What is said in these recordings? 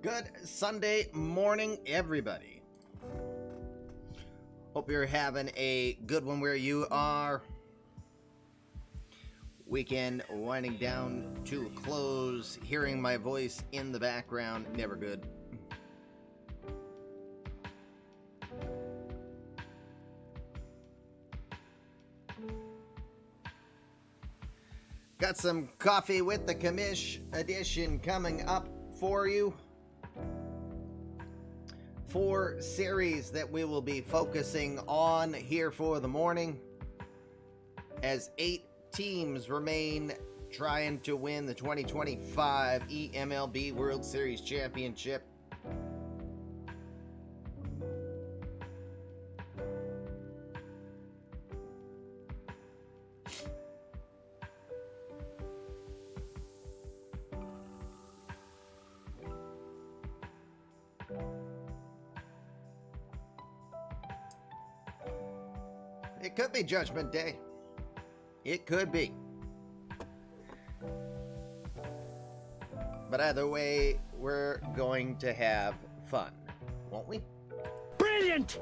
Good Sunday morning, everybody. Hope you're having a good one where you are. Weekend winding down to a close. Hearing my voice in the background, never good. Got some coffee with the commish edition coming up for you. 4 series that we will be focusing on here for the morning, as 8 teams remain trying to win the 2025 eMLB World Series Championship. It could be Judgment Day. It could be. But either way, we're going to have fun, won't we? Brilliant!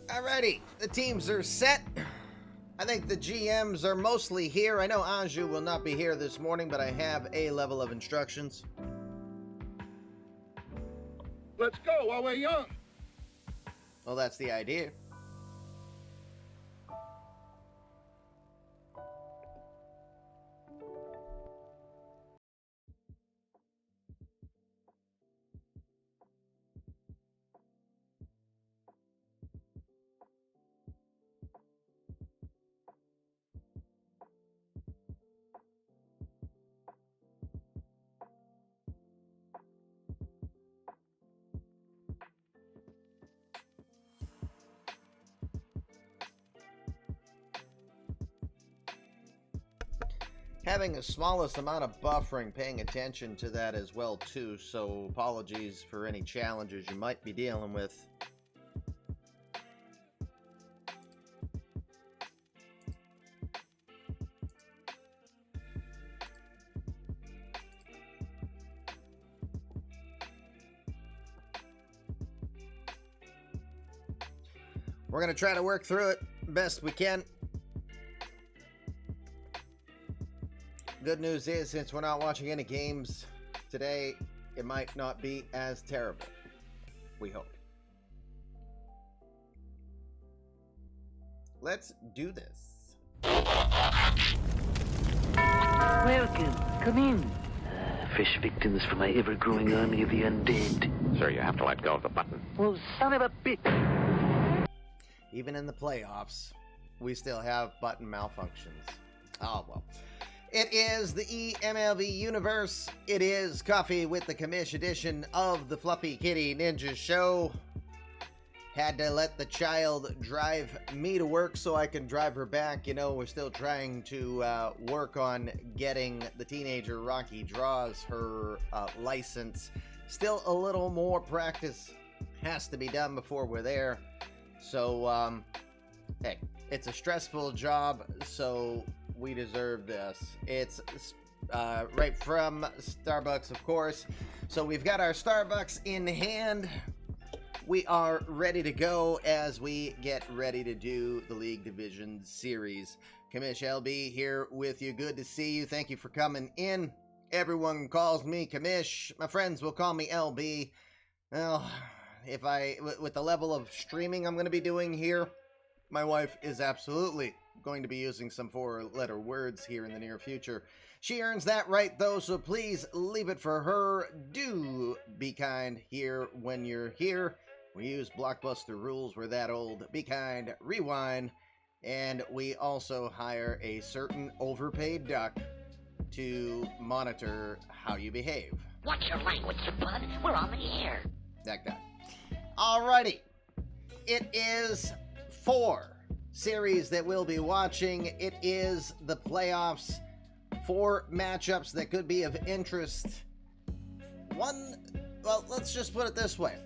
Alrighty, the teams are set. I think the GMs are mostly here. I know Anju will not be here this morning, but I have a level of instructions. Let's go while we're young. Well, that's the idea. Having the smallest amount of buffering, paying attention to that as well too, so apologies for any challenges you might be dealing with. We're going to try to work through it best we can. Good news is, since we're not watching any games today, it might not be as terrible. We hope. Let's do this. Welcome. Come in. Fresh victims for my ever-growing army of the undead. Sir, you have to let go of the button. Well, son of a bitch. Even in the playoffs, we still have button malfunctions. Oh, well. It is the eMLB universe. It is Coffee with the Commish edition of the Fluffy Kitty Ninja Show. Had to let the child drive me to work so I can drive her back. You know, we're still trying to work on getting the teenager Rocky Draws her license. Still a little more practice has to be done before we're there. So, hey, it's a stressful job, so we deserve this. It's right from Starbucks, of course. So we've got our Starbucks in hand. We are ready to go as we get ready to do the League Division Series. Commish LB here with you. Good to see you. Thank you for coming in. Everyone calls me Commish. My friends will call me LB. Well, with the level of streaming I'm going to be doing here, my wife is absolutely going to be using some 4-letter words here in the near future. She earns that right, though, so please leave it for her. Do be kind here when you're here. We use blockbuster rules. We're that old. Be kind, rewind, and we also hire a certain overpaid duck to monitor how you behave. Watch your language, bud. We're on the air. That guy. Alrighty. It is 4 series that we'll be watching. It is the playoffs. 4 matchups that could be of interest. Well, let's just put it this way.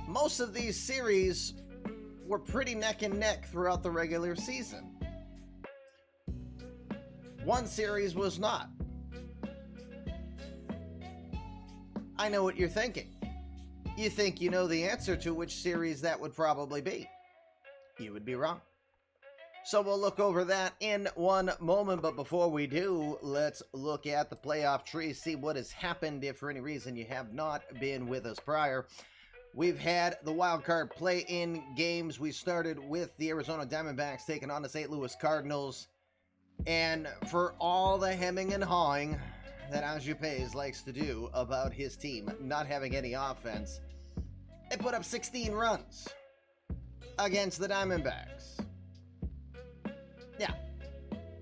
Most of these series were pretty neck and neck throughout the regular season. One series was not. I know what you're thinking. You think you know the answer to which series that would probably be. You would be wrong. So we'll look over that in one moment, but before we do, let's look at the playoff tree, see what has happened if for any reason you have not been with us prior. We've had the wild card play-in games. We started with the Arizona Diamondbacks taking on the St. Louis Cardinals. And for all the hemming and hawing that Anju Pays likes to do about his team not having any offense, they put up 16 runs against the Diamondbacks.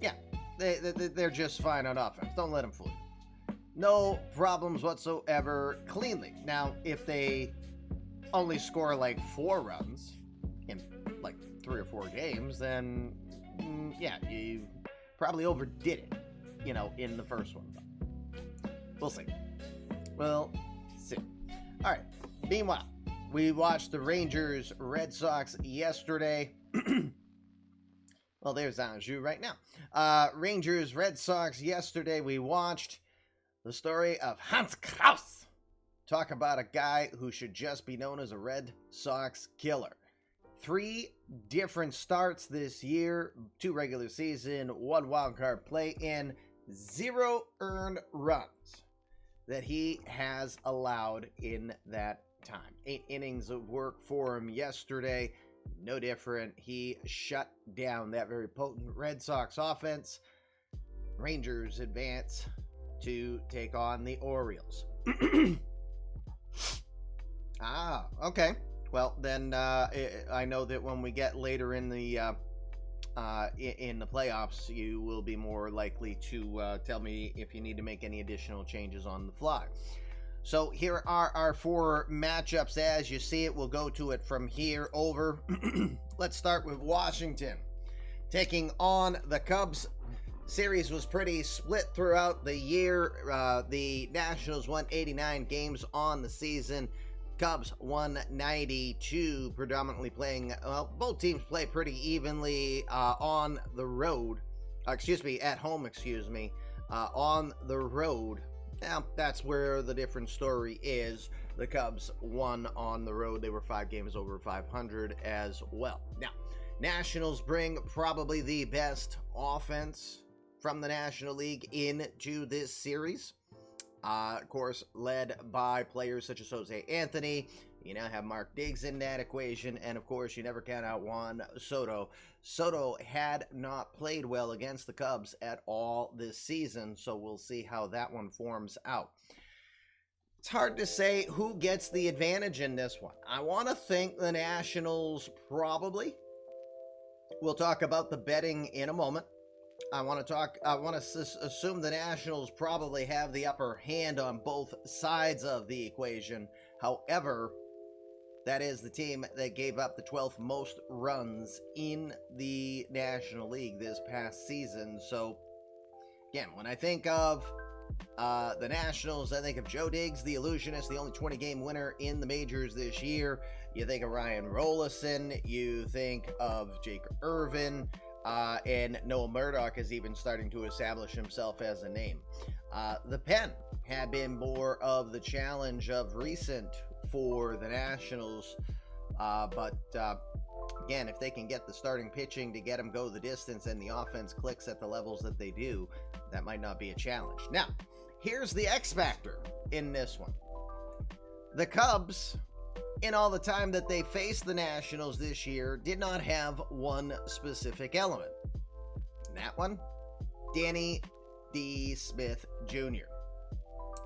Yeah, they're just fine on offense. Don't let them fool you. No problems whatsoever, cleanly. Now, if they only score like 4 runs in like 3 or 4 games, then yeah, you probably overdid it, in the first one. We'll see. We'll see. All right. Meanwhile, we watched the Rangers Red Sox yesterday. Well, there's Anju right now. Rangers Red Sox yesterday. We watched the story of Hans Kraus. Talk about a guy who should just be known as a Red Sox killer. 3 different starts this year, 2 regular season, 1 wild card play-in, 0 earned runs that he has allowed in that time. 8 innings of work for him yesterday. No different. He shut down that very potent Red Sox offense. Rangers advance to take on the Orioles. Okay. Well, then I know that when we get later in the playoffs, you will be more likely to tell me if you need to make any additional changes on the fly. So here are our 4 matchups as you see it. We'll go to it from here over. Let's start with Washington taking on the Cubs. Series was pretty split throughout the year. The Nationals won 89 games on the season. Cubs won 92, predominantly playing, both teams play pretty evenly on the road. At home, on the road. Now, that's where the different story is. The Cubs won on the road. They were 5 games over 500 as well. Now, Nationals bring probably the best offense from the National League into this series. Of course, led by players such as Jose Anthony. You now have Mark Diggs in that equation. And, of course, you never count out Juan Soto. Soto had not played well against the Cubs at all this season, so we'll see how that one forms out. It's hard to say who gets the advantage in this one. I want to think the Nationals probably. We'll talk about the betting in a moment. I want to assume the Nationals probably have the upper hand on both sides of the equation. However, that is the team that gave up the 12th most runs in the National League this past season. So, again, when I think of the Nationals, I think of Joe Diggs, the illusionist, the only 20-game winner in the majors this year. You think of Ryan Rolison. You think of Jake Irvin. And Noah Murdoch is even starting to establish himself as a name. The pen had been more of the challenge of recent for the Nationals. But again, if they can get the starting pitching to get them go the distance and the offense clicks at the levels that they do, that might not be a challenge. Now, here's the X factor in this one. The Cubs, in all the time that they faced the Nationals this year, did not have one specific element. And that one, Danny D. Smith Jr.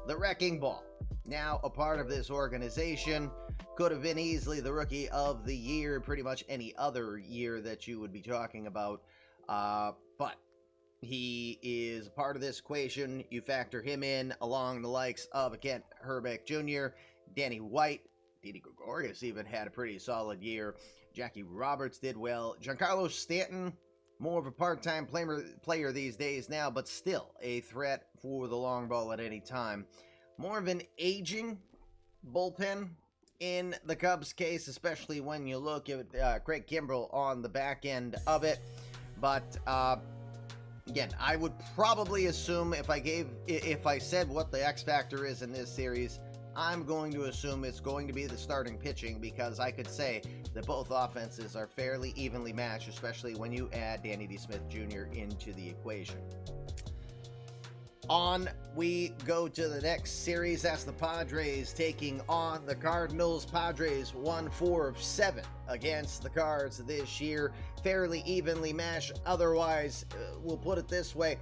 The wrecking ball. Now a part of this organization, could have been easily the rookie of the year, pretty much any other year that you would be talking about. But he is a part of this equation. You factor him in along the likes of Kent Hrbek Jr., Danny White, Didi Gregorius even had a pretty solid year. Jackie Roberts did well. Giancarlo Stanton, more of a part-time player these days now, but still a threat for the long ball at any time. More of an aging bullpen in the Cubs case, especially when you look at Craig Kimbrell on the back end of it. But again, I would probably assume if I said what the X factor is in this series, I'm going to assume it's going to be the starting pitching, because I could say that both offenses are fairly evenly matched, especially when you add Danny D. Smith Jr. into the equation. On we go to the next series. That's the Padres taking on the Cardinals. Padres won 4 of 7 against the Cards this year. Fairly evenly matched. Otherwise, we'll put it this way.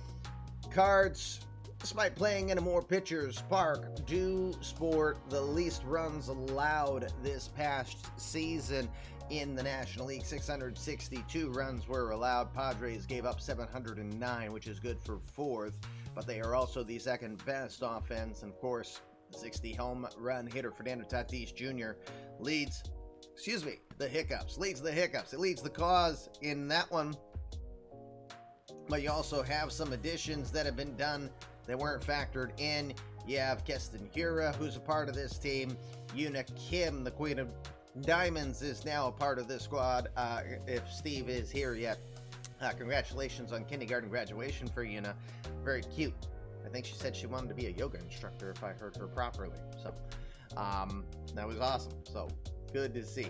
Cards, despite playing in a more pitcher's park, do sport the least runs allowed this past season in the National League. 662 runs were allowed. Padres gave up 709, which is good for 4th. But they are also the second best offense. And of course, 60 home run hitter Fernando Tatis Jr. leads the hiccups. It leads the cause in that one. But you also have some additions that have been done that weren't factored in. You have Keston Hiura, who's a part of this team. Yuna Kim, the Queen of Diamonds, is now a part of this squad. If Steve is here yet. Congratulations on kindergarten graduation for Yuna. Very cute. I think she said she wanted to be a yoga instructor, if I heard her properly. So that was awesome. So good to see.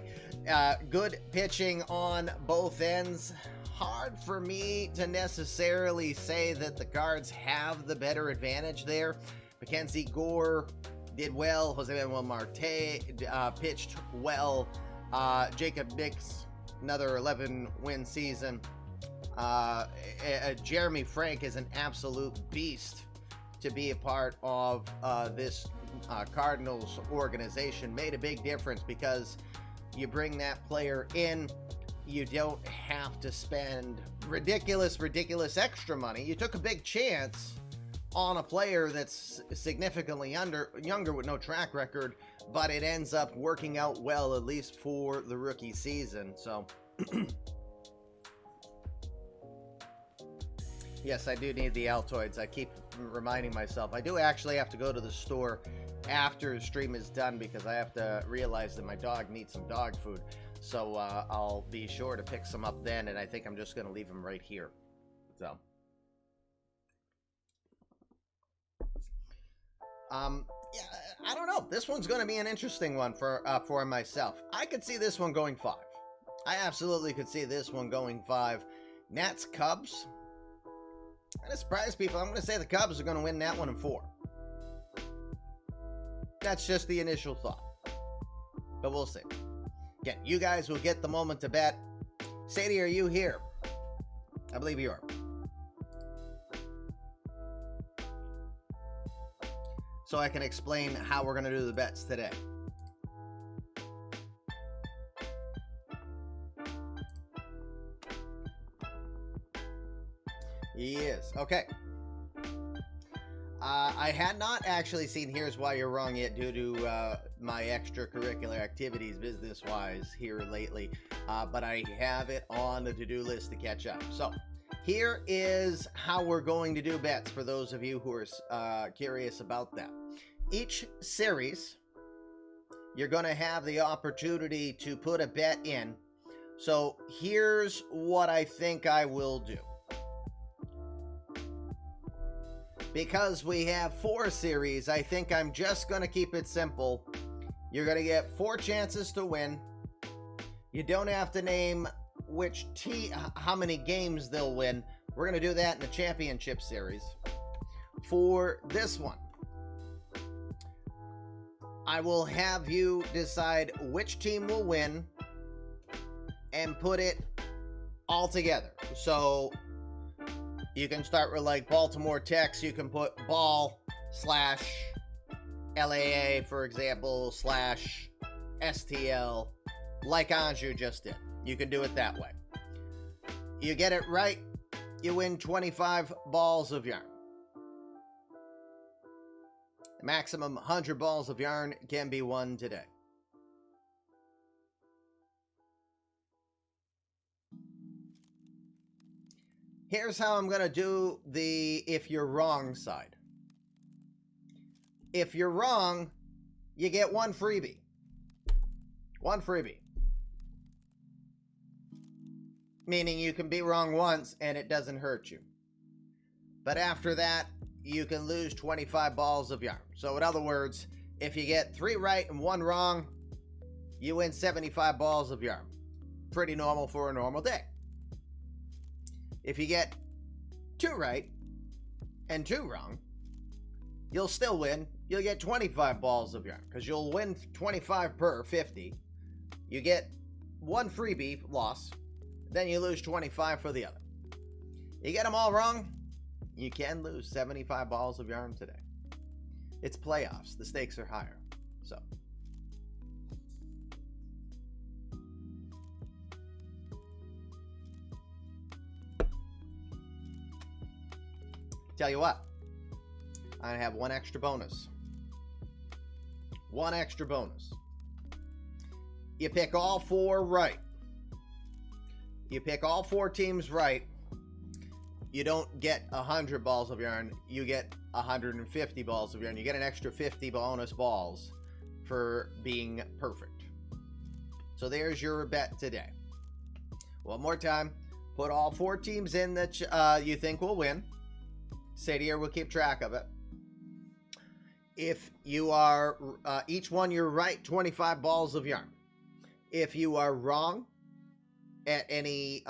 Good pitching on both ends. Hard for me to necessarily say that the Cards have the better advantage there. Mackenzie Gore did well. Jose Manuel Marte pitched well. Jacob Nix, another 11-win season. Jeremy Frank is an absolute beast to be a part of this Cardinals organization. Made a big difference because you bring that player in, you don't have to spend ridiculous extra money. You took a big chance on a player that's significantly younger with no track record, but it ends up working out well, at least for the rookie season. So yes, I do need the Altoids. I keep reminding myself. I do actually have to go to the store after the stream is done because I have to realize that my dog needs some dog food. So I'll be sure to pick some up then, and I think I'm just going to leave them right here. So, yeah, I don't know. This one's going to be an interesting one for myself. I could see this one going 5. I absolutely could see this one going 5. Nats Cubs. I'm going to surprise people. I'm going to say the Cubs are going to win that one in 4. That's just the initial thought. But we'll see. Again, you guys will get the moment to bet. Sadie, are you here? I believe you are. So I can explain how we're going to do the bets today. He is. Okay. I had not actually seen Here's Why You're Wrong yet due to my extracurricular activities business-wise here lately. But I have it on the to-do list to catch up. So here is how we're going to do bets for those of you who are curious about that. Each series, you're going to have the opportunity to put a bet in. So here's what I think I will do. Because we have 4 series, I think I'm just going to keep it simple. You're going to get 4 chances to win. You don't have to name which how many games they'll win. We're going to do that in the championship series. For this one, I will have you decide which team will win and put it all together. So you can start with like Baltimore Tex. You can put ball / LAA, for example, / STL, like Anju just did. You can do it that way. You get it right, you win 25 balls of yarn. Maximum 100 balls of yarn can be won today. Here's how I'm going to do the if you're wrong side. If you're wrong, you get 1 freebie. One freebie. Meaning you can be wrong once and it doesn't hurt you. But after that, you can lose 25 balls of yarn. So in other words, if you get 3 right and 1 wrong, you win 75 balls of yarn. Pretty normal for a normal day. If you get 2 right and 2 wrong, you'll still win. You'll get 25 balls of yarn because you'll win 25 per 50. You get 1 freebie loss, then you lose 25 for the other. You get them all wrong, you can lose 75 balls of yarn today. It's playoffs. The stakes are higher. So tell you what, I have one extra bonus. One extra bonus. You pick all 4 right. You pick all 4 teams right. You don't get 100 balls of yarn. You get 150 balls of yarn. You get an extra 50 bonus balls for being perfect. So there's your bet today. One more time. Put all 4 teams in that you think will win. Sadir will keep track of it. If you are, each one you're right, 25 balls of yarn. If you are wrong at any,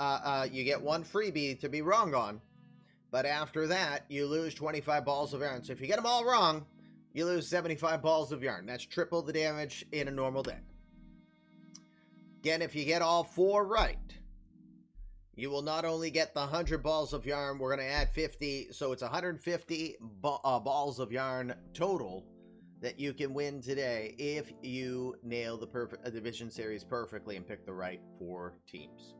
you get 1 freebie to be wrong on. But after that, you lose 25 balls of yarn. So if you get them all wrong, you lose 75 balls of yarn. That's triple the damage in a normal day. Again, if you get all 4 right, you will not only get the 100 balls of yarn, we're going to add 50, so it's 150 balls of yarn total that you can win today if you nail the division series perfectly and pick the right 4 teams.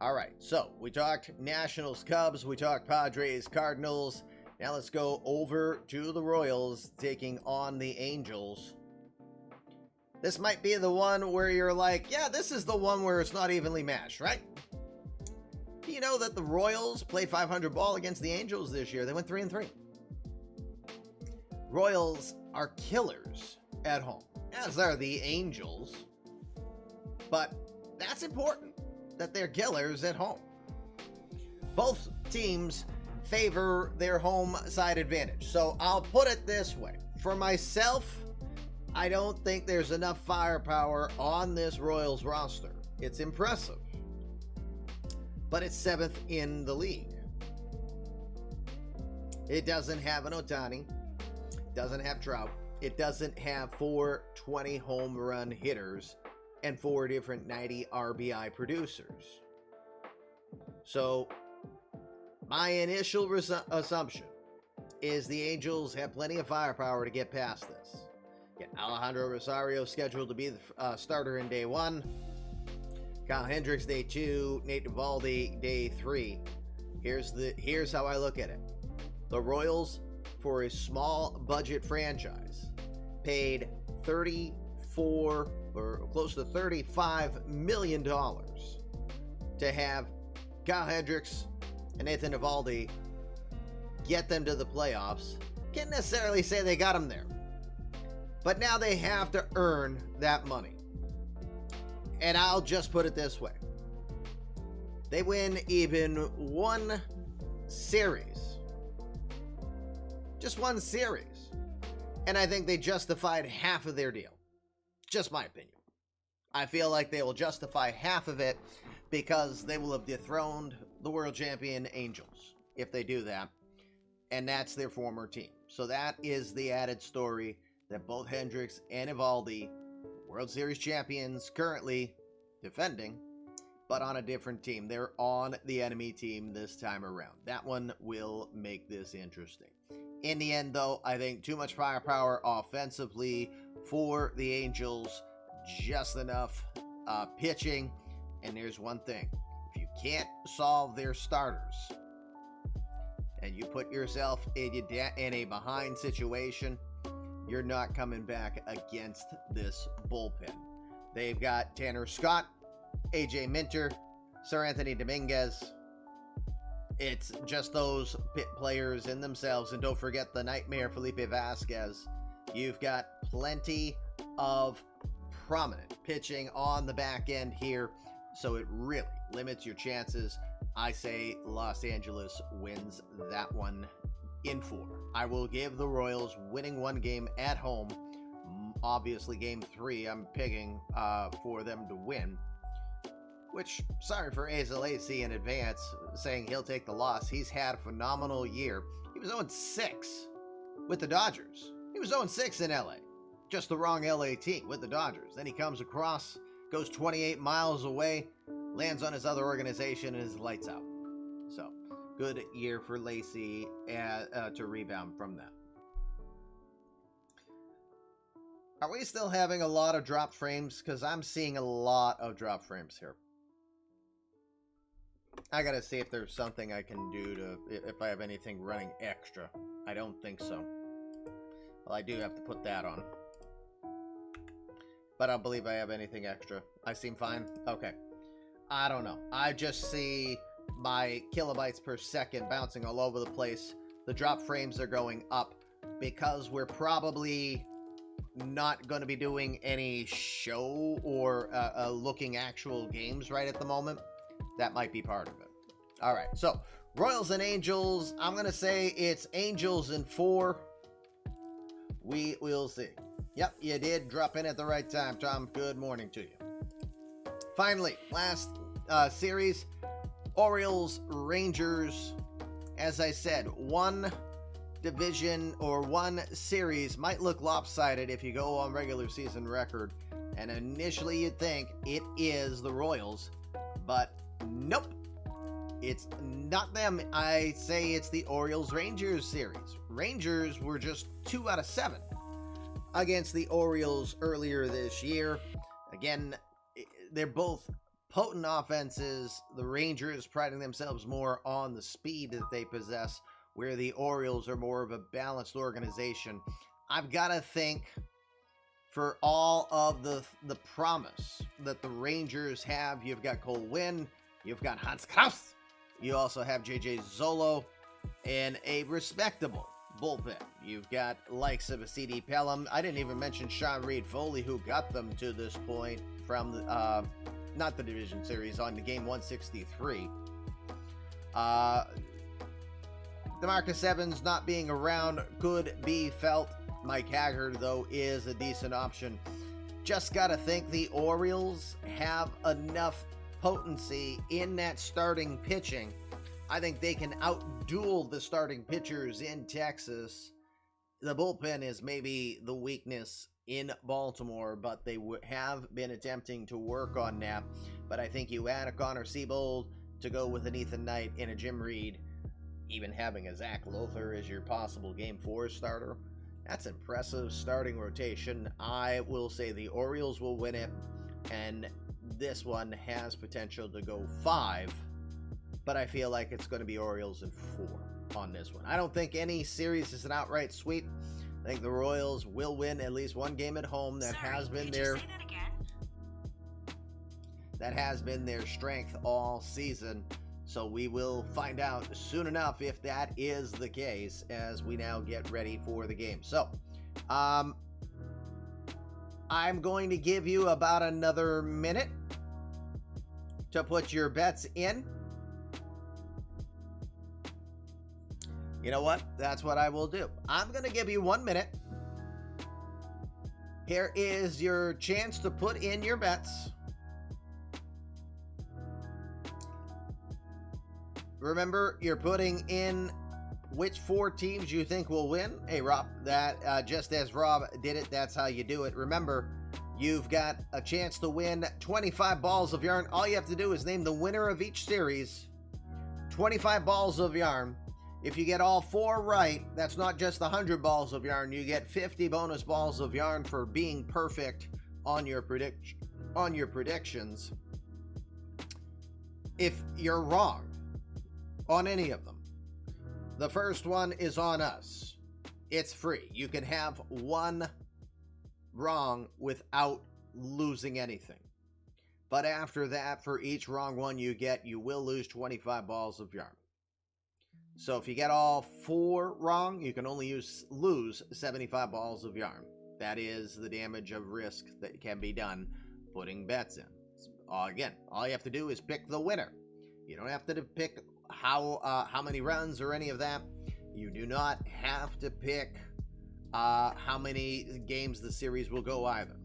All right, so we talked Nationals, Cubs, we talked Padres, Cardinals. Now let's go over to the Royals taking on the Angels. This might be the one where you're like, yeah, this is the one where it's not evenly matched, right? Do you know that the Royals played 500 ball against the Angels this year? They went 3-3. Royals are killers at home, as are the Angels. But that's important, that they're killers at home. Both teams favor their home side advantage. So I'll put it this way. For myself, I don't think there's enough firepower on this Royals roster. It's impressive, but it's 7th in the league. It doesn't have an Ohtani, doesn't have Trout, it doesn't have 4 20 home run hitters and 4 different 90 RBI producers. So my initial assumption is the Angels have plenty of firepower to get past this. Get Alejandro Rosario scheduled to be the starter in day 1. Kyle Hendricks day 2, Nate Eovaldi day 3. Here's how I look at it. The Royals, for a small budget franchise, paid $34 or close to $35 million to have Kyle Hendricks and Nathan Eovaldi get them to the playoffs. Can't necessarily say they got them there, but now they have to earn that money. And I'll just put it this way. They win even 1 series. Just 1 series. And I think they justified half of their deal. Just my opinion. I feel like they will justify half of it because they will have dethroned the world champion Angels if they do that. And that's their former team. So that is the added story that both Hendricks and Eovaldi, World Series champions currently defending, but on a different team. They're on the enemy team this time around. That one will make this interesting. In the end, though, I think too much firepower offensively for the Angels, just enough pitching. And there's one thing. If you can't solve their starters and you put yourself in a behind situation, you're not coming back against this bullpen. They've got Tanner Scott, AJ Minter, Sir Anthony Dominguez. It's just those players in themselves. And don't forget the nightmare Felipe Vasquez. You've got plenty of prominent pitching on the back end here, so it really limits your chances. I say Los Angeles wins that one in 4. I will give the Royals winning one game at home. Obviously, game 3, I'm picking for them to win. Which, sorry for Azel AC in advance, saying he'll take the loss. He's had a phenomenal year. He was 0-6 with the Dodgers. He was 0-6 in LA. Just the wrong LA team with the Dodgers. Then he comes across, goes 28 miles away, lands on his other organization, and is lights out. So, good year for Lacey to rebound from that. Are we still having a lot of drop frames? Because I'm seeing a lot of drop frames here. I gotta see if there's something I can do to, if I have anything running extra. I don't think so. Well, I do have to put that on. But I don't believe I have anything extra. I seem fine? Okay. I don't know. I just see my kilobytes per second bouncing all over the place. The drop frames are going up because we're probably not going to be doing any show or looking actual games right at the moment. That might be part of it. All right, so Royals and Angels. I'm going to say it's Angels in 4. We will see. Yep, you did drop in at the right time, Tom. Good morning to you. Finally, last series, Orioles, Rangers. As I said, one division or one series might look lopsided if you go on regular season record, and initially you'd think it is the Royals, but nope, it's not them. I say it's the Orioles-Rangers series. Rangers were just 2 out of 7 against the Orioles earlier this year. Again, they're both potent offenses. The Rangers priding themselves more on the speed that they possess, where the Orioles are more of a balanced organization. I've got to think, for all of the promise that the Rangers have, you've got Cole Winn, you've got Hans Kraus, you also have J.J. Zolo, and a respectable bullpen. You've got likes of a C.D. Pelham. I didn't even mention Sean Reed Foley, who got them to this point from the, not the division series, on the game 163. DeMarcus Evans not being around could be felt. Mike Haggard, though, is a decent option. Just got to think the Orioles have enough potency in that starting pitching. I think they can outduel the starting pitchers in Texas. The bullpen is maybe the weakness in Baltimore, but they have been attempting to work on that. But I think you add a Connor Siebold to go with an Ethan Knight and a Jim Reed, even having a Zach Lothar as your possible Game 4 starter. That's impressive starting rotation. I will say the Orioles will win it, and this one has potential to go 5, but I feel like it's going to be Orioles in 4 on this one. I don't think any series is an outright sweep. I think the Royals will win at least one game at home. That has been their strength all season. So we will find out soon enough if that is the case as we now get ready for the game. So, I'm going to give you about another minute to put your bets in. You know what? That's what I will do. I'm going to give you 1 minute. Here is your chance to put in your bets. Remember, you're putting in which 4 teams you think will win. Hey, Rob, that just as Rob did it, that's how you do it. Remember, you've got a chance to win 25 balls of yarn. All you have to do is name the winner of each series. 25 balls of yarn. If you get all 4 right, that's not just 100 balls of yarn. You get 50 bonus balls of yarn for being perfect on your predictions. If you're wrong on any of them, the first one is on us. It's free. You can have 1 wrong without losing anything. But after that, for each wrong one you get, you will lose 25 balls of yarn. So if you get all 4 wrong, you can only lose 75 balls of yarn. That is the damage of risk that can be done putting bets in. Again, all you have to do is pick the winner. You don't have to pick how many runs or any of that. You do not have to pick how many games the series will go either.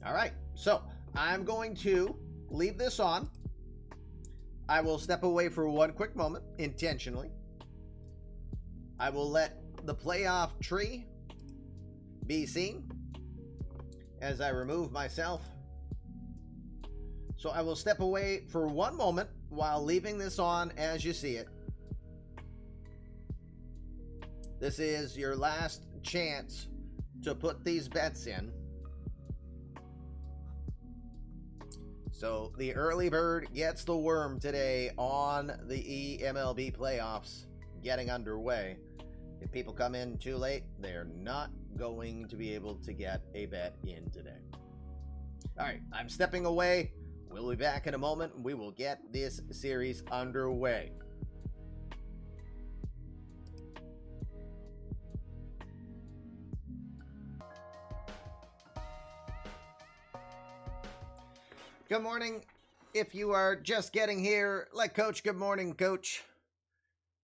All right, so I'm going to leave this on. I will step away for one quick moment, intentionally. I will let the playoff tree be seen as I remove myself. So I will step away for one moment while leaving this on as you see it. This is your last chance to put these bets in. So the early bird gets the worm today on the eMLB playoffs getting underway. If people come in too late, they're not going to be able to get a bet in today. All right, I'm stepping away. We'll be back in a moment. We will get this series underway. Good morning. If you are just getting here, like Coach, good morning, Coach.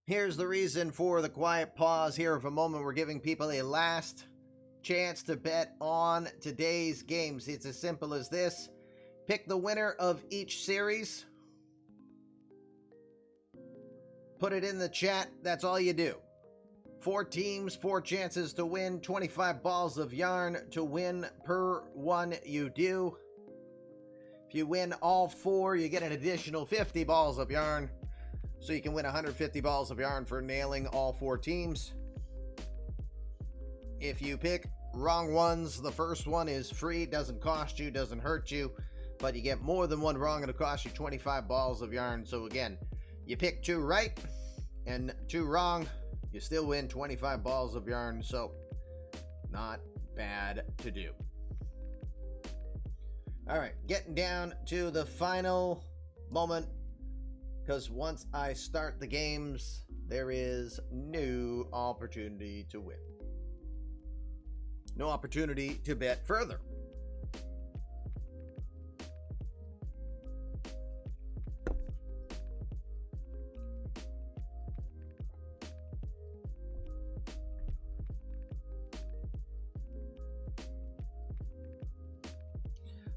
Here's the reason for the quiet pause here of a moment. We're giving people a last chance to bet on today's games. It's as simple as this. Pick the winner of each series. Put it in the chat. That's all you do. 4 teams, 4 chances to win, 25 balls of yarn to win per one you do. If you win all 4, you get an additional 50 balls of yarn. So you can win 150 balls of yarn for nailing all 4 teams. If you pick wrong ones, the first one is free, doesn't cost you, doesn't hurt you, but you get more than one wrong, it'll cost you 25 balls of yarn. So again, you pick 2 right and 2 wrong, you still win 25 balls of yarn. So not bad to do. All right, getting down to the final moment, because once I start the games, there is no opportunity to win. No opportunity to bet further.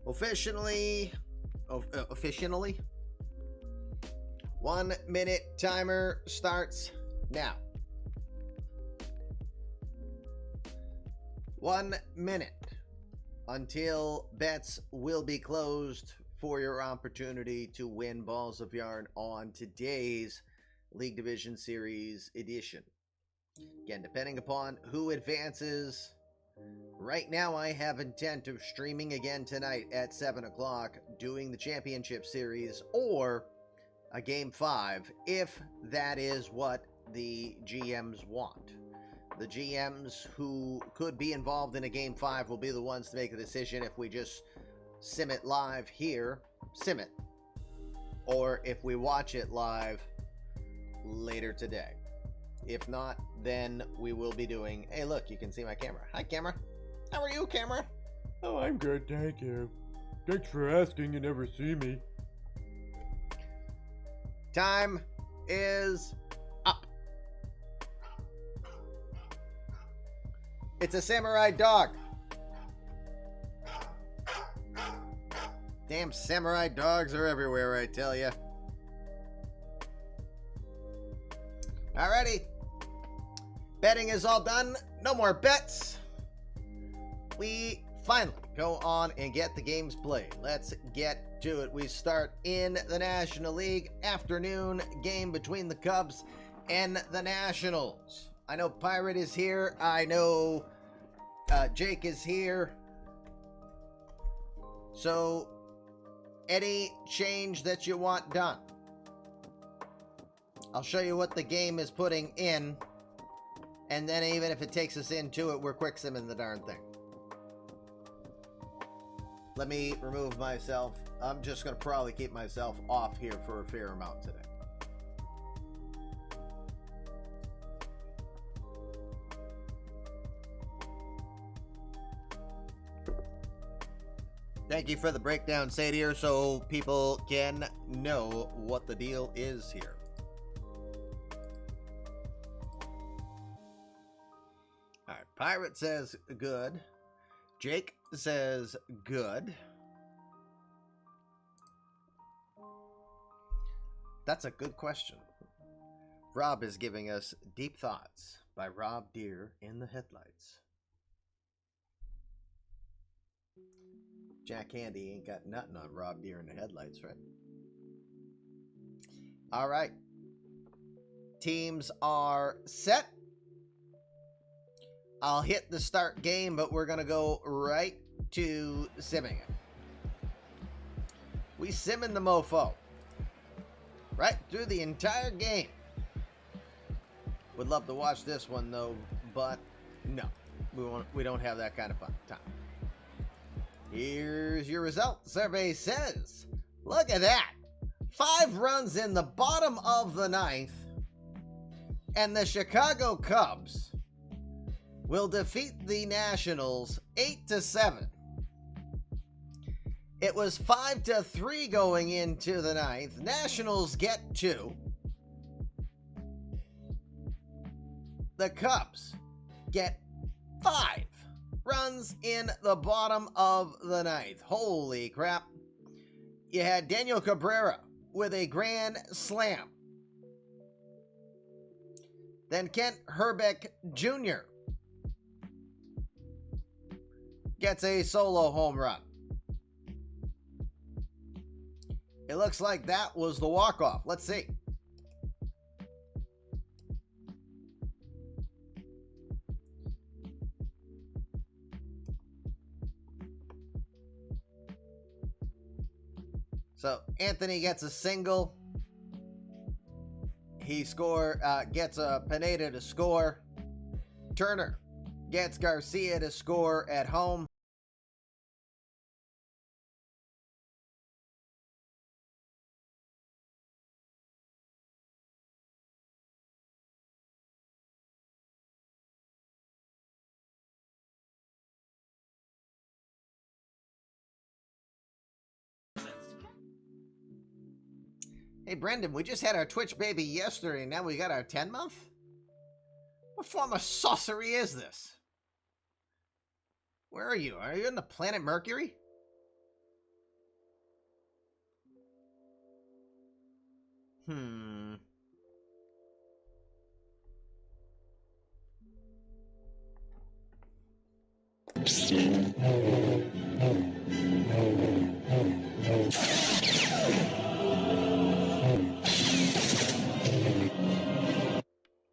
Officially, 1 minute timer starts now. 1 minute until bets will be closed for your opportunity to win balls of yarn on today's League Division Series edition. Again, depending upon who advances. Right now, I have intent of streaming again tonight at 7 o'clock, doing the championship series or a game 5, if that is what the GMs want. The GMs who could be involved in a game 5 will be the ones to make a decision if we just sim it live here, sim it, or if we watch it live later today. If not, then we will be doing... Hey, look, you can see my camera. Hi, camera. How are you, camera? Oh, I'm good, thank you. Thanks for asking, you never see me. Time is up. It's a samurai dog. Damn samurai dogs are everywhere, I tell ya. Alrighty. Betting is all done. No more bets. We finally go on and get the games played. Let's get to it. We start in the National League. Afternoon game between the Cubs and the Nationals. I know Pirate is here. I know Jake is here. So, any change that you want done? I'll show you what the game is putting in. And then even if it takes us into it, we're quick simming the darn thing. Let me remove myself. I'm just going to probably keep myself off here for a fair amount today. Thank you for the breakdown, Sadir, so people can know what the deal is here. All right, Pirate says good. Jake says good. That's a good question. Rob is giving us Deep Thoughts by Rob Deere in the Headlights. Jack Handy ain't got nothing on Rob Deere in the Headlights, right? All right. Teams are set. I'll hit the start game, but we're going to go right to simming it. We simming the mofo. Right through the entire game. Would love to watch this one, though, but no. We don't have that kind of fun time. Here's your result. Survey says, look at that. 5 runs in the bottom of the 9th, and the Chicago Cubs will defeat the Nationals 8-7. It was 5-3 going into the 9th. Nationals get 2. The Cubs get 5 runs in the bottom of the 9th. Holy crap. You had Daniel Cabrera with a grand slam. Then Kent Herbeck Jr. gets a solo home run. It looks like that was the walk-off. Let's see. So Anthony gets a single. He gets a Pineda to score. Turner gets Garcia to score at home. Hey, Brendan, we just had our Twitch baby yesterday, and now we got our 10-month? What form of sorcery is this? Where are you? Are you on the planet Mercury?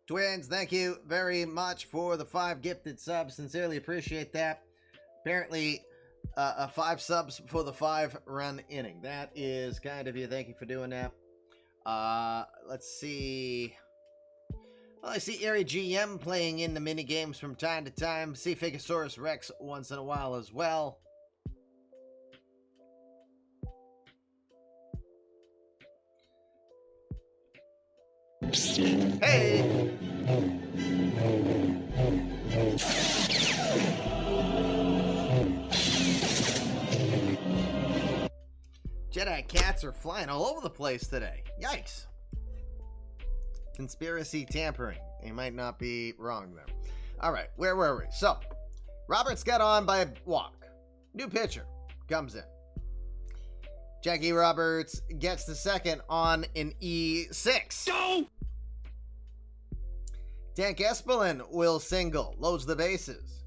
Twins, thank you very much for the 5 gifted subs. Sincerely appreciate that. Apparently, 5 subs for the 5-run inning. That is kind of you. Thank you for doing that. Let's see. Well, I see Ari GM playing in the mini games from time to time. See Figosaurus Rex once in a while as well. Hey! Jedi cats are flying all over the place today. Yikes. Conspiracy tampering. You might not be wrong there. All right, where were we? So, Roberts got on by a walk. New pitcher comes in. Jackie Roberts gets the second on an E6. Go! Tank Espelin will single. Loads the bases.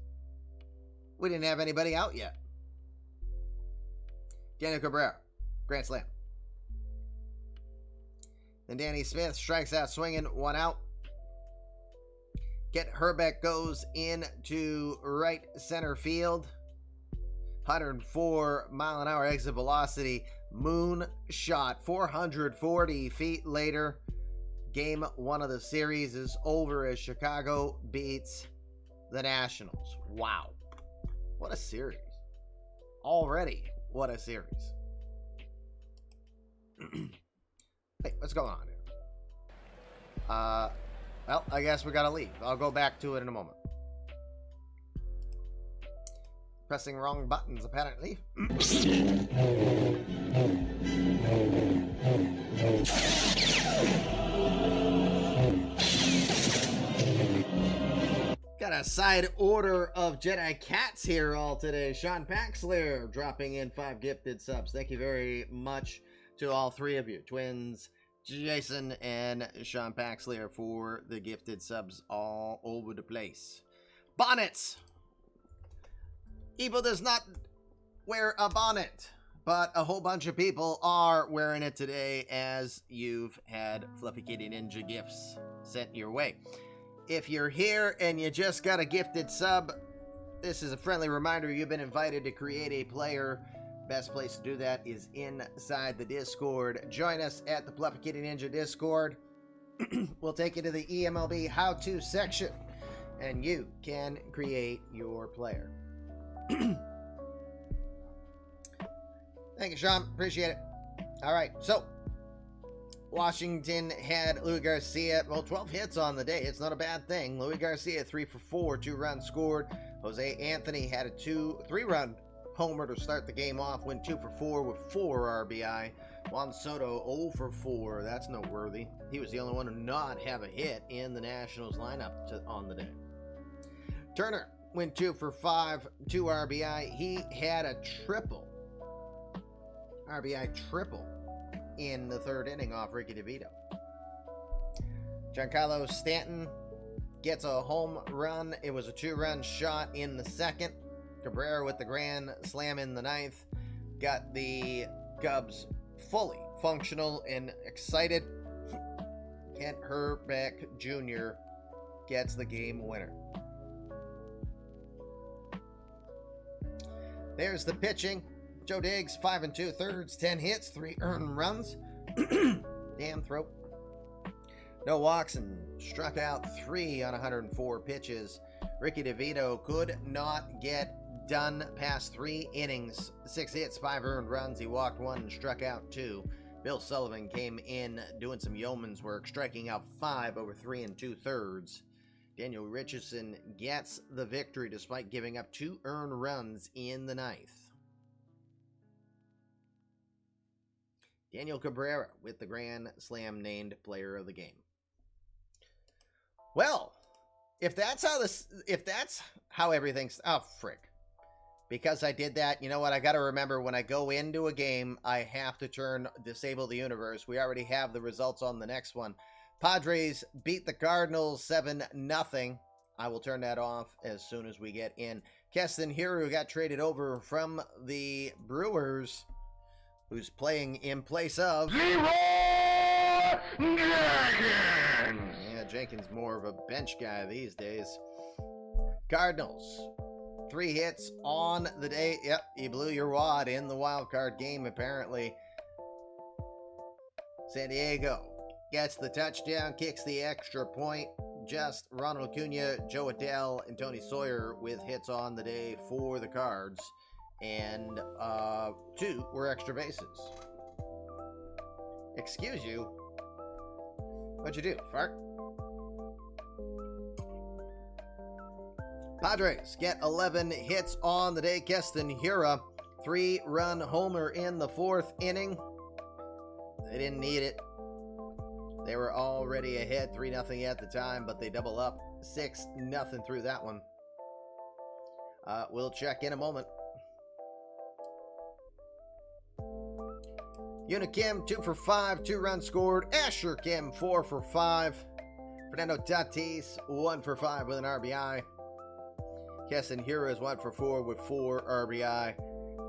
We didn't have anybody out yet. Daniel Cabrera. Grand slam. Then Danny Smith strikes out swinging. 1 out. Kent Herbeck goes into right center field. 104-mile-an-hour exit velocity. Moon shot. 440 feet later. Game 1 of the series is over as Chicago beats the Nationals. Wow. What a series. Already, what a series. Hey, what's going on here? Well, I guess we gotta leave. I'll go back to it in a moment. Pressing wrong buttons, apparently. Got a side order of Jedi Cats here all today. Sean Paxler dropping in 5 gifted subs. Thank you very much to all 3 of you. Twins, Jason, and Sean Paxler for the gifted subs all over the place. Bonnets! Ebo does not wear a bonnet, but a whole bunch of people are wearing it today as you've had Fluffy Kitty Ninja gifts sent your way. If you're here and you just got a gifted sub, this is a friendly reminder you've been invited to create a player. Best place to do that is inside the Discord. Join us at the Fluffy Kitty Ninja Discord. We'll take you to the eMLB how-to section, and you can create your player. Thank you, Sean. Appreciate it. All right, so Washington had Louis Garcia, 12 hits on the day. It's not a bad thing. Louis Garcia, 3 for 4, 2 runs scored. Jose Anthony had a 3-run homer to start the game off, went 2 for 4 with 4 RBI. Juan Soto, 0 for 4. That's noteworthy. He was the only one to not have a hit in the Nationals lineup on the day. Turner went 2 for 5, 2 RBI. He had a RBI triple in the 3rd inning off Ricky DeVito. Giancarlo Stanton gets a home run. It was a 2-run shot in the 2nd. Cabrera with the grand slam in the 9th. Got the Cubs fully functional and excited. Kent Hrbek Jr. gets the game winner. There's the pitching. Joe Diggs, 5 2/3, 10 hits, 3 earned runs. Damn throat. No walks and struck out 3 on 104 pitches. Ricky DeVito could not get done past 3 innings. 6 hits, 5 earned runs. He walked 1 and struck out 2. Bill Sullivan came in doing some yeoman's work, striking out 5 over 3 2/3. Daniel Richardson gets the victory despite giving up 2 earned runs in the 9th. Daniel Cabrera with the grand slam named player of the game. Well, if that's how everything's, oh frick. Because I did that, you know what, I got to remember when I go into a game, I have to disable the universe. We already have the results on the next one. Padres beat the Cardinals 7-0. I will turn that off as soon as we get in. Keston Hiru got traded over from the Brewers, who's playing in place of Leroy Jenkins. Yeah, Jenkins more of a bench guy these days. Cardinals, 3 hits on the day. Yep, he blew your wad in the wild card game, apparently. San Diego gets the touchdown, kicks the extra point. Just Ronald Acuna, Joe Adele, and Tony Sawyer with hits on the day for the Cards. And 2 were extra bases. Excuse you. What'd you do, fart? Padres get 11 hits on the day. Keston Hiura, 3-run homer in the 4th inning. They didn't need it. They were already ahead 3-0 at the time, but they double up 6-0 through that one. We'll check in a moment. Yuna Kim, 2 for 5, 2 runs scored. Asher Kim, 4 for 5. Fernando Tatis, 1 for 5 with an RBI. Keston Hiura is 1 for 4 with 4 RBI.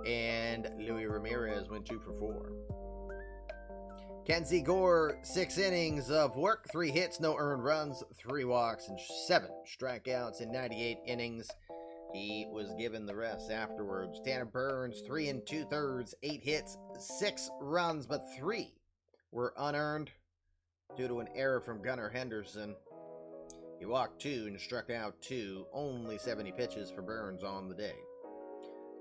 And Luis Ramirez went 2 for 4. Kenzie Gore, 6 innings of work, 3 hits, no earned runs, 3 walks, and 7 strikeouts in 98 innings. He was given the rest afterwards. Tanner Burns, 3 2/3, 8 hits, 6 runs, but 3 were unearned due to an error from Gunnar Henderson. He walked 2 and struck out 2, only 70 pitches for Burns on the day.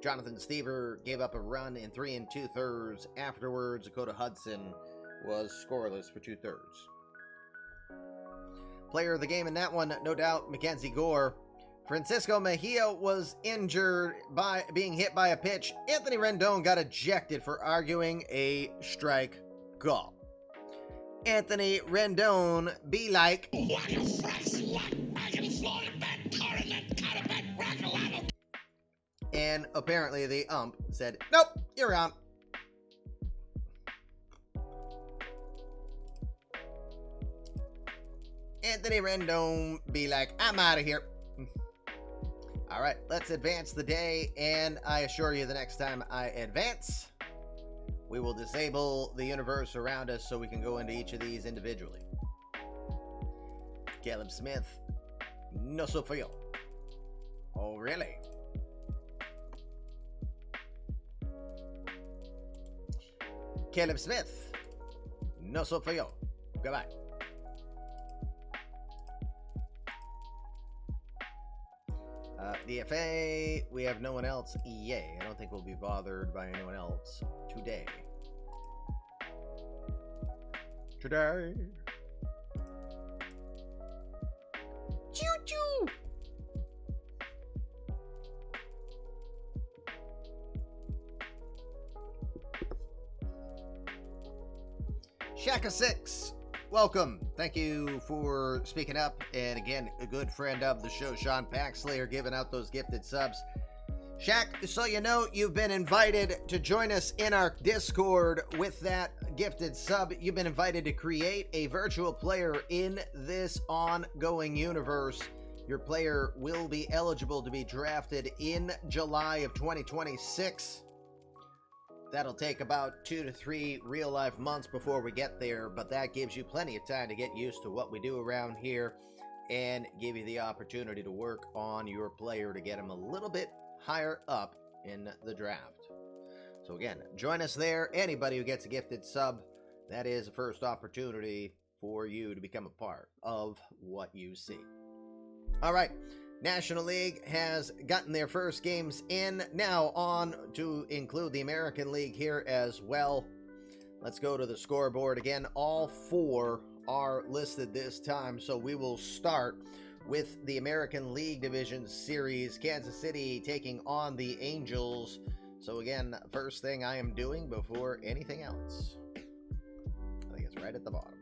Jonathan Stever gave up a run in 3 2/3. Afterwards, Dakota Hudson was scoreless for 2/3. Player of the game in that one, no doubt, Mackenzie Gore. Francisco Mejia was injured by being hit by a pitch. Anthony Rendon got ejected for arguing a strike call. Anthony Rendon be like, and apparently the ump said, nope, you're out. Anthony Rendon be like, I'm out of here. All right, let's advance the day, and I assure you the next time I advance, we will disable the universe around us so we can go into each of these individually. Caleb Smith, no so feo. Oh, really? Caleb Smith, no so feo. Goodbye. DFA, we have no one else. Yay, I don't think we'll be bothered by anyone else today. Choo-choo! Shaka 6, welcome. Thank you for speaking up. And again, a good friend of the show, Sean Paxslayer, giving out those gifted subs. Shaq, so you know, you've been invited to join us in our Discord with that gifted sub. You've been invited to create a virtual player in this ongoing universe. Your player will be eligible to be drafted in July of 2026. That'll take about 2 to 3 real-life months before we get there, but that gives you plenty of time to get used to what we do around here and give you the opportunity to work on your player to get him a little bit higher up in the draft. So again, join us there. Anybody who gets a gifted sub, that is the first opportunity for you to become a part of what you see. All right. National League has gotten their first games in. Now on to include the American League here as well. Let's go to the scoreboard again. All 4 are listed this time, so we will start with the American League Division Series. Kansas City taking on the Angels. So again, first thing I am doing before anything else, I think it's right at the bottom.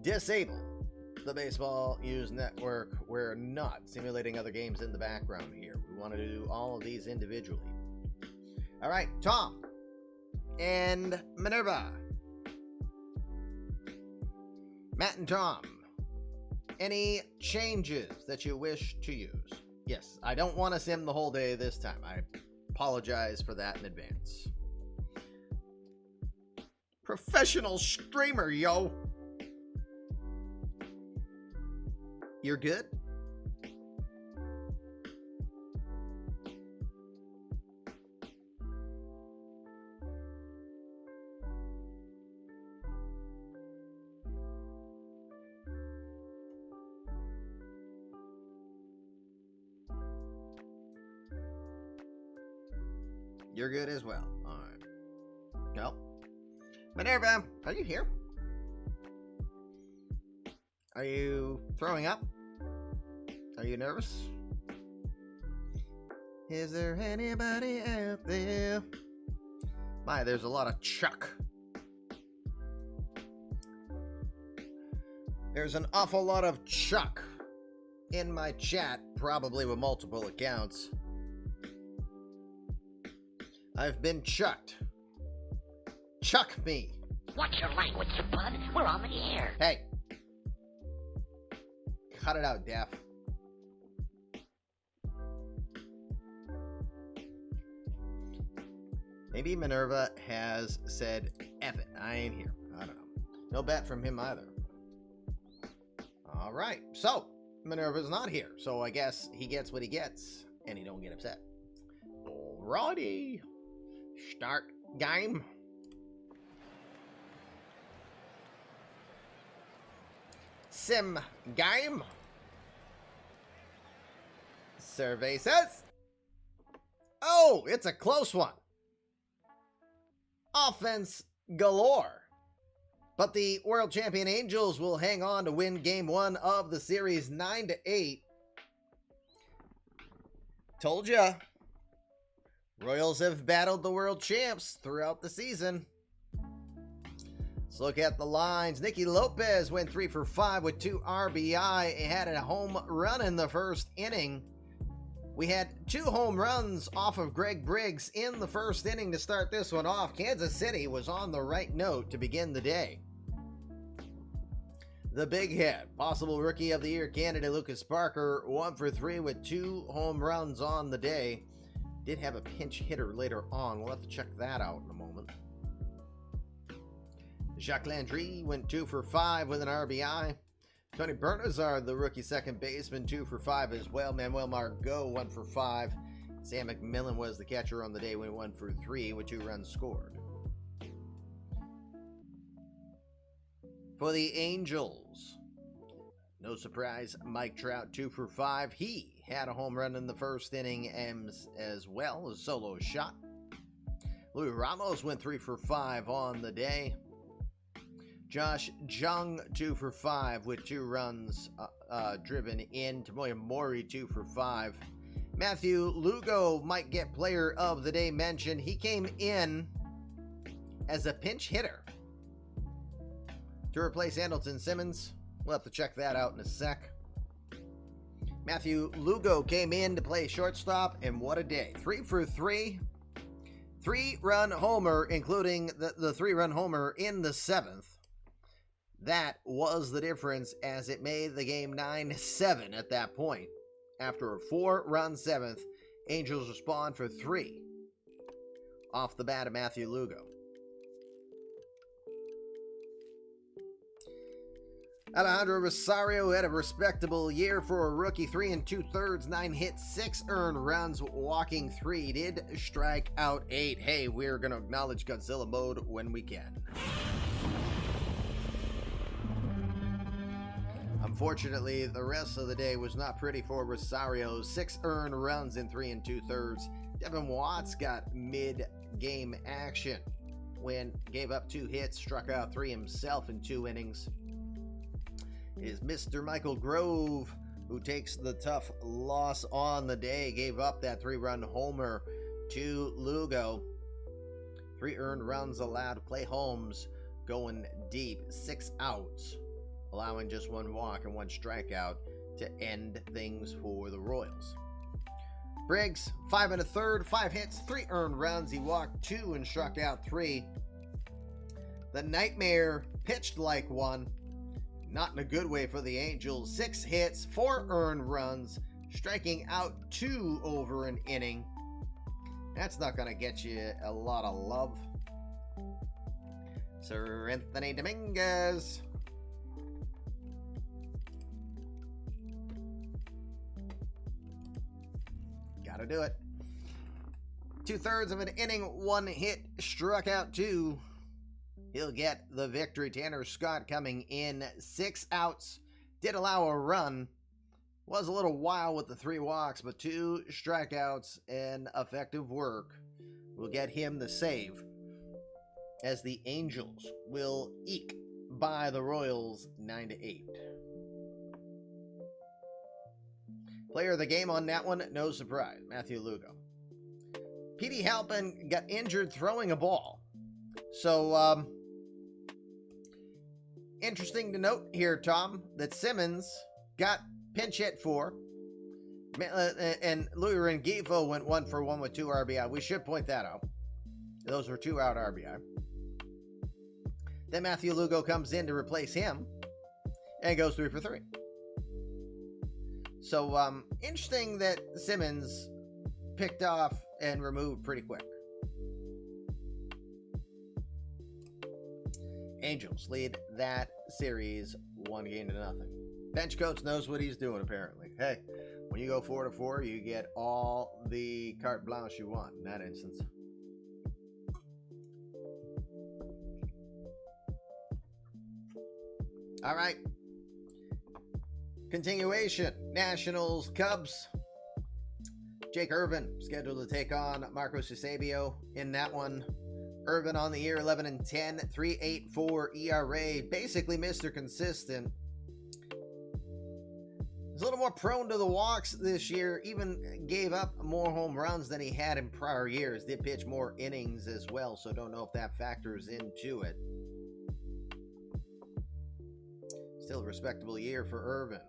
Disable the Baseball News Network. We're not simulating other games in the background here. We want to do all of these individually. All right, Tom and Minerva. Matt and Tom, any changes that you wish to use? Yes, I don't want to sim the whole day this time. I apologize for that in advance. Professional streamer, yo. You're good? You're good as well. All right. No. Minerva, are you here? Are you throwing up? Are you nervous? Is there anybody out there? My, there's a lot of Chuck. There's an awful lot of Chuck in my chat, probably with multiple accounts. I've been chucked. Chuck me. Watch your language, bud. We're on the air. Hey. Cut it out, Daff. Maybe Minerva has said, F it, I ain't here. I don't know. No bet from him either. All right. So, Minerva's not here. So I guess he gets what he gets, and he don't get upset. Alrighty. Start game. Sim game. Survey says, oh, it's a close one. Offense galore. But the world champion Angels will hang on to win game 1 of the series 9-8. Told ya. Royals have battled the world champs throughout the season. Let's look at the lines. Nicky Lopez went 3 for 5 with 2 RBI. He had a home run in the first inning. We had 2 home runs off of Greg Briggs in the first inning to start this one off. Kansas City was on the right note to begin the day. The big hit, possible Rookie of the Year candidate Lucas Parker, 1 for 3 with 2 home runs on the day. Did have a pinch hitter later on. We'll have to check that out in a moment. Jacques Landry went 2 for 5 with an RBI. Tony Bernazard, the rookie second baseman, 2 for 5 as well. Manuel Margot, 1 for 5. Sam McMillan was the catcher on the day, went 1 for 3 with 2 runs scored. For the Angels, no surprise, Mike Trout, 2 for 5. He had a home run in the first inning as well, a solo shot. Louis Ramos went 3 for 5 on the day. Josh Jung, 2 for 5 with 2 runs driven in. Tomoya Mori, 2 for 5. Matthew Lugo might get player of the day mention. He came in as a pinch hitter to replace Andrelton Simmons. We'll have to check that out in a sec. Matthew Lugo came in to play shortstop, and what a day. 3 for 3. 3-run homer, including the 3-run homer in the 7th. That was the difference, as it made the game 9-7 at that point. After a 4-run 7th, Angels respond for 3 off the bat of Matthew Lugo. Alejandro Rosario had a respectable year for a rookie. 3 2/3, 9 hits, 6 earned runs, walking 3. Did strike out 8. Hey, we're going to acknowledge Godzilla mode when we can. Unfortunately, the rest of the day was not pretty for Rosario. 6 earned runs in 3 2/3. Devin Watts got mid-game action when gave up 2 hits, struck out 3 himself in 2 innings. It is Mr. Michael Grove who takes the tough loss on the day. Gave up that 3-run homer to Lugo. 3 earned runs allowed. Clay Holmes going deep. 6 outs, allowing just 1 walk and 1 strikeout to end things for the Royals. Briggs, 5 1/3, 5 hits, 3 earned runs. He walked 2 and struck out 3. The Nightmare pitched like one. Not in a good way for the Angels. 6 hits, 4 earned runs, striking out 2 over an inning. That's not going to get you a lot of love. Sir Anthony Dominguez. Gotta do it. 2/3 of an inning, 1 hit, struck out 2. He'll get the victory. Tanner Scott coming in. 6 outs. Did allow a run. Was a little wild with the 3 walks, but 2 strikeouts and effective work will get him the save, as the Angels will eke by the Royals 9-8. Player of the game on that one, no surprise, Matthew Lugo. Petey Halpin got injured throwing a ball. So, interesting to note here, Tom, that Simmons got pinch hit for, and Louis Rengifo went 1 for 1 with 2 RBI. We should point that out. Those were 2-out RBI. Then Matthew Lugo comes in to replace him and goes 3 for 3. So, interesting that Simmons picked off and removed pretty quick. Angels lead that series 1-0. Bench coach knows what he's doing, apparently. Hey, when you go 4-4, you get all the carte blanche you want in that instance. All right. Continuation. Nationals, Cubs. Jake Irvin scheduled to take on Marcos Eusebio in that one. Irvin on the year, 11-10, 3.84 ERA. Basically Mr. Consistent. He's a little more prone to the walks this year. Even gave up more home runs than he had in prior years. Did pitch more innings as well, so don't know if that factors into it. Still a respectable year for Irvin.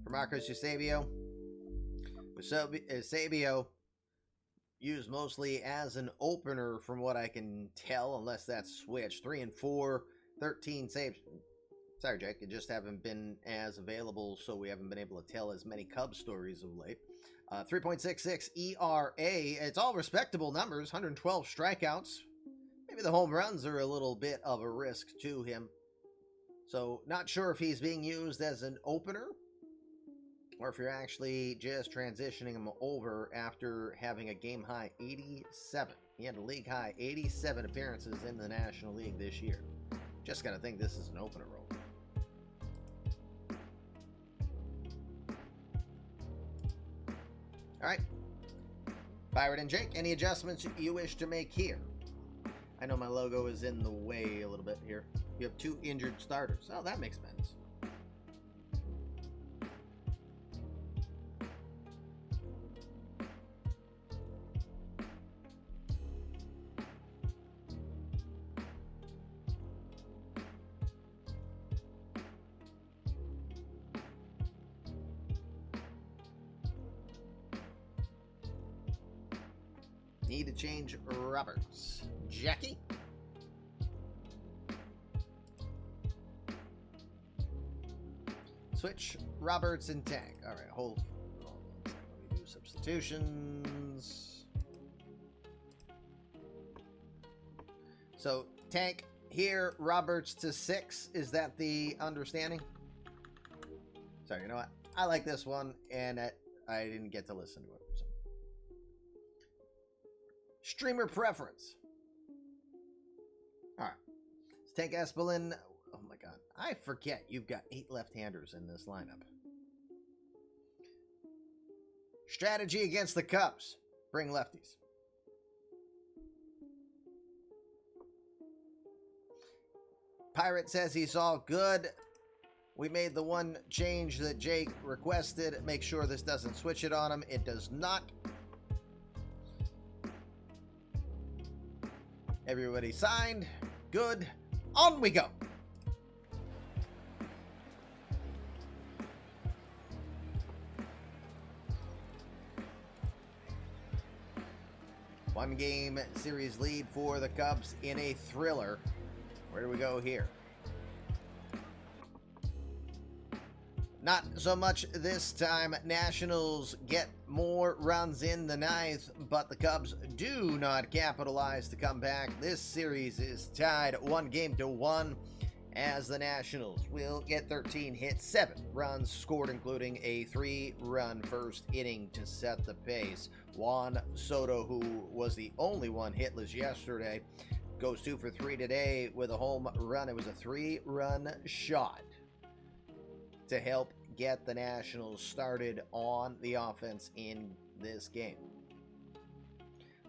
For Marcus Eusebio, Eusebio used mostly as an opener from what I can tell, unless that's switched. 3-4, 13 saves. Sorry, Jake, it just haven't been as available, so we haven't been able to tell as many Cubs stories of late. 3.66 ERA. It's all respectable numbers. 112 strikeouts. Maybe the home runs are a little bit of a risk to him. So, not sure if he's being used as an opener or if you're actually just transitioning him over after having a game-high 87. He had a league-high 87 appearances in the National League this year. Just got to think this is an opener role. All right. Pirate and Jake, any adjustments you wish to make here? I know my logo is in the way a little bit here. You have 2 injured starters. Oh, that makes sense. Need to change Roberts. Jackie? Switch Roberts and Tank. All right, hold on 1 second. Let me do substitutions. So, Tank here, Roberts to 6. Is that the understanding? Sorry, you know what? I like this one, and I didn't get to listen to it. So. Streamer preference. All right. Tank Espelin. Oh my God. I forget you've got 8 left-handers in this lineup. Strategy against the Cubs. Bring lefties. Pirate says he's all good. We made the one change that Jake requested. Make sure this doesn't switch it on him. It does not. Everybody signed. Good. On we go. One game series lead for the Cubs in a thriller. Where do we go here? Not so much this time. Nationals get more runs in the 9th, but the Cubs do not capitalize to come back. This series is tied 1-1 as the Nationals will get 13 hits, 7 runs scored, including a 3-run first inning to set the pace. Juan Soto, who was the only one hitless yesterday, goes 2 for 3 today with a home run. It was a 3-run shot to help get the Nationals started on the offense in this game.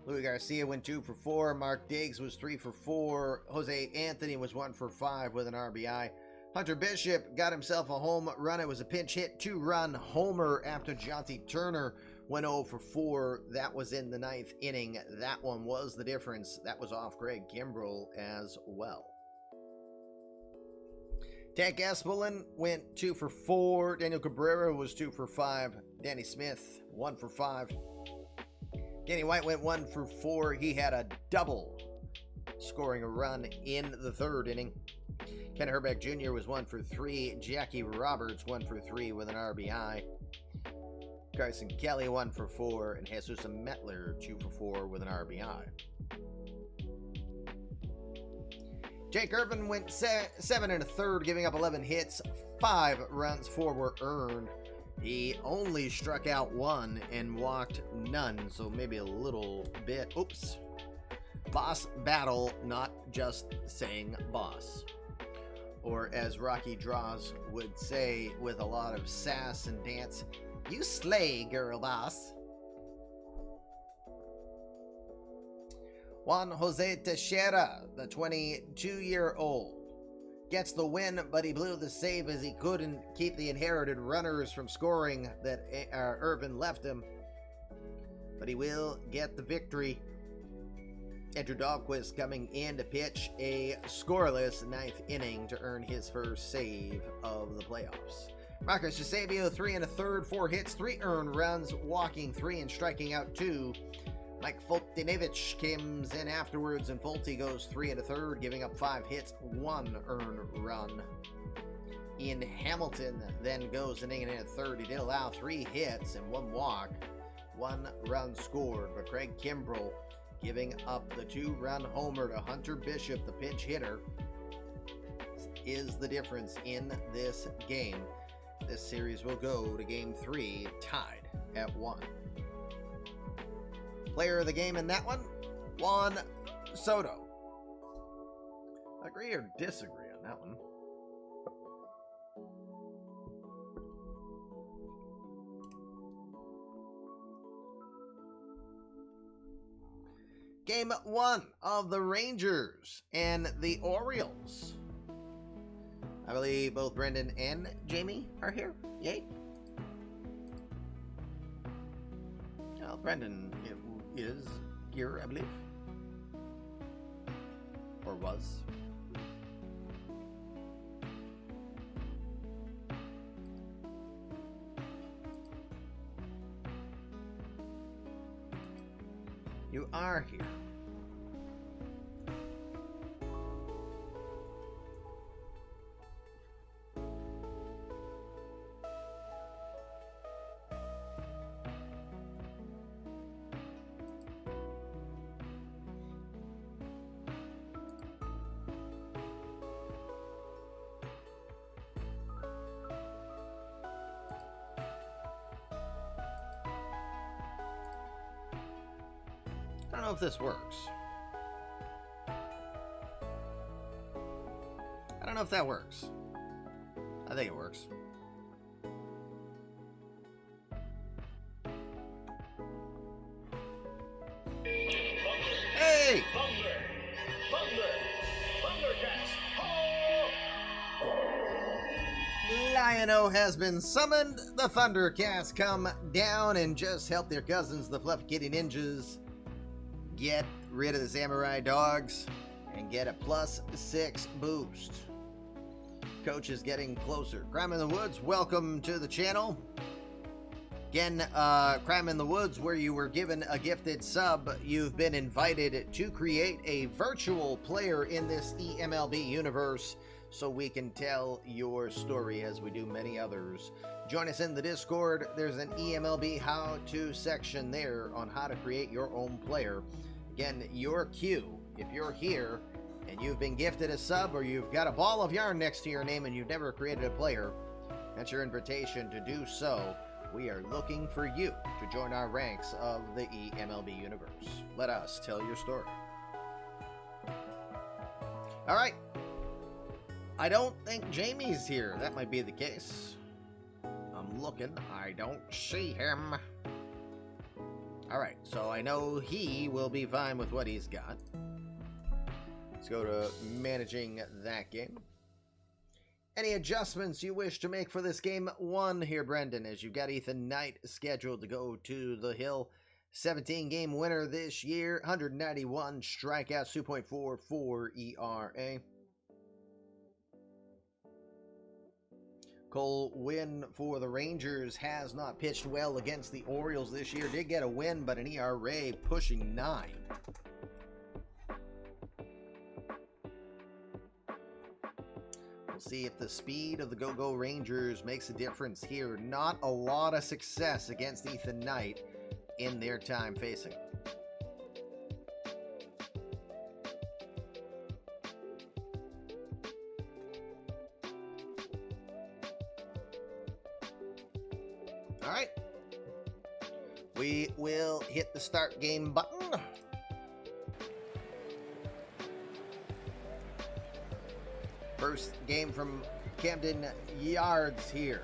Louis Garcia went 2 for 4. Mark Diggs was 3 for 4. Jose Anthony was 1 for 5 with an RBI. Hunter Bishop got himself a home run. It was a pinch hit 2-run homer after Jonty Turner went 0 for 4. That was in the 9th inning. That one was the difference. That was off Greg Kimbrell as well. Tank Espelin went 2 for 4. Daniel Cabrera was 2 for 5. Danny Smith, 1 for 5. Danny White went 1 for 4. He had a double, scoring a run in the 3rd inning. Ken Herbeck Jr. was 1 for 3. Jackie Roberts, 1 for 3 with an RBI. Carson Kelly, 1 for 4. And Jesus Metler, 2 for 4 with an RBI. Jake Irvin went 7 1/3, giving up 11 hits. 5 runs, 4 were earned. He only struck out 1 and walked none, so maybe a little bit. Oops. Boss battle, not just saying boss. Or as Rocky Draws would say with a lot of sass and dance, you slay, girl boss. Juan Jose Teixeira, the 22-year-old, gets the win, but he blew the save as he couldn't keep the inherited runners from scoring that Irvin left him. But he will get the victory. Andrew Dahlquist coming in to pitch a scoreless ninth inning to earn his first save of the playoffs. Marcus Eusebio, 3 1/3, 4 hits, 3 earned runs, walking 3 and striking out 2. Mike Foltynewicz comes in afterwards, and Folty goes 3 1/3, giving up 5 hits, 1 earned run. Ian Hamilton then goes an inning and a third. He did allow 3 hits and 1 walk, 1 run scored, but Craig Kimbrell giving up the 2-run homer to Hunter Bishop, the pinch hitter, is the difference in this game. This series will go to Game 3 tied at 1. Player of the game in that one, Juan Soto. Agree or disagree on that one? Game 1 of the Rangers and the Orioles. I believe both Brendan and Jamie are here. Yay. Well, Brendan is here, I believe. Or was. You are here. I don't know if this works. I don't know if that works. I think it works. Hey! Lion-O has been summoned. The Thundercats come down and just help their cousins, the Fluffy Kitty Ninjas, get rid of the Samurai Dogs and get a +6 boost. Coach is getting closer. Crime in the Woods, welcome to the channel. Again, Crime in the Woods, where you were given a gifted sub, you've been invited to create a virtual player in this eMLB universe so we can tell your story as we do many others. Join us in the Discord. There's an eMLB how-to section there on how to create your own player. Again, your cue, if you're here and you've been gifted a sub or you've got a ball of yarn next to your name and you've never created a player, that's your invitation to do so. We are looking for you to join our ranks of the eMLB universe. Let us tell your story. All right. I don't think Jamie's here. That might be the case. I'm looking. I don't see him. All right, so I know he will be fine with what he's got. Let's go to managing that game. Any adjustments you wish to make for this game 1 here, Brendan, as you've got Ethan Knight scheduled to go to the Hill. 17-game winner this year, 191 strikeouts, 2.44 ERA. Cole Winn for the Rangers has not pitched well against the Orioles this year. Did get a win, but an ERA pushing 9. We'll see if the speed of the Go-Go Rangers makes a difference here. Not a lot of success against Ethan Knight in their time facing. All right. We will hit the start game button. First game from Camden Yards here.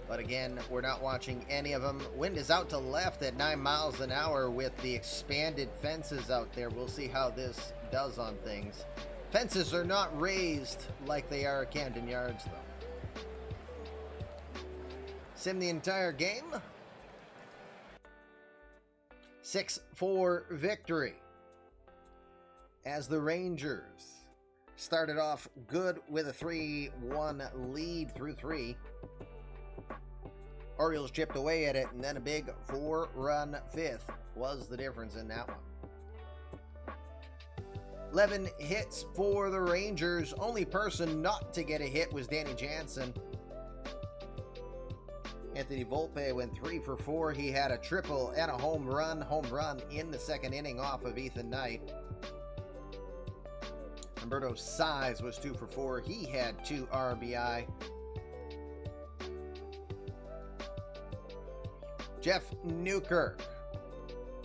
But again, we're not watching any of them. Wind is out to left at 9 miles an hour with the expanded fences out there. We'll see how this does on things. Fences are not raised like they are at Camden Yards, though. Sim the entire game. 6-4 victory as the Rangers started off good with a 3-1 lead through 3. Orioles chipped away at it, and then a big 4-run fifth was the difference in that one. 11 hits for the Rangers. Only person not to get a hit was Danny Jansen. Anthony Volpe went 3 for 4. He had a triple and a home run in the second inning off of Ethan Knight. Humberto Size was 2 for 4. He had 2 RBI. Jeff Newkirk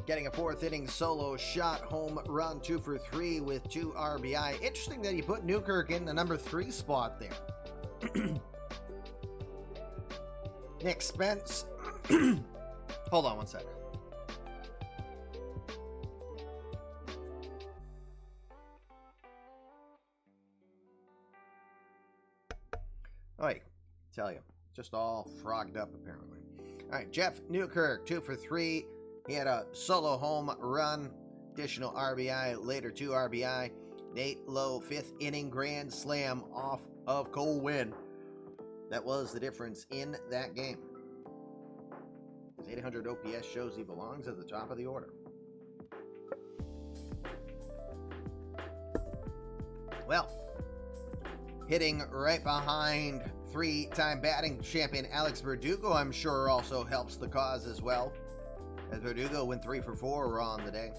getting a 4th inning solo shot, home run, 2 for 3 with 2 RBI. Interesting that he put Newkirk in the number 3 spot there. Nick Spence. Hold on one second. Oi, tell you, just all frogged up apparently. All right, Jeff Newkirk, 2 for 3. He had a solo home run, additional RBI, later 2 RBI. Nate Lowe, 5th inning grand slam off of Cole Winn. That was the difference in that game. His 800 OPS shows he belongs at the top of the order. Well, hitting right behind 3-time batting champion Alex Verdugo, I'm sure also helps the cause as well, as Verdugo went 3 for 4 on the day.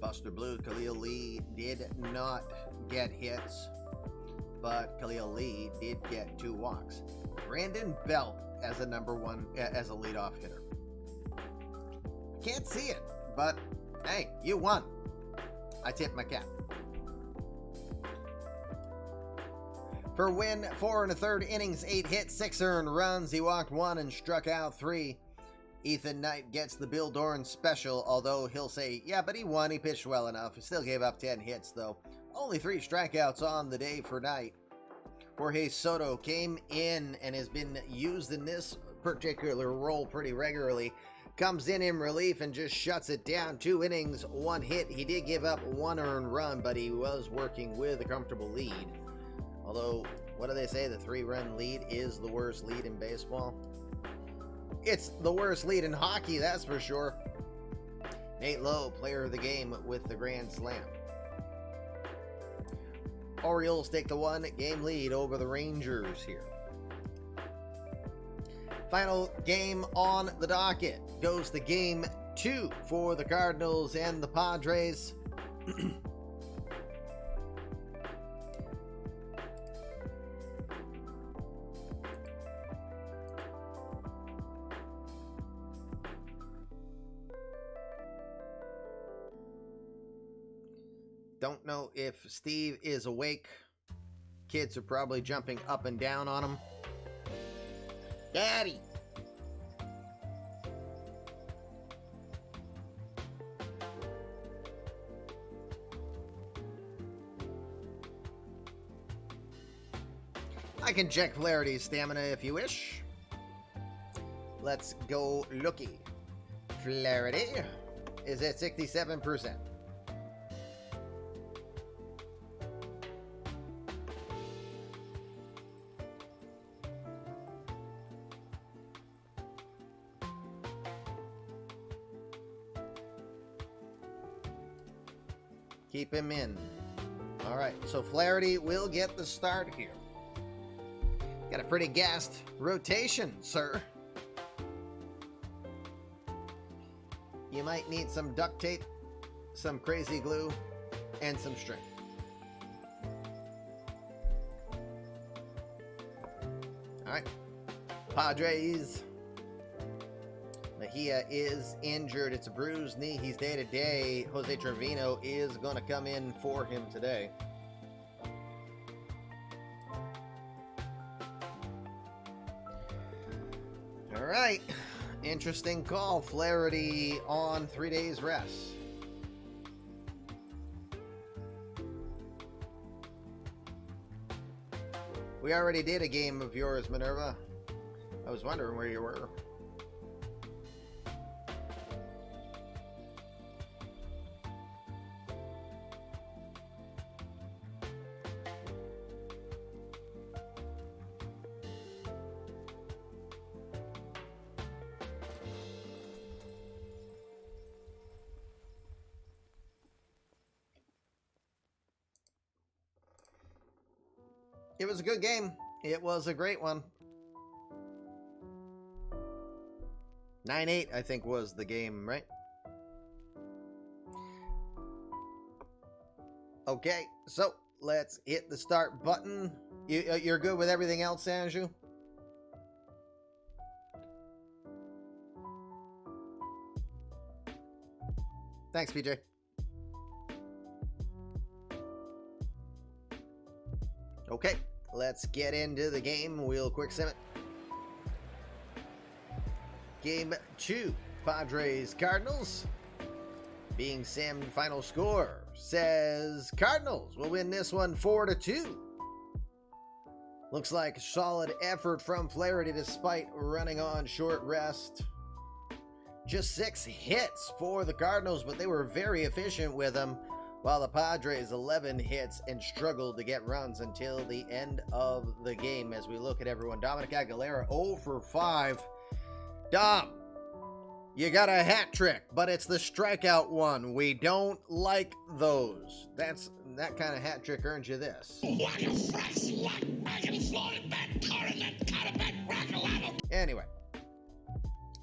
Buster Blue, Khalil Lee did not get hits, but Khalil Lee did get 2 walks. Brandon Belt as a number 1, as a leadoff hitter. Can't see it, but hey, you won. I tip my cap. For Win, 4 1/3 innings, 8 hits, 6 earned runs. He walked 1 and struck out 3. Ethan Knight gets the Bill Doran special, although he'll say, yeah, but he won. He pitched well enough. He still gave up 10 hits, though. Only 3 strikeouts on the day for Knight. Jorge Soto came in and has been used in this particular role pretty regularly. Comes in relief and just shuts it down. 2 innings, 1 hit. He did give up 1 earned run, but he was working with a comfortable lead. Although, what do they say? The 3-run lead is the worst lead in baseball. It's the worst lead in hockey, that's for sure. Nate Lowe, player of the game with the grand slam. Orioles take the 1-game lead over the Rangers here. Final game on the docket goes to game 2 for the Cardinals and the Padres. Don't know if Steve is awake. Kids are probably jumping up and down on him. Daddy! I can check Flaherty's stamina if you wish. Let's go looky. Flaherty is at 67%. Keep him in. All right, so Flaherty will get the start here. Got a pretty gassed rotation, sir. You might need some duct tape, some crazy glue, and some string. All right, Padres. Mejia is injured. It's a bruised knee. He's day-to-day. Jose Trevino is going to come in for him today. right. Interesting call. Flaherty on 3 days rest. We already did a game of yours, Minerva. I was wondering where you were. It was a good game. It was a great one. 9-8, I think, was the game, right? Okay, so let's hit the start button. You're good with everything else, Sanju? Thanks, PJ. Okay, let's get into the game. We'll quick sim it. Game 2, Padres Cardinals. Being simmed, final score says Cardinals will win this one 4-2. Looks like solid effort from Flaherty despite running on short rest. Just 6 hits for the Cardinals, but they were very efficient with them, while the Padres 11 hits and struggled to get runs until the end of the game. As we look at everyone, Dominic Aguilera 0 for 5. Dom, you got a hat trick, but it's the strikeout one. We don't like those. That kind of hat trick earns you this. Anyway,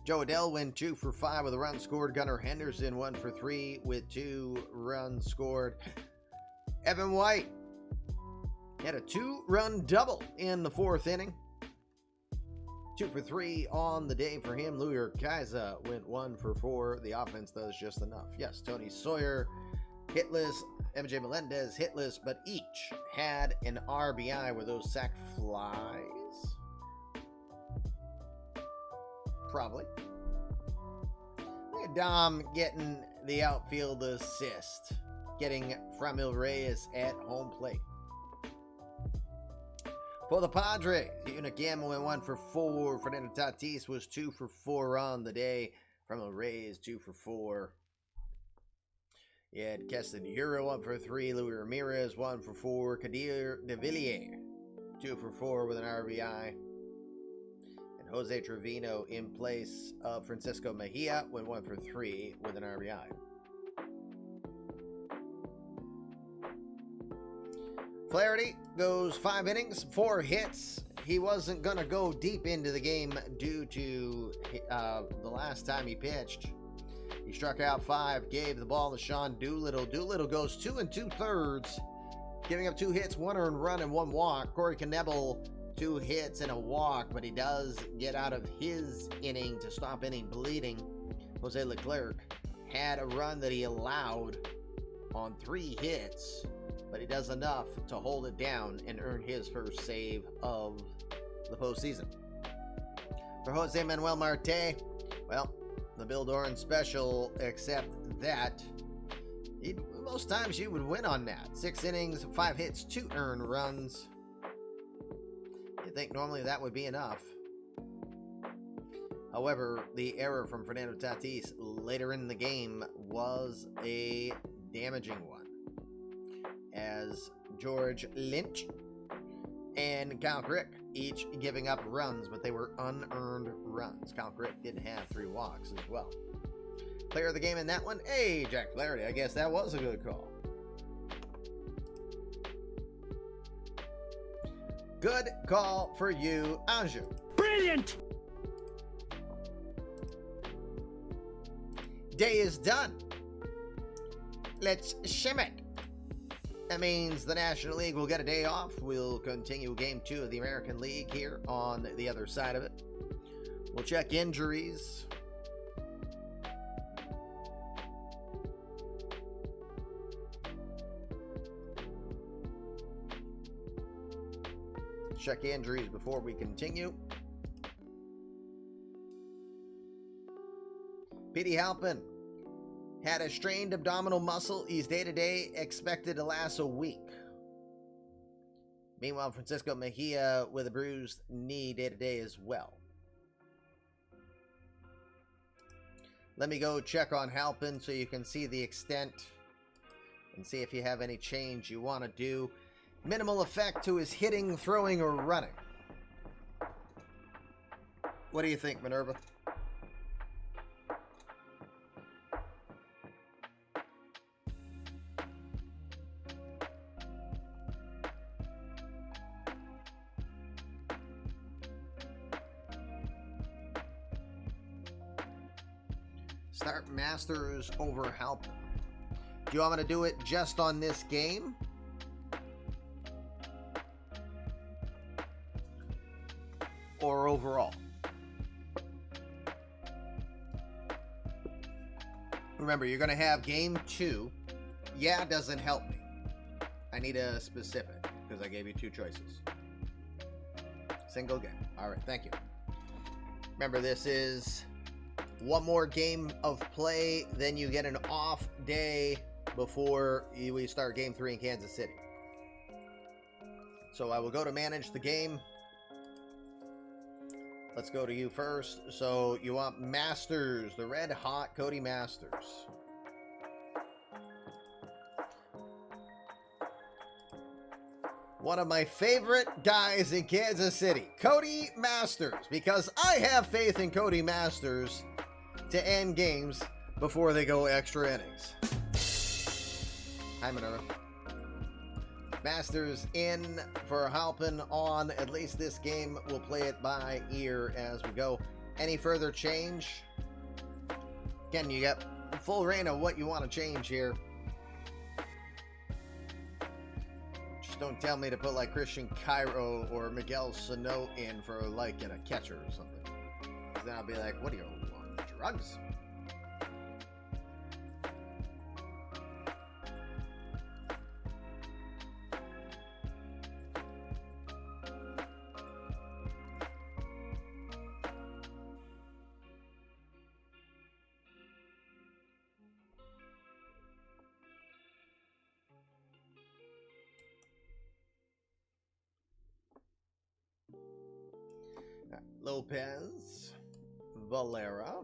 Joe Adell went 2 for 5 with a run scored. Gunnar Henderson 1 for 3 with 2 runs scored. Evan White had a 2-run double in the 4th inning. 2 for 3 on the day for him. Louis Urquiza went 1 for 4. The offense does just enough. Yes, Tony Sawyer hitless, MJ Melendez hitless, but each had an RBI with those sac flies. Probably. Look at Dom getting the outfield assist, getting Framil Reyes at home plate. For the Padres, Yuna Gamma went 1 for 4. Fernando Tatis was 2 for 4 on the day. Framil Reyes 2 for 4. You had Keston Hero 1 for 3. Louis Ramirez 1 for 4. Kadir De Villiers 2 for 4 with an RBI. And Jose Trevino in place of Francisco Mejia went 1 for 3 with an RBI. Flaherty goes 5 innings, 4 hits. He wasn't going to go deep into the game due to the last time he pitched. He struck out 5, gave the ball to Sean Doolittle. Doolittle goes 2 2/3, giving up 2 hits, 1 earned run, and 1 walk. Corey Knebel, 2 hits and a walk, but he does get out of his inning to stop inning bleeding. Jose Leclerc had a run that he allowed on 3 hits, but he does enough to hold it down and earn his first save of the postseason. For Jose Manuel Marte, well, the Bill Doran special, except that most times you would win on that. 6 innings, 5 hits, 2 earned runs. You'd think normally that would be enough. However, the error from Fernando Tatis later in the game was a damaging one, as George Lynch and Kyle Crick each giving up runs, but they were unearned runs. Kyle Crick did have 3 walks as well. Player of the game in that one, hey, Jack Flaherty. I guess that was a good call. Good call for you, Anju. Brilliant! Day is done. Let's shim it. That means the National League will get a day off. We'll continue Game 2 of the American League here on the other side of it. We'll check injuries. Check injuries before we continue. Petey Halpin had a strained abdominal muscle. He's day-to-day, expected to last a week. Meanwhile, Francisco Mejia with a bruised knee day-to-day as well. Let me go check on Halpin so you can see the extent and see if you have any change you want to do. Minimal effect to his hitting, throwing, or running. What do you think, Minerva? Start Masters over Halpin. Do you want me to do it just on this game? Or overall? Remember, you're going to have game 2. Yeah, it doesn't help me. I need a specific, because I gave you 2 choices. Single game. All right, thank you. Remember, this is one more game of play, then you get an off day before we start game 3 in Kansas City. So I will go to manage the game. Let's go to you first. So you want Masters, the red hot Cody Masters. One of my favorite guys in Kansas City, Cody Masters, because I have faith in Cody Masters to end games before they go extra innings. Hi, Minerva. Masters in for Halpin on at least this game. We'll play it by ear as we go. Any further change? Again, you got full reign of what you want to change here. Just don't tell me to put like Christian Cairo or Miguel Sano in for like a catcher or something. Then I'll be like, what are you on drugs? Lopez, Valera,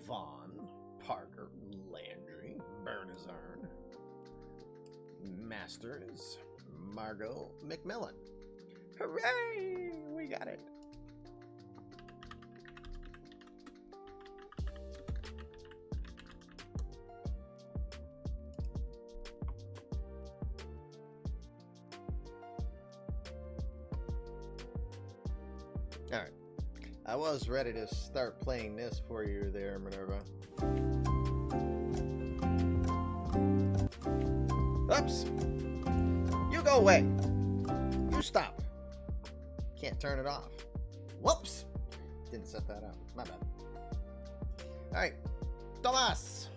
Vaughn, Parker, Landry, Bernazarn, Masters, Margot, McMillan. Hooray! We got it. All right. I was ready to start playing this for you there, Minerva. Oops. You go away. You stop. Can't turn it off. Whoops. Didn't set that up. My bad. All right. Tomas.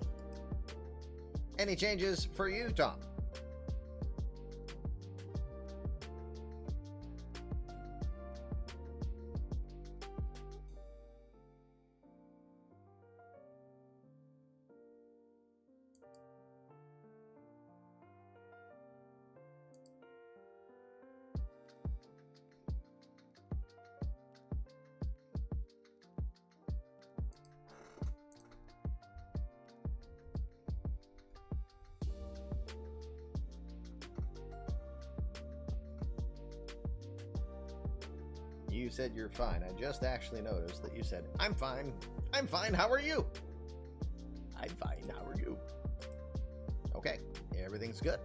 Any changes for you, Tom? You said you're fine. I just actually noticed that you said, I'm fine. I'm fine. How are you? I'm fine. How are you? Okay. Everything's good.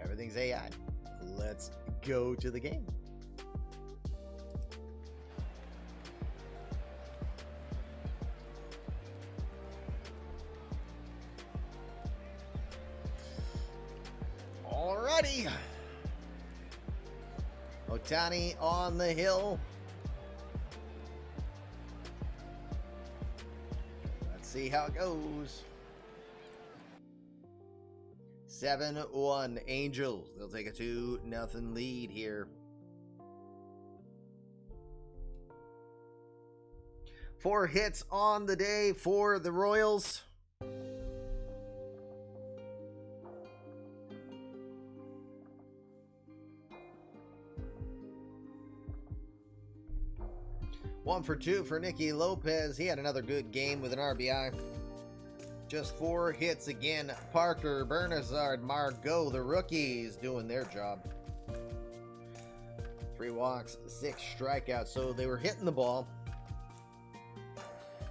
Everything's AI. Let's go to the game. Alrighty. Ohtani on the hill. Let's see how it goes. 7-1 Angels. They'll take a 2-0 lead here. 4 hits on the day for the Royals. One for 2 for Nicky Lopez. He had another good game with an RBI. Just 4 hits again. Parker, Bernazard, Margot, the rookies doing their job. 3 walks, 6 strikeouts. So they were hitting the ball.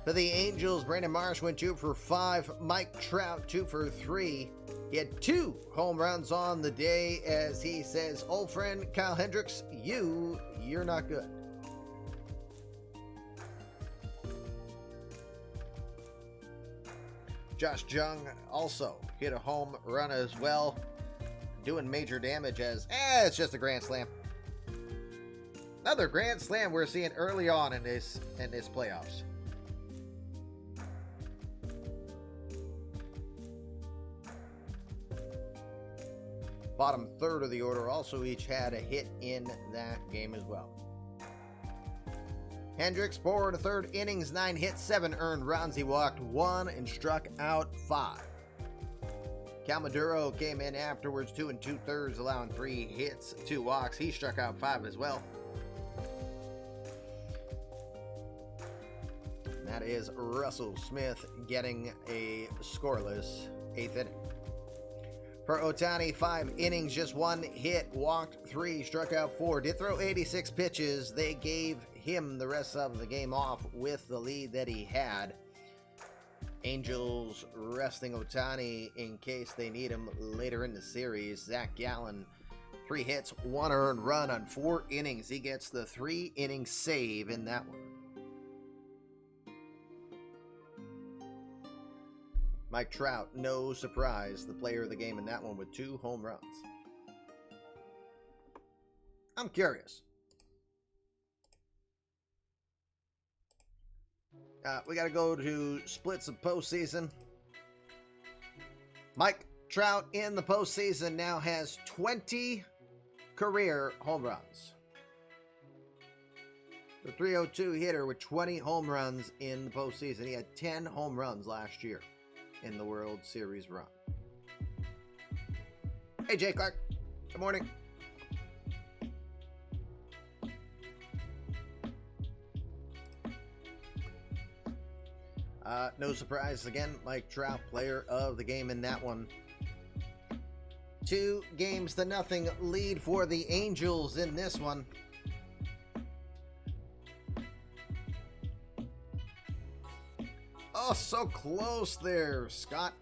For the Angels, Brandon Marsh went 2 for 5. Mike Trout 2 for 3. He had 2 home runs on the day, as he says, old friend Kyle Hendricks, you're not good. Josh Jung also hit a home run as well, doing major damage as, it's just a grand slam. Another grand slam we're seeing early on in this playoffs. Bottom third of the order also each had a hit in that game as well. Hendricks, 4 1/3 innings, 9 hits, 7 earned runs. He walked 1 and struck out 5. Cal Maduro came in afterwards, 2 2/3, allowing 3 hits, 2 walks. He struck out 5 as well. And that is Russell Smith getting a scoreless 8th inning. For Ohtani, 5 innings, just 1 hit, walked 3, struck out 4. Did throw 86 pitches. They gave him the rest of the game off with the lead that he had. Angels resting Ohtani in case they need him later in the series. Zach Gallen, 3 hits, 1 earned run on 4 innings. He gets the 3-inning save in that one. Mike Trout, no surprise, the player of the game in that one with 2 home runs. I'm curious. We got to go to splits of postseason. Mike Trout in the postseason now has 20 career home runs. The .302 hitter with 20 home runs in the postseason. He had 10 home runs last year in the World Series run. Hey, Jay Clark. Good morning. No surprise again, Mike Trout, player of the game in that one. 2-0 lead for the Angels in this one. Oh, so close there, Scott.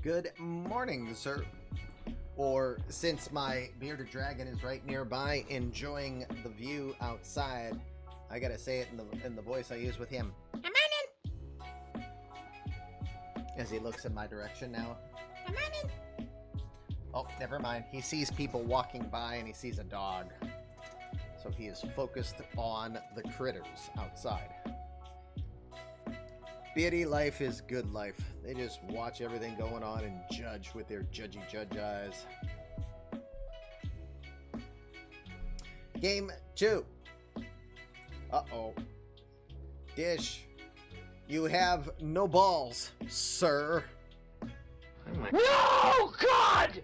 Good morning, sir. Or, since my bearded dragon is right nearby enjoying the view outside, I gotta say it in the voice I use with him. Good morning. As he looks in my direction now. Good morning. Oh, never mind. He sees people walking by and he sees a dog. So he is focused on the critters outside. Beauty life is good life. They just watch everything going on and judge with their judge eyes. Game 2. Uh-oh. Dish, you have no balls, sir. No, God!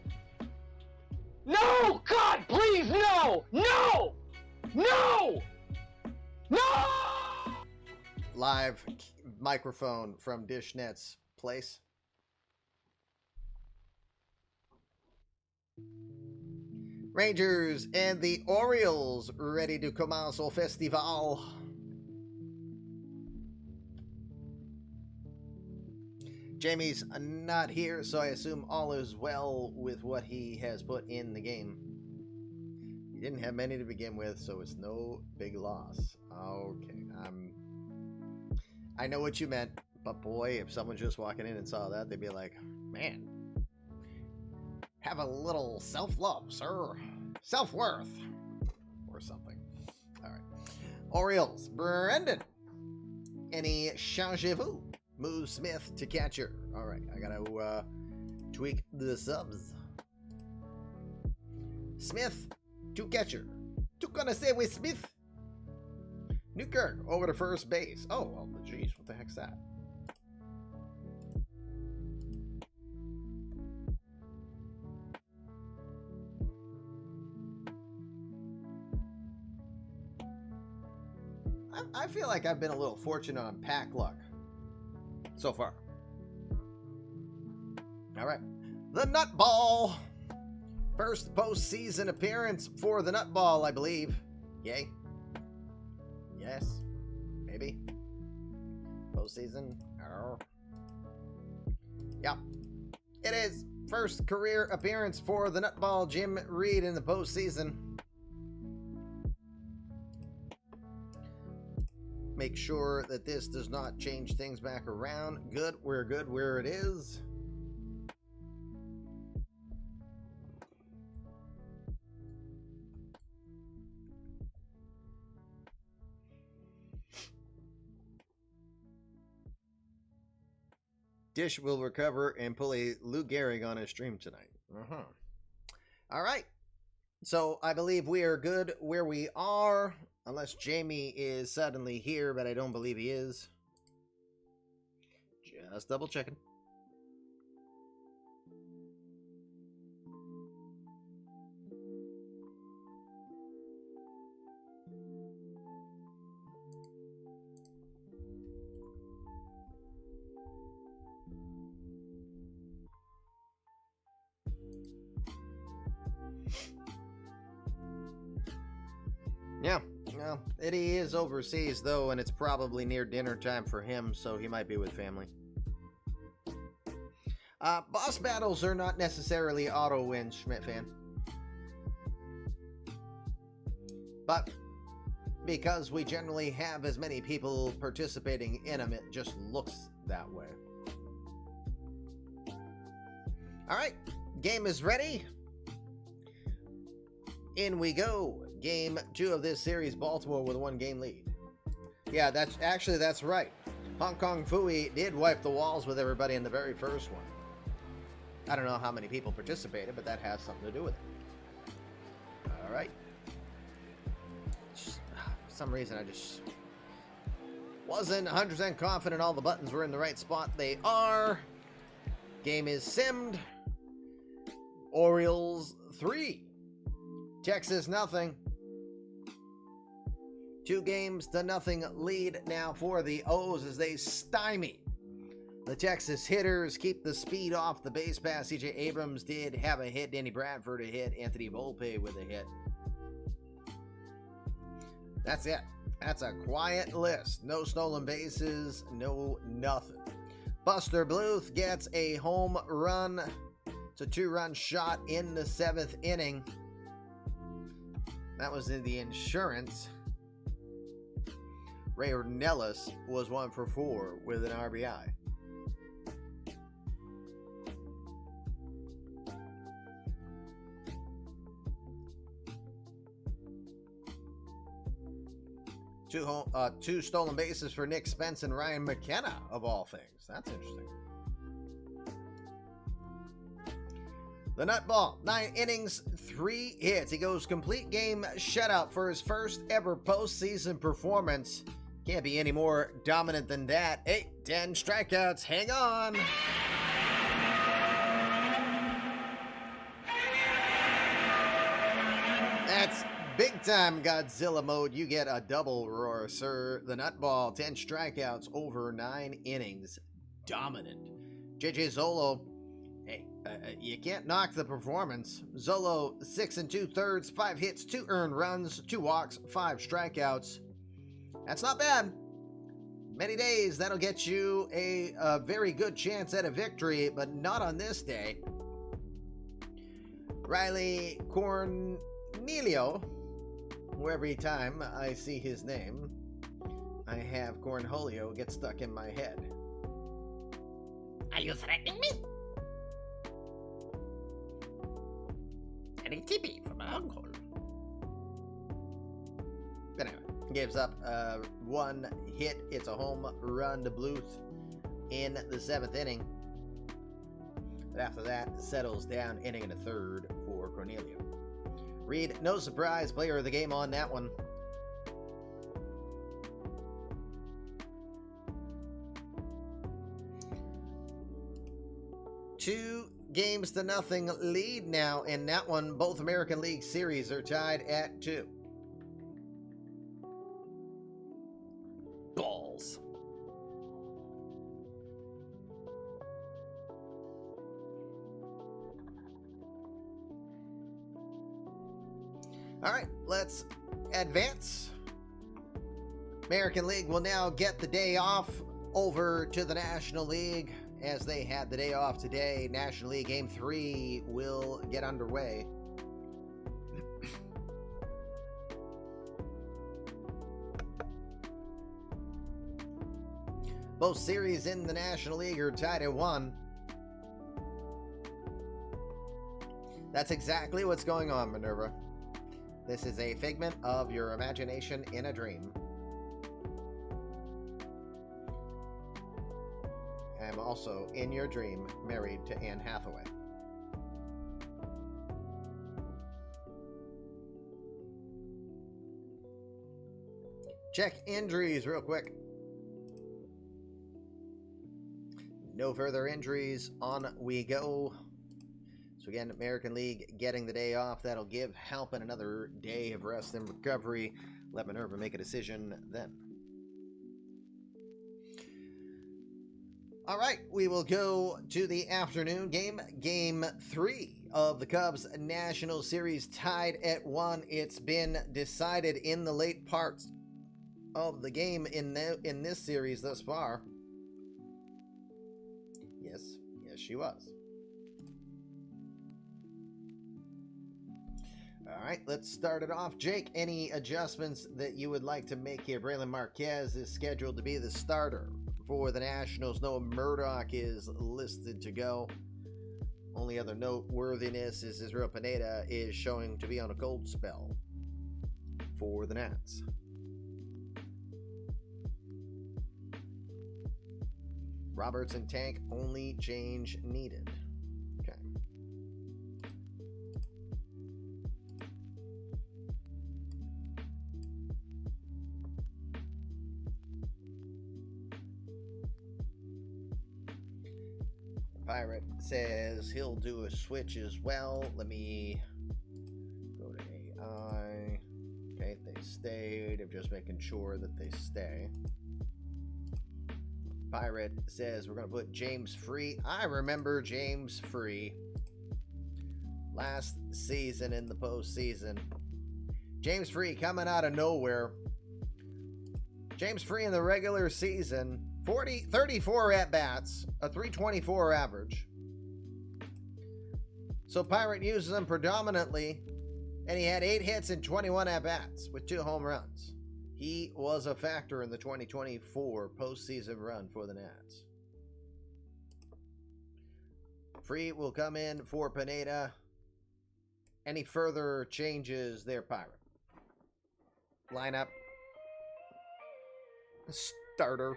No, God, please, no! No! No! No! Live microphone from DishNet's place. Rangers and the Orioles ready to commence au festival. Jamie's not here, so I assume all is well with what he has put in the game. He didn't have many to begin with, so it's no big loss. Okay, I know what you meant, but boy, if someone just walking in and saw that, they'd be like, man, have a little self-love, sir. Self-worth. Or something. All right. Orioles, Brendan. Any changez-vous? Move Smith to catcher. All right, I gotta tweak the subs. Smith to catcher. To gonna say with Smith. Newkirk over to first base. Oh, well, geez, what the heck's that? I feel like I've been a little fortunate on pack luck so far. All right. The Nutball. First postseason appearance for the Nutball, I believe. Yay. Yes. Maybe. Postseason. Oh. Yeah. It is. First career appearance for the Nutball, Jim Reed, in the postseason. Make sure that this does not change things back around. Good. We're good where it is. Dish will recover and pull a Lou Gehrig on his stream tonight. All right. So I believe we are good where we are. Unless Jamie is suddenly here, but I don't believe he is. Just double checking. Yeah. Well, Eddie is overseas, though, and it's probably near dinner time for him, so he might be with family. Boss battles are not necessarily auto wins, Schmidt fan. But because we generally have as many people participating in them, it just looks that way. All right, game is ready. In we go. Game 2 of this series, Baltimore with a 1-game lead. Yeah, that's right. Hong Kong Fooey did wipe the walls with everybody in the very first one. I don't know how many people participated, but that has something to do with it. All right. For some reason, I just wasn't 100% confident all the buttons were in the right spot. They are. Game is simmed. Orioles 3. Texas nothing. 2-0 lead now for the O's as they stymie the Texas hitters. Keep the speed off the base pass. C.J. Abrams did have a hit. Danny Bradford a hit. Anthony Volpe with a hit. That's it. That's a quiet list. No stolen bases. No nothing. Buster Bluth gets a home run. It's a 2-run shot in the 7th inning. That was in the insurance. Ray Ornelas was 1 for 4 with an RBI. Two stolen bases for Nick Spence and Ryan McKenna, of all things. That's interesting. The Nutball, 9 innings, 3 hits. He goes complete game shutout for his first ever postseason performance. Can't be any more dominant than that. 10 strikeouts. Hang on. That's big time Godzilla mode. You get a double roar, sir. The Nutball, 10 strikeouts over 9 innings. Dominant. JJ Zolo. Hey, you can't knock the performance. Zolo, 6 2/3, 5 hits, 2 earned runs, 2 walks, 5 strikeouts. That's not bad. Many days, that'll get you a very good chance at a victory, but not on this day. Riley Cornelio, where every time I see his name, I have Cornholio get stuck in my head. Are you threatening me? Any TP from my uncle? But anyway, gives up 1 hit. It's a home run to Bluth in the 7th inning. But after that, settles down, inning and a third for Cornelio. Reed, no surprise, player of the game on that one. Two games to nothing lead now in that one. Both American League series are tied at 2. Balls. All right, let's advance. American League will now get the day off over to the National League. As they had the day off today, National League Game 3 will get underway. Both series in the National League are tied at 1. That's exactly what's going on, Minerva. This is a figment of your imagination in a dream. I'm also, in your dream, married to Anne Hathaway. Check injuries real quick. No further injuries. On we go. So again, American League getting the day off. That'll give Halpin another day of rest and recovery. Let Minerva make a decision then. All right, we will go to the afternoon game. Game 3 of the Cubs National Series tied at 1. It's been decided in the late parts of the game in this series thus far. Yes, she was. All right, let's start it off. Jake, any adjustments that you would like to make here? Braylon Marquez is scheduled to be the starter for the Nationals. Noah Murdoch is listed to go. Only other noteworthiness is Israel Pineda is showing to be on a cold spell for the Nats. Roberts and Tank, only change needed. Okay. Pirate says he'll do a switch as well. Let me go to AI. Okay, they stayed. I'm just making sure that they stay. Pirate says we're going to put James Free. I remember James Free last season in the postseason. James Free coming out of nowhere. James Free in the regular season, 34 at-bats, a 324 average. So Pirate uses them predominantly, and he had 8 hits and 21 at-bats with 2 home runs. He was a factor in the 2024 postseason run for the Nats. Free will come in for Pineda. Any further changes there, Pirate? Lineup. Starter.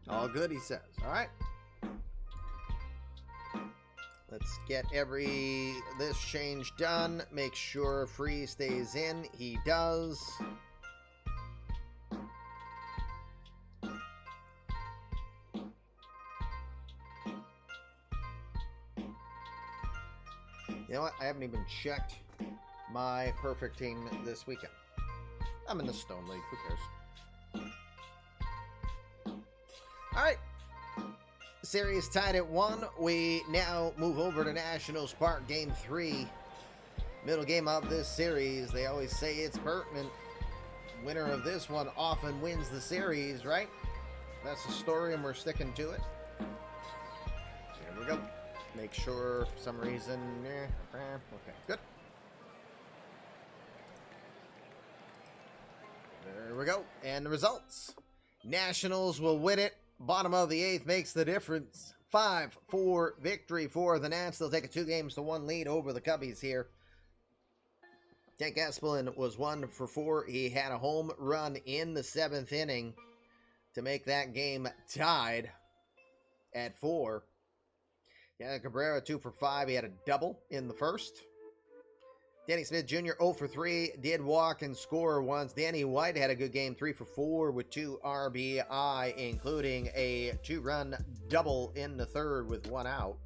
All good, he says. All right. Let's get this change done. Make sure Free stays in. He does. You know what? I haven't even checked my perfect team this weekend. I'm in the Stone League. Who cares? All right. Series tied at 1. We now move over to Nationals Park, Game 3. Middle game of this series. They always say it's pertinent. Winner of this one often wins the series, right? That's the story, and we're sticking to it. Here we go. Make sure for some reason... Okay, good. we go. And the results. Nationals will win it. Bottom of the 8th makes the difference. 5-4 victory for the Nats. They'll take a 2-1 lead over the Cubbies here. Tank Espelin was 1 for 4. He had a home run in the 7th inning to make that game tied at 4. Cabrera 2 for 5. He had a double in the first. Danny Smith Jr. 0 for 3. Did walk and score once. Danny White had a good game, 3 for 4 with 2 RBI, including a 2-run double in the 3rd with 1 out.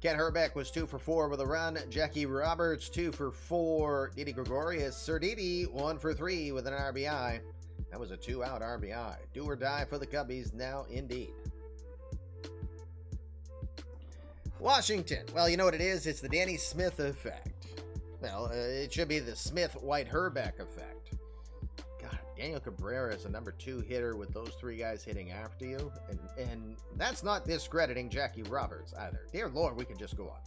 Ken Herbeck was 2 for 4 with a run. Jackie Roberts 2 for 4. Didi Gregorius Serdidi 1 for 3 with an RBI. That was a 2-out RBI. Do or die for the Cubbies now, indeed. Washington. Well, you know what it is? It's the Danny Smith effect. Well, it should be the Smith-White-Herbeck effect. God, Daniel Cabrera is a number 2 hitter with those 3 guys hitting after you. And that's not discrediting Jackie Roberts either. Dear Lord, we can just go on.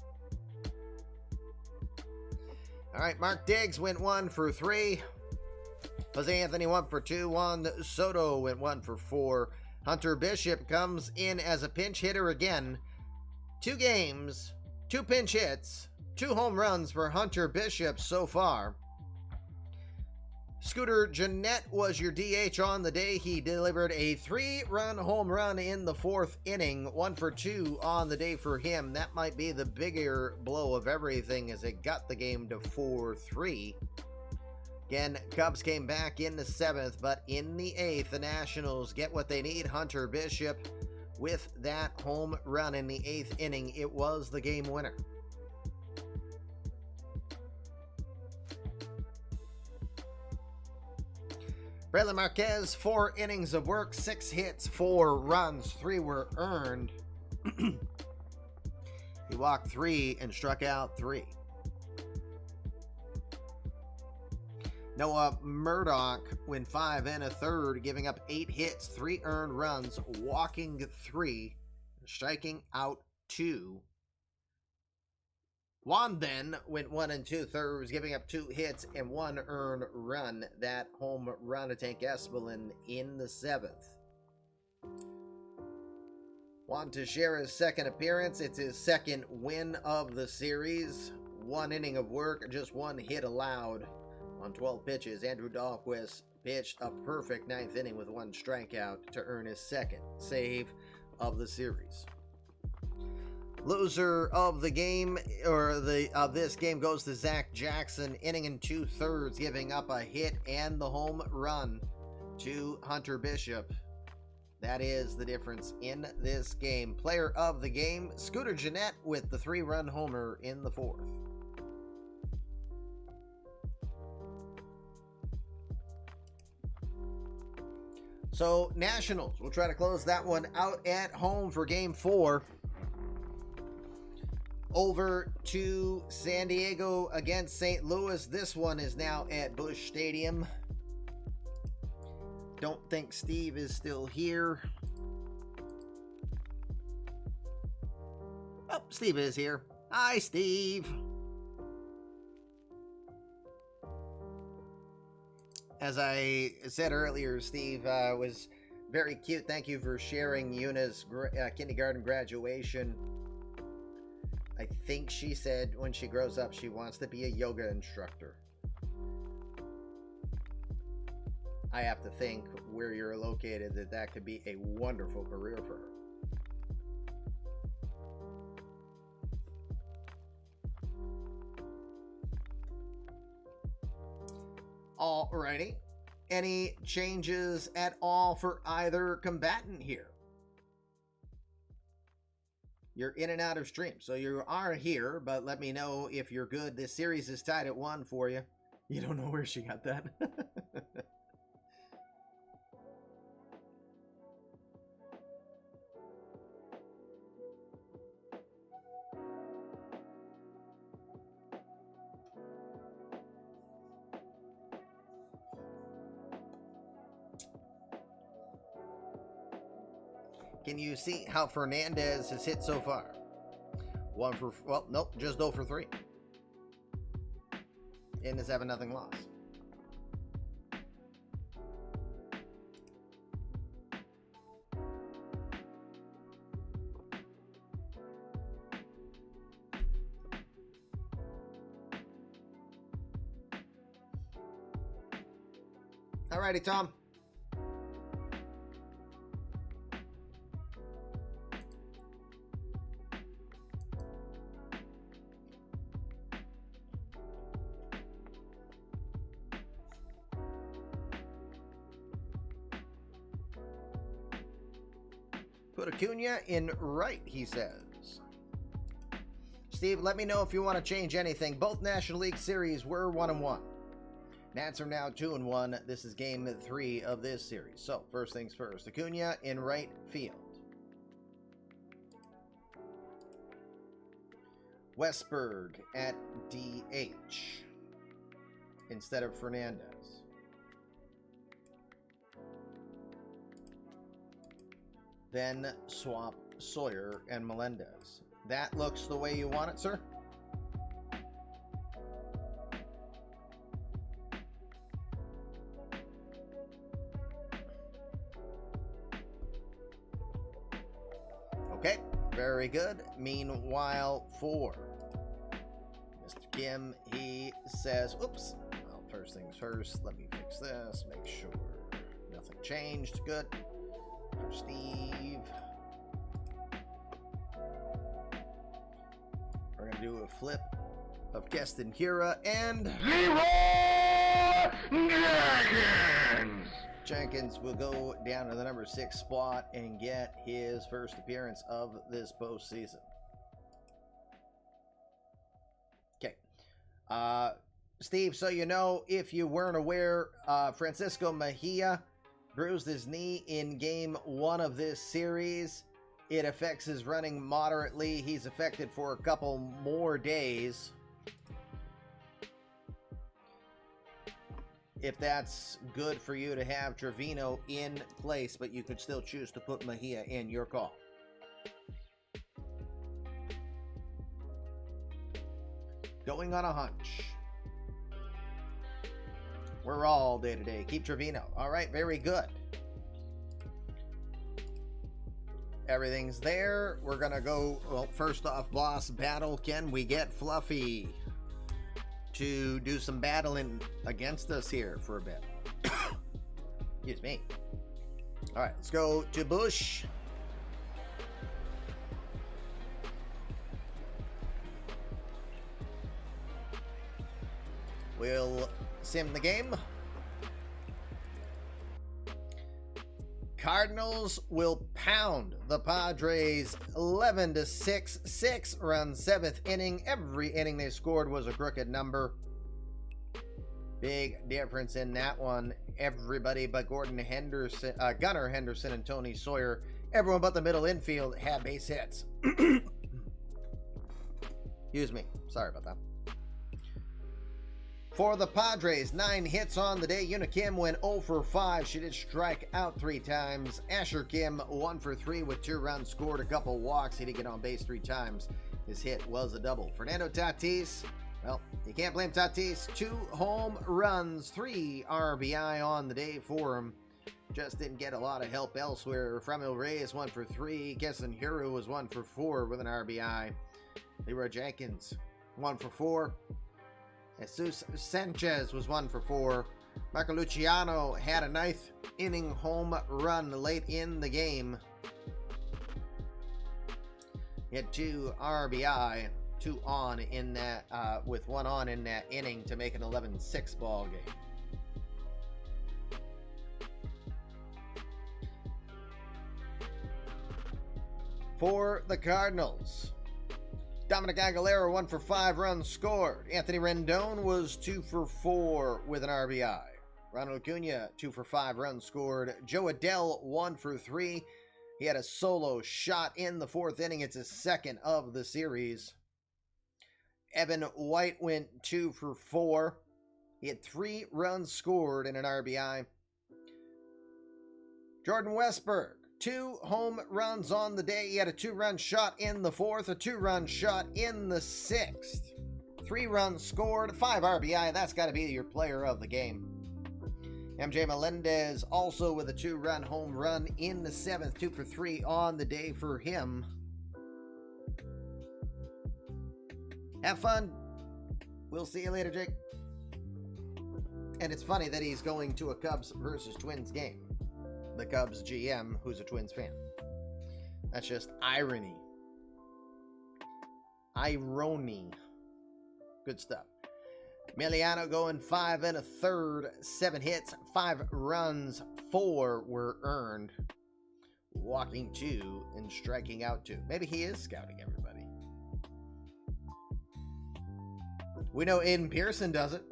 All right, Mark Diggs went 1 for 3. Jose Anthony 1 for 2. Juan Soto went 1 for 4. Hunter Bishop comes in as a pinch hitter again. 2 games, 2 pinch hits, 2 home runs for Hunter Bishop so far. Scooter Gennett was your DH on the day. He delivered a 3-run home run in the 4th inning. 1 for 2 on the day for him. That might be the bigger blow of everything as it got the game to 4-3. Again, Cubs came back in the 7th, but in the 8th, the Nationals get what they need. Hunter Bishop with that home run in the 8th inning. It was the game winner. Braylon Marquez, 4 innings of work, 6 hits, 4 runs, 3 were earned. He walked 3 and struck out 3. Noah Murdoch went 5 1/3, giving up 8 hits, 3 earned runs, walking 3, striking out 2. Juan then went 1 2/3, giving up 2 hits and 1 earned run. That home run to Tank Espelin in the 7th. Juan Teixeira's 2nd appearance. It's his 2nd win of the series. 1 inning of work, just 1 hit allowed. On 12 pitches, Andrew Dahlquist pitched a perfect 9th inning with 1 strikeout to earn his 2nd save of the series. Loser of the game, or of this game, goes to Zach Jackson, inning and 2/3, giving up a hit and the home run to Hunter Bishop. That is the difference in this game. Player of the game, Scooter Gennett with the 3-run homer in the 4th. So, Nationals, we'll try to close that one out at home for Game 4. Over to San Diego against St. Louis. This one is now at Busch Stadium. Don't think Steve is still here. Oh, Steve is here. Hi, Steve. As I said earlier, Steve was very cute. Thank you for sharing Yuna's kindergarten graduation. I think she said when she grows up, she wants to be a yoga instructor. I have to think where you're located that could be a wonderful career for her. Alrighty. Any changes at all for either combatant here? You're in and out of stream, so you are here, but let me know if you're good. This series is tied at 1 for you. You don't know where she got that. Can you see how Fernandez has hit so far? 1 for, well, nope, just 0 for 3. In the 7-0 loss. Alrighty, Tom. Put Acuna in right, he says. Steve, let me know if you want to change anything. Both National League series were 1-1. Nats are now 2-1. This is game 3 of this series. So, first things first. Acuna in right field. Westberg at DH instead of Fernandez. Then swap Sawyer and Melendez. That looks the way you want it, sir? Okay, very good. Meanwhile, for Mr. Kim, he says, oops, well, first things first, let me fix this, make sure nothing changed. Good. For Steve, we're going to do a flip of Keston Hiura and Jenkins will go down to the number 6 spot and get his first appearance of this postseason. Okay. Steve, so you know, if you weren't aware, Francisco Mejia bruised his knee in game 1 of this series. It affects his running moderately. He's affected for a couple more days. If that's good for you to have Trevino in place, but you could still choose to put Mejia in, your call. Going on a hunch. We're all day-to-day. Keep Trevino. All right, very good. Everything's there. We're going to go, well, first off, boss battle. Can we get Fluffy to do some battling against us here for a bit? Excuse me. All right, let's go to Bush. We'll sim the game. Cardinals will pound the Padres 11-6, 6-run 7th inning. Every inning they scored was a crooked number. Big difference in that one. Everybody but Gordon Henderson, Gunnar Henderson, and Tony Sawyer, everyone but the middle infield had base hits. Excuse me. Sorry about that. For the Padres, 9 hits on the day. Yuna Kim went 0 for 5. She did strike out 3 times. Asher Kim 1 for 3 with 2 runs, scored a couple walks. He did get on base 3 times. His hit was a double. Fernando Tatis, well, you can't blame Tatis. 2 home runs, 3 RBI on the day for him. Just didn't get a lot of help elsewhere. Framil Reyes 1 for 3. Keston Hiura was 1 for 4 with an RBI. Leroy Jenkins 1 for 4. Jesus Sanchez was 1 for 4. Marco Luciano had a 9th inning home run late in the game. He had 2 RBI, 2 on in that, with 1 on in that inning to make an 11-6 ball game. For the Cardinals, Dominic Aguilera 1 for 5 runs scored. Anthony Rendon was 2 for 4 with an RBI. Ronald Acuna 2 for 5 runs scored. Joe Adell 1 for 3. He had a solo shot in the 4th inning. It's his 2nd of the series. Evan White went 2 for 4. He had 3 runs scored and an RBI. Jordan Westberg, 2 home runs on the day. He had a 2-run shot in the 4th, a 2-run shot in the 6th. 3 runs scored, 5 RBI. That's got to be your player of the game. MJ Melendez also with a 2-run home run in the 7th, 2 for 3 on the day for him. Have fun. We'll see you later, Jake. And it's funny that he's going to a Cubs versus Twins game. The Cubs GM, who's a Twins fan. That's just irony. Irony. Good stuff. Emiliano going 5 1/3, 7 hits, 5 runs, 4 were earned. Walking 2 and striking out 2. Maybe he is scouting everybody. We know Aiden Pearson does it.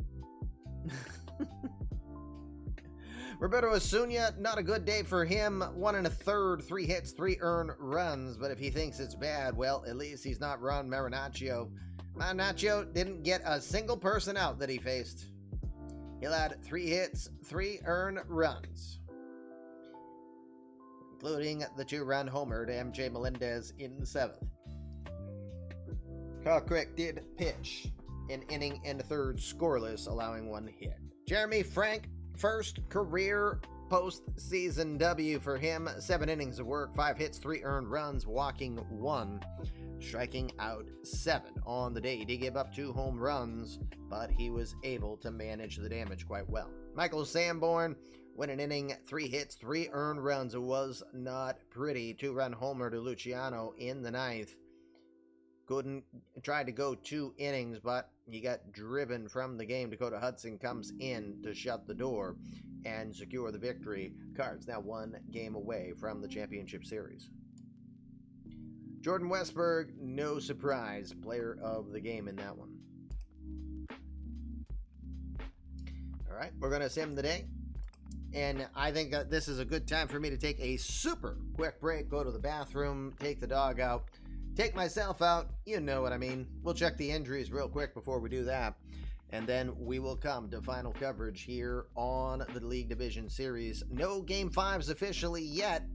Roberto Acuna, not a good day for him. 1 1/3, 3 hits, 3 earned runs. But if he thinks it's bad, well, at least he's not Ron Marinaccio. Marinaccio didn't get a single person out that he faced. He'll add 3 hits, 3 earned runs, including the 2-run homer to MJ Melendez in the 7th. Carl Crick did pitch an inning and a third scoreless, allowing 1 hit. Jeremy Frank, first career postseason W for him. 7 innings of work, 5 hits, 3 earned runs, walking 1, striking out 7. On the day, he did give up 2 home runs, but he was able to manage the damage quite well. Michael Sanborn went an inning, 3 hits, 3 earned runs. It was not pretty. 2-run homer to Luciano in the 9th. Tried to go 2 innings, but he got driven from the game. Dakota Hudson comes in to shut the door and secure the victory. Cards now 1 game away from the championship series. Jordan Westberg, no surprise, player of the game in that one. All right, we're going to sim the day. And I think that this is a good time for me to take a super quick break, go to the bathroom, take the dog out, take myself out. You know what I mean. We'll check the injuries real quick before we do that. And then we will come to final coverage here on the League Division Series. No Game 5s officially yet.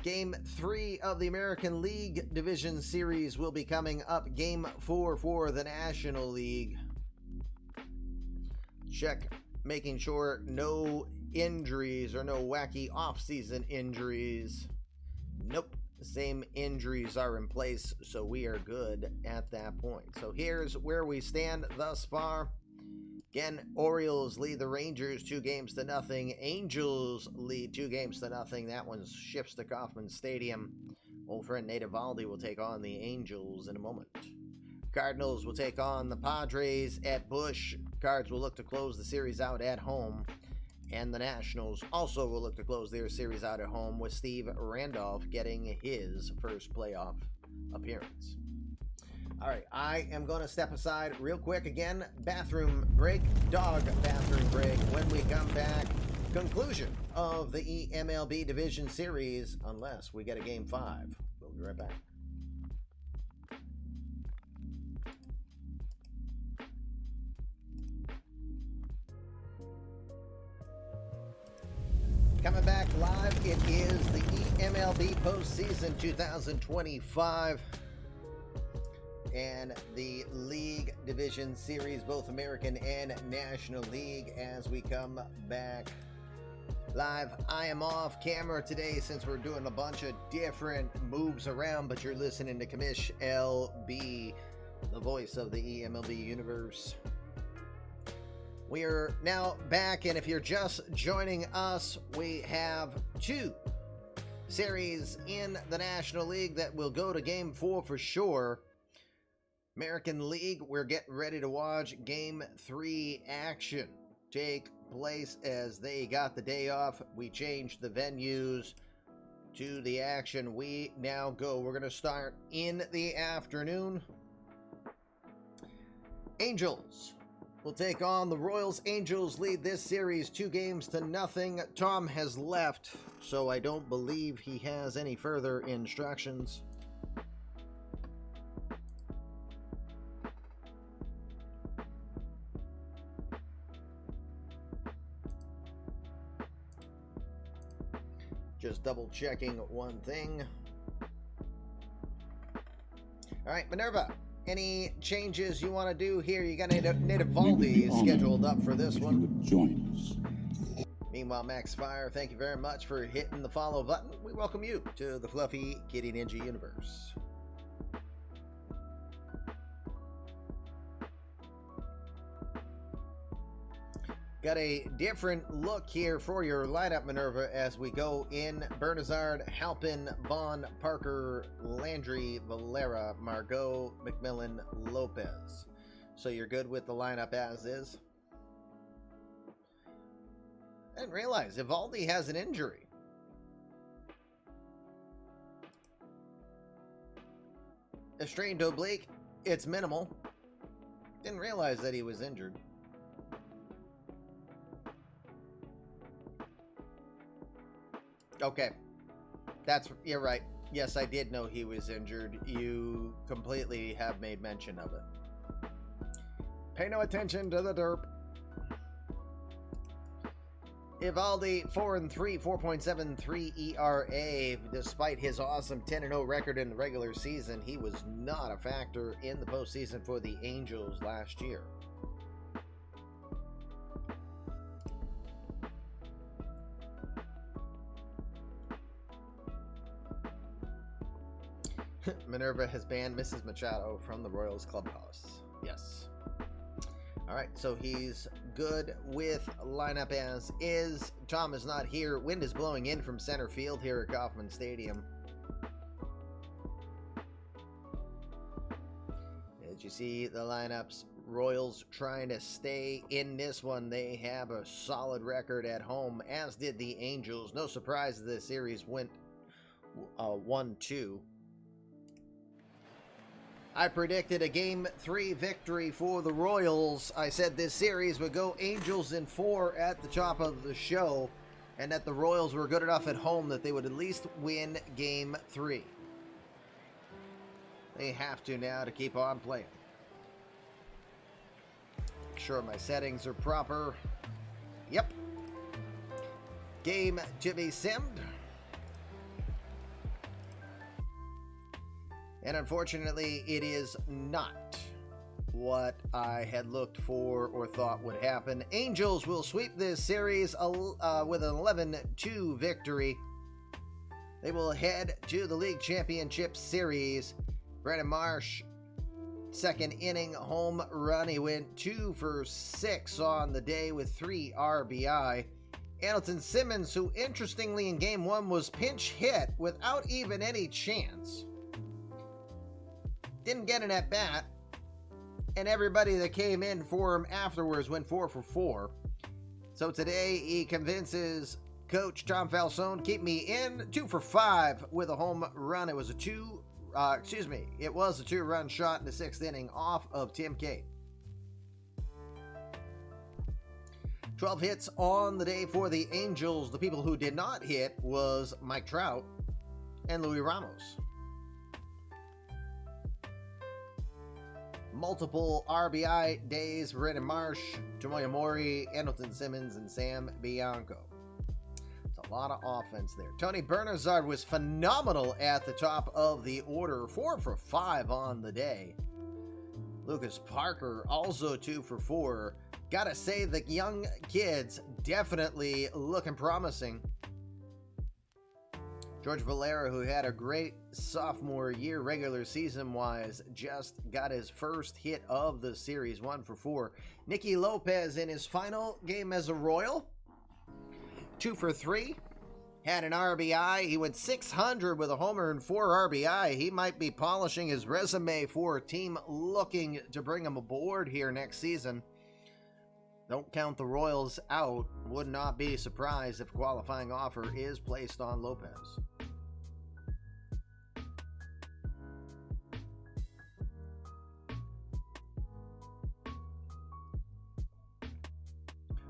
Game 3 of the American League Division Series will be coming up. Game 4 for the National League. Check making sure no injuries or no wacky off-season injuries. Nope. The same injuries are in place, so we are good at that point. So here's where we stand thus far. Again, Orioles lead the Rangers 2-0. Angels lead 2-0. That one shifts to Kauffman Stadium. Old friend Nate Eovaldi will take on the Angels in a moment. Cardinals will take on the Padres at Busch. Cards will look to close the series out at home. And the Nationals also will look to close their series out at home, with Steve Randolph getting his first playoff appearance. All right, I am going to step aside real quick again. Bathroom break, dog bathroom break. When we come back, conclusion of the eMLB Division Series, unless we get a Game 5. We'll be right back. Coming back live, it is the eMLB Postseason 2025 and the League Division Series, both American and National League, as we come back live. I am off camera today since we're doing a bunch of different moves around, but you're listening to Commish LB, the voice of the eMLB universe. We are now back, and if you're just joining us, we have 2 series in the National League that will go to Game 4 for sure. American League, we're getting ready to watch Game 3 action take place as they got the day off. We changed the venues to the action. We now go. We're going to start in the afternoon. Angels will take on the Royals. Angels lead this series 2-0. Tom has left, so I don't believe he has any further instructions. Just double checking one thing. All right, Minerva. Any changes you want to do here? You got Nate Eovaldi scheduled up for this one. Join us. Meanwhile, Max Fire, thank you very much for hitting the follow button. We welcome you to the Fluffy Kitty Ninja universe. Got a different look here for your lineup, Minerva, as we go in Bernazard, Halpin, Vaughn, Parker, Landry, Valera, Margot, McMillan, Lopez. So you're good with the lineup as is? I didn't realize Evaldi has an injury. A strained oblique, it's minimal. Didn't realize that he was injured. Okay. You're right. Yes, I did know he was injured. You completely have made mention of it. Pay no attention to the derp. Evaldi, 4-3, 4.73 ERA. Despite his awesome 10-0 record in the regular season, he was not a factor in the postseason for the Angels last year. Minerva has banned Mrs. Machado from the Royals clubhouse. Yes. All right, so he's good with lineup as is. Tom is not here. Wind is blowing in from center field here at Kauffman Stadium. As you see the lineups, Royals trying to stay in this one. They have a solid record at home, as did the Angels. No surprise the series went 1-2. I predicted a Game 3 victory for the Royals. I said this series would go Angels in 4 at the top of the show, and that the Royals were good enough at home that they would at least win Game 3. They have to now to keep on playing. Make sure my settings are proper. Yep. Game to be simmed. And unfortunately, it is not what I had looked for or thought would happen. Angels will sweep this series with an 11-2 victory. They will head to the League Championship Series. Brandon Marsh, second inning home run. He went 2 for 6 on the day with 3 RBI. Andrelton Simmons, who interestingly in Game 1 was pinch hit without even any chance, didn't get an at-bat, and everybody that came in for him afterwards went 4 for 4. So today he convinces Coach Tom Falzone, keep me in. 2 for 5 with a home run. It was a two-run shot in the 6th inning off of Tim Cate. 12 hits on the day for the Angels. The people who did not hit was Mike Trout and Louis Ramos. Multiple RBI days for Brandon Marsh, Tomoya Mori, Andrelton Simmons, and Sam Bianco. It's a lot of offense there. Tony Bernazard was phenomenal at the top of the order, 4 for 5 on the day. Lucas Parker also 2 for 4. Gotta say, the young kids definitely looking promising. George Valera, who had a great sophomore year regular season-wise, just got his first hit of the series, 1 for 4. Nicky Lopez in his final game as a Royal, 2 for 3. Had an RBI. He went 600 with a homer and 4 RBI. He might be polishing his resume for a team looking to bring him aboard here next season. Don't count the Royals out. Would not be surprised if a qualifying offer is placed on Lopez.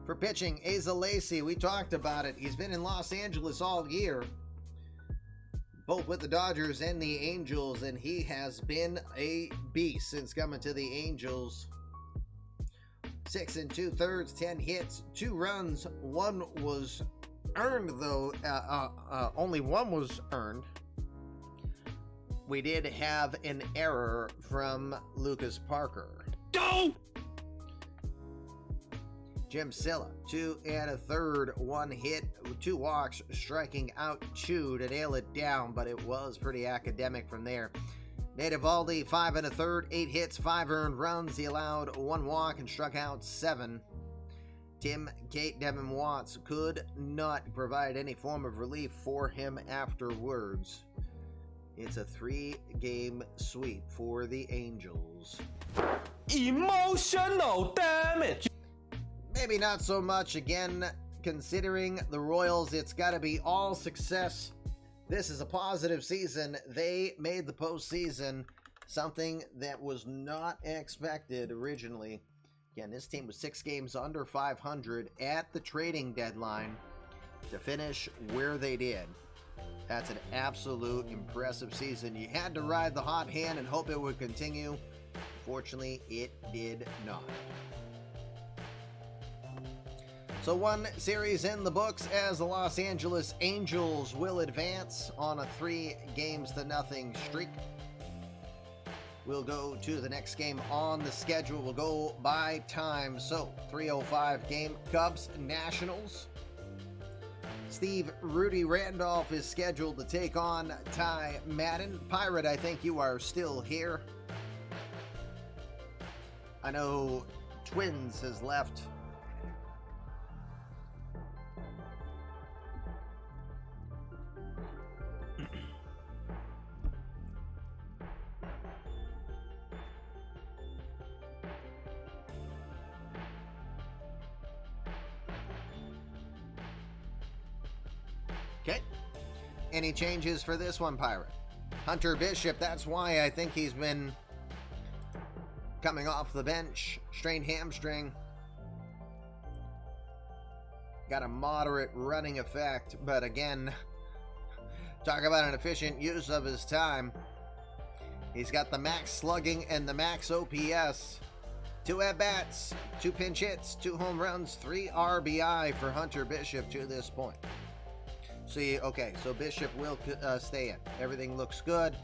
For pitching, Asa Lacy, we talked about it. He's been in Los Angeles all year, both with the Dodgers and the Angels, and he has been a beast since coming to the Angels. 6 2/3, 10 hits, 2 runs. 1 was earned, though. Only 1 was earned. We did have an error from Lucas Parker. Go! Jim Silla, 2 1/3, 1 hit, 2 walks, striking out 2 to nail it down, but it was pretty academic from there. Nate Evaldi, 5 1/3, 8 hits, 5 earned runs. He allowed 1 walk and struck out 7. Tim Kate Devin Watts could not provide any form of relief for him afterwards. It's a 3-game sweep for the Angels. Emotional damage. Maybe not so much again, considering the Royals, it's got to be all success. This is a positive season. They made the postseason, something that was not expected originally. Again, this team was 6 games under 500 at the trading deadline to finish where they did. That's an absolute impressive season. You had to ride the hot hand and hope it would continue. Fortunately, it did not. So 1 series in the books as the Los Angeles Angels will advance on a 3-0 streak. We'll go to the next game on the schedule. We'll go by time. So 3:05 game, Cubs Nationals. Steve Rudy Randolph is scheduled to take on Ty Madden. Pirate, I think you are still here. I know Twins has left. Okay. Any changes for this one, Pirate? Hunter Bishop, that's why I think he's been coming off the bench. Strained hamstring. Got a moderate running effect, but again, talk about an efficient use of his time. He's got the max slugging and the max OPS. 2 at-bats, 2 pinch hits, 2 home runs, 3 RBI for Hunter Bishop to this point. See, okay, so Bishop will stay in. Everything looks good.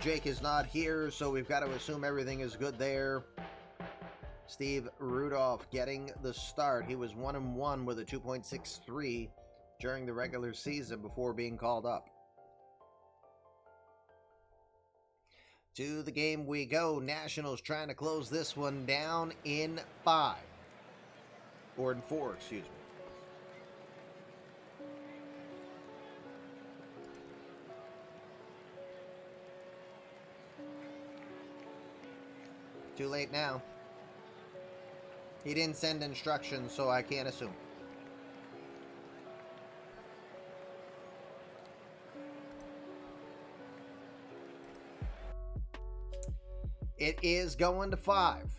Jake is not here, so we've got to assume everything is good there. Steve Rudolph getting the start. He was 1-1 with a 2.63 during the regular season before being called up. To the game we go. Nationals trying to close this one down in 5. Or in 4, excuse me. Too late now. He didn't send instructions, so I can't assume. It is going to 5.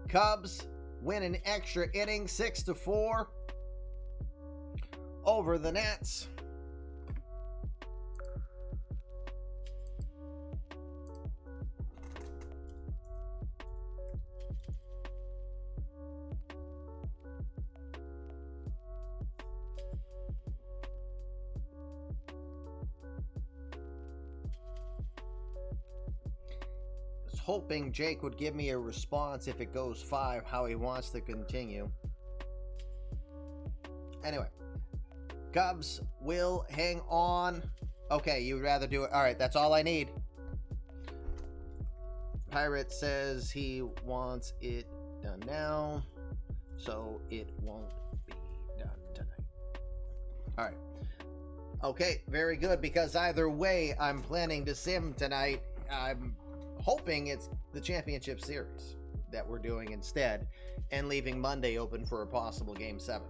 Cubs win an extra inning 6-4 over the Nats. Hoping Jake would give me a response if it goes 5, how he wants to continue. Anyway, Cubs will hang on. Okay, you would rather do it. All right, that's all I need. Pirate says he wants it done now, so it won't be done tonight. All right. Okay, very good, because either way, I'm planning to sim tonight. I'm hoping it's the championship series that we're doing instead, and leaving Monday open for a possible Game 7.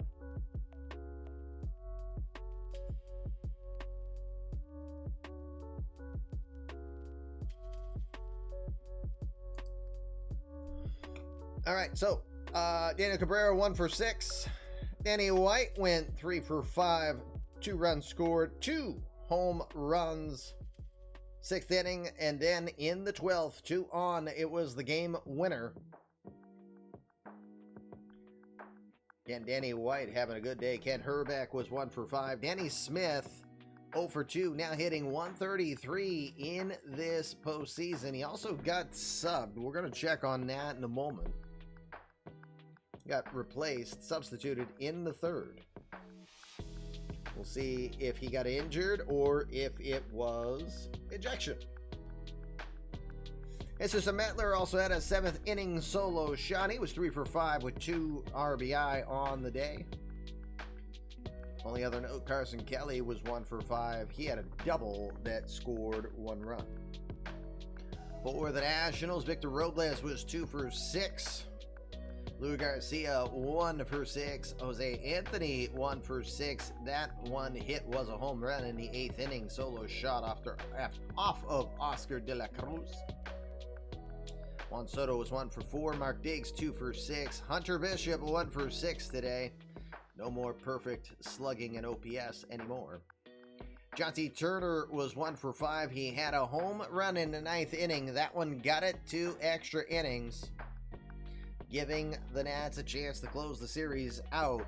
All right, so Daniel Cabrera 1 for 6. Danny White went 3 for 5. 2 runs scored, 2 home runs. 6th inning, and then in the 12th, 2 on, it was the game winner. Again, Danny White having a good day. Ken Herbeck was 1 for 5. Danny Smith 0 for 2, now hitting 133 in this postseason. He also got subbed. We're going to check on that in a moment. Got replaced, substituted in the 3rd. We'll see if he got injured or if it was ejection. Jesus Metler also had a 7th inning solo shot. He was 3 for 5 with 2 RBI on the day. Only other note, Carson Kelly was 1 for 5. He had a double that scored 1 run. For the Nationals, Victor Robles was 2 for 6. Lou Garcia 1 for 6. Jose Anthony 1 for 6. That one hit was a home run in the 8th inning solo shot off of Oscar de la Cruz. Juan Soto was 1 for 4. Mark Diggs 2 for 6. Hunter Bishop 1 for 6 today. No more perfect slugging and OPS anymore. Jonty Turner was 1 for 5. He had a home run in the 9th inning. That one got it to extra innings, giving the Nats a chance to close the series out.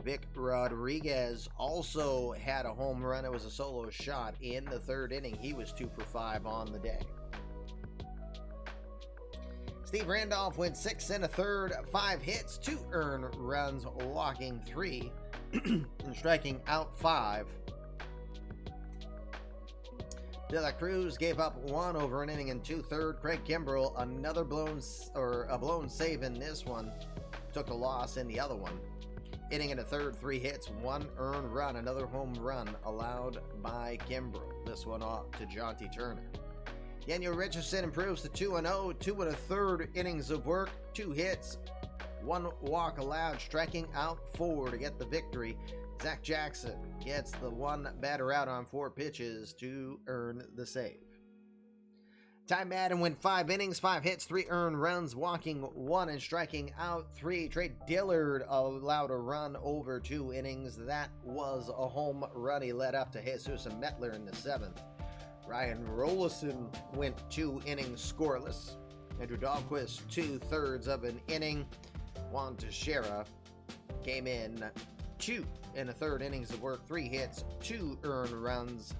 Vic Rodriguez also had a home run. It was a solo shot in the 3rd inning. He was 2 for 5 on the day. Steve Randolph went 6 1/3, 5 hits, 2 earned runs, walking 3, and striking out 5. De La Cruz gave up 1 over an inning and 2/3. Craig Kimbrell, a blown save in this one, took the loss in the other one. Inning in the 3rd, 3 hits, 1 earned run, another home run allowed by Kimbrell. This one off to Jonty Turner. Daniel Richardson improves to 2-0, 2 1/3 innings of work, 2 hits, 1 walk allowed, striking out 4 to get the victory. Zach Jackson gets the 1 batter out on 4 pitches to earn the save. Ty Madden went 5 innings, 5 hits, 3 earned runs, walking 1 and striking out 3. Trey Dillard allowed a run over 2 innings. That was a home run. He led up to Jesus Metler in the 7th. Ryan Rollison went 2 innings scoreless. Andrew Dahlquist 2/3 of an inning. Juan Teixeira came in 2 1/3 innings of work, 3 hits, 2 earned runs.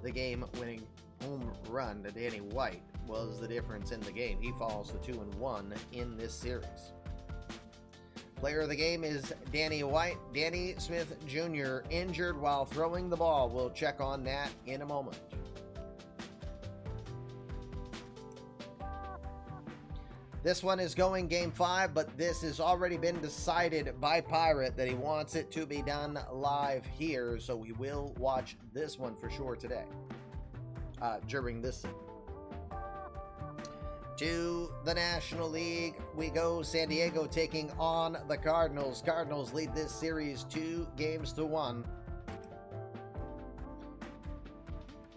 The game-winning home run to Danny White was the difference in the game. He falls to 2-1 in this series. Player of the game is Danny White. Danny Smith Jr. injured while throwing the ball. We'll check on that in a moment. This one is going game 5, but this has already been decided by Pirate that he wants it to be done live here, so we will watch this one for sure today, during this. To the National League we go. San Diego taking on the Cardinals. Cardinals lead this series 2-1.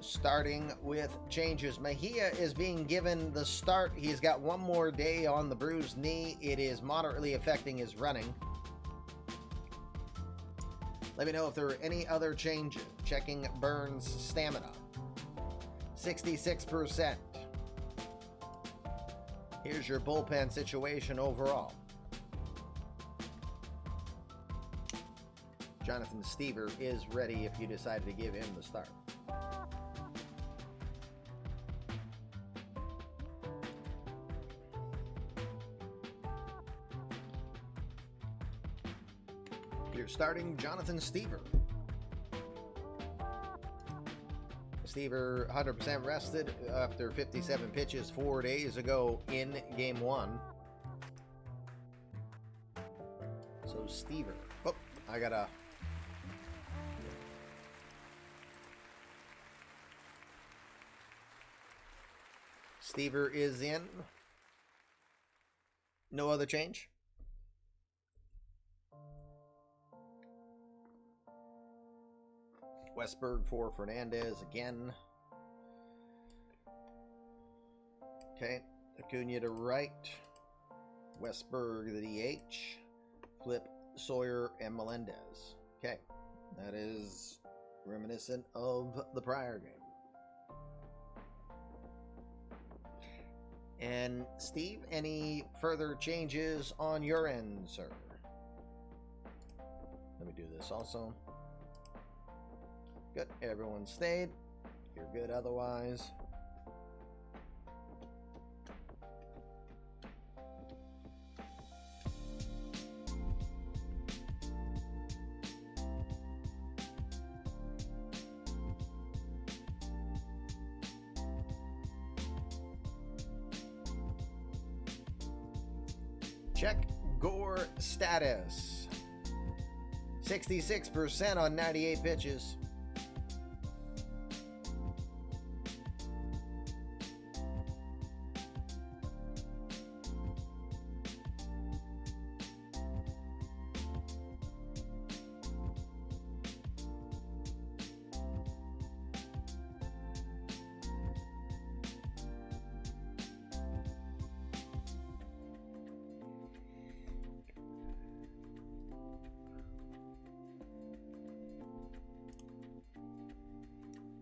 Starting with changes. Mejia is being given the start. He's got 1 more day on the bruised knee. It is moderately affecting his running. Let me know if there are any other changes. Checking Burns' stamina. 66%. Here's your bullpen situation overall. Jonathan Stever is ready if you decided to give him the start. You're starting Jonathan Stever. Stever 100% rested after 57 pitches 4 days ago in game 1. So Stever. Oh, I gotta. Stever is in. No other change? Westberg for Fernandez again. Okay, Acuna to right. Westberg the DH. Flip, Sawyer, and Melendez. Okay, that is reminiscent of the prior game. And Steve, any further changes on your end, sir? Let me do this also. Good. Everyone stayed. You're good otherwise. Check Gore status. 66% on 98 pitches.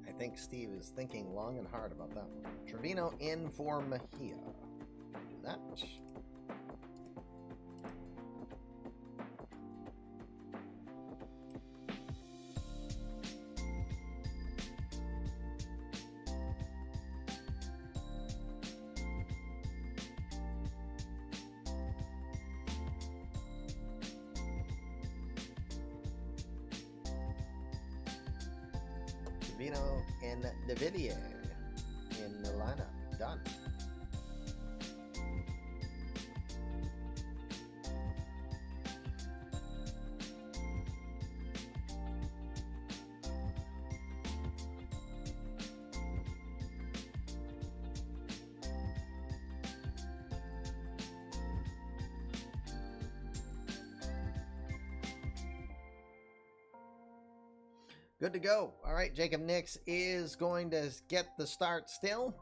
I think Steve is thinking long and hard about that one. Trevino in for Mejia. Do that. Trevino and Davidier in the lineup. Done. Good to go. All right, Jacob Nix is going to get the start still.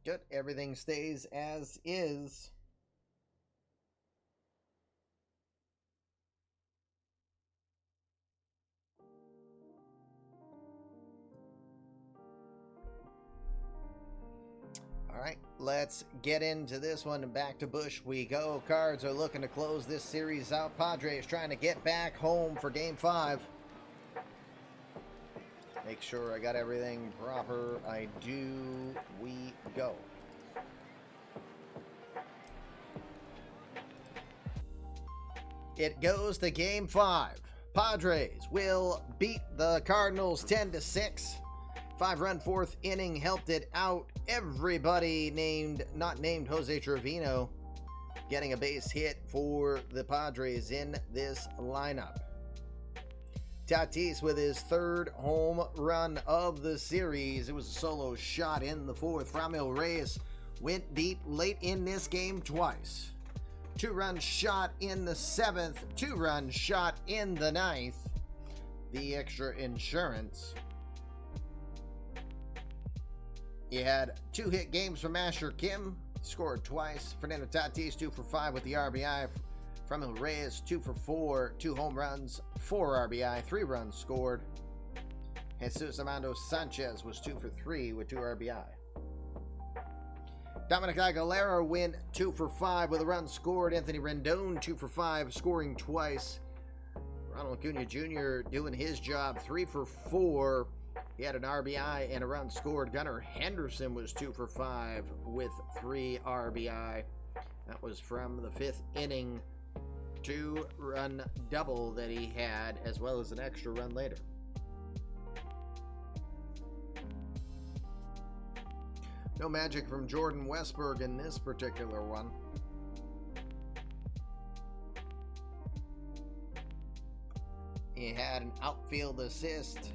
Good. Everything stays as is. All right, let's get into this one, and back to Bush we go. Cards are looking to close this series out. Padres trying to get back home for Game 5. Make sure I got everything proper. I do. We go. It goes to Game 5. Padres will beat the Cardinals 10-6. 5-run fourth inning helped it out. Everybody not named Jose Trevino getting a base hit for the Padres in this lineup. Tatis with his third home run of the series. It was a solo shot in the fourth. Ramil Reyes went deep late in this game twice. 2-run shot in the seventh. 2-run shot in the ninth. The extra insurance. You had 2-hit games from Asher Kim. Scored twice. Fernando Tatis 2 for 5 with the RBI. Ramil Reyes 2 for 4. 2 home runs, 4 RBI, 3 runs scored. Jesus Armando Sanchez was 2 for 3 with 2 RBI. Dominic Aguilera went 2 for 5 with a run scored. Anthony Rendon 2 for 5, scoring twice. Ronald Acuna Jr. doing his job, 3 for 4. He had an RBI and a run scored. Gunnar Henderson was 2 for 5 with 3 RBI. That was from the 5th inning. 2-run double that he had, as well as an extra run later. No magic from Jordan Westburg in this particular one. He had an outfield assist.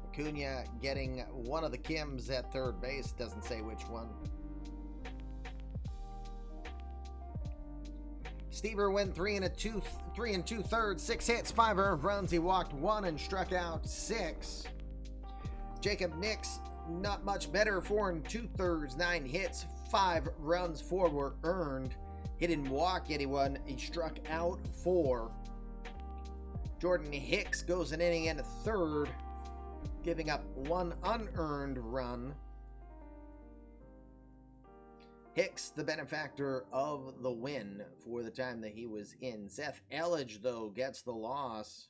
Acuna getting one of the Kims at third base. Doesn't say which one. Stever went 3 2/3, 6 hits, 5 earned runs. He walked 1 and struck out 6. Jacob Nix, not much better, 4 2/3, 9 hits, 5 runs, 4 were earned. He didn't walk anyone. He struck out 4. Jordan Hicks goes an inning and a third, giving up 1 unearned run. Hicks, the benefactor of the win for the time that he was in. Seth Elledge, though, gets the loss.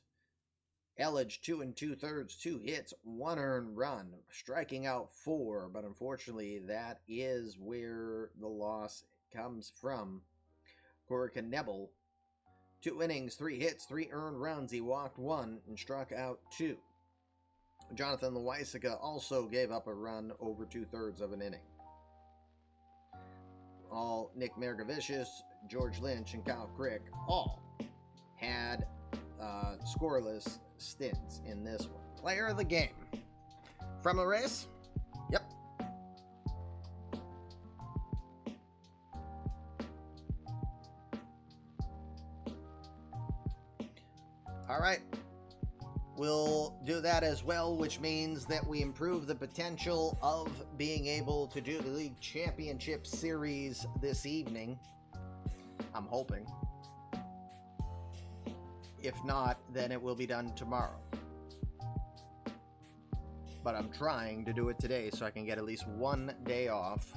Elledge, 2 2/3, 2 hits, 1 earned run, striking out 4, but unfortunately that is where the loss comes from. Corey Knebel, 2 innings, 3 hits, 3 earned runs. He walked 1 and struck out 2. Jonathan Loaisiga also gave up a run over 2/3 of an inning. All Hill, Nick Margavicius, George Lynch, and Kyle Crick all had scoreless stints in this one. Player of the game. From the race? Yep. All right. We'll do that as well, which means that we improve the potential of being able to do the League Championship Series this evening. I'm hoping. If not, then it will be done tomorrow. But I'm trying to do it today so I can get at least one day off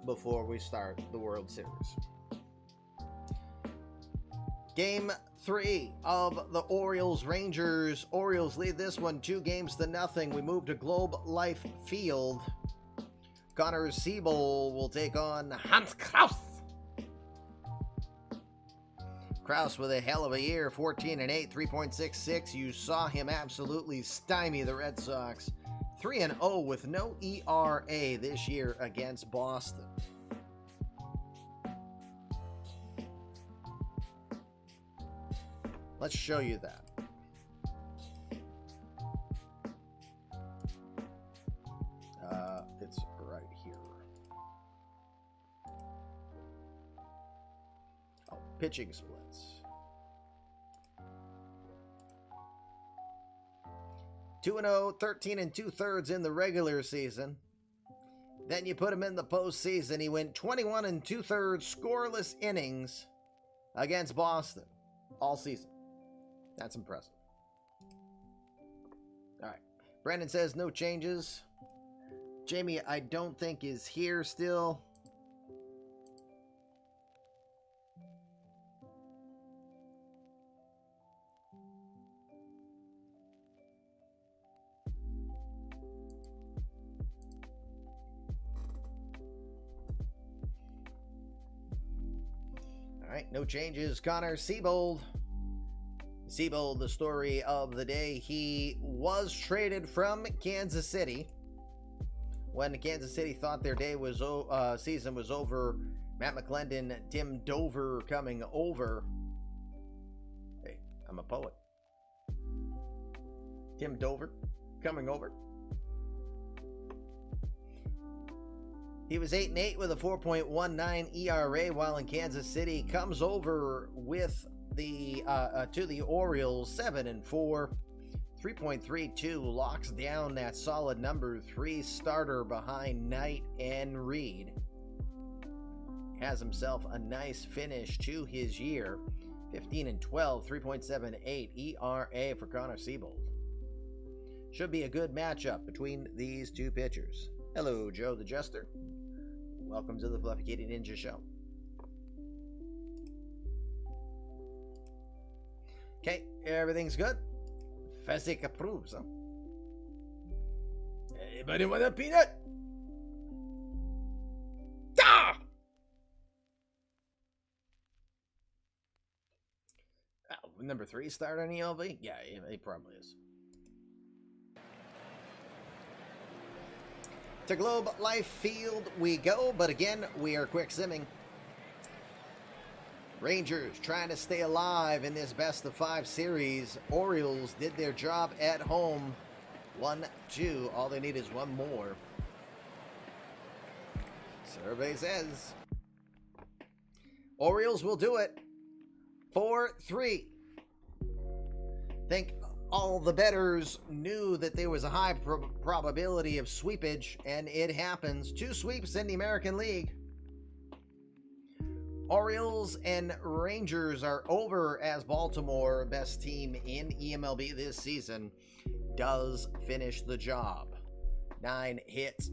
before we start the World Series. Game 3 of the Orioles-Rangers. Orioles lead this one 2-0. We move to Globe Life Field. Connor Siebel will take on Hans Kraus. Kraus with a hell of a year, 14-8, 3.66. You saw him absolutely stymie the Red Sox. 3-0 with no ERA this year against Boston. Let's show you that. It's right here. Oh, pitching splits. 2-0, 13 2/3 in the regular season. Then you put him in the postseason. He went 21 2/3 scoreless innings against Boston all season. That's impressive. All right. Brandon says no changes. Jamie, I don't think is here still. All right, no changes. Connor Siebold. Siebold, the story of the day. He was traded from Kansas City when Kansas City thought their day was season was over. Matt McClendon, Tim Dover coming over. Hey, I'm a poet. Tim Dover coming over. He was 8-8 with a 4.19 ERA while in Kansas City. Comes over with the to the Orioles 7-4, 3.32, locks down that solid number 3 starter behind Knight and Reed. Has himself a nice finish to his year. 15-12, 3.78 ERA for Connor Siebold. Should be a good matchup between these two pitchers. Hello, Joe the Jester. Welcome to the Fluffy Kitty Ninja Show. Okay, everything's good. Fezzik approves, huh? Anybody want a peanut? Ah! Number 3 start on eMLB? Yeah, he probably is. To Globe Life Field we go, but again, we are quick simming. Rangers trying to stay alive in this best-of-5 series. Orioles did their job at home. 1-2. All they need is one more. Survey says Orioles will do it. 4-3. Think all the bettors knew that there was a high probability of sweepage, and it happens. 2 sweeps in the American League. Orioles and Rangers are over as Baltimore, best team in eMLB this season, does finish the job. 9 hits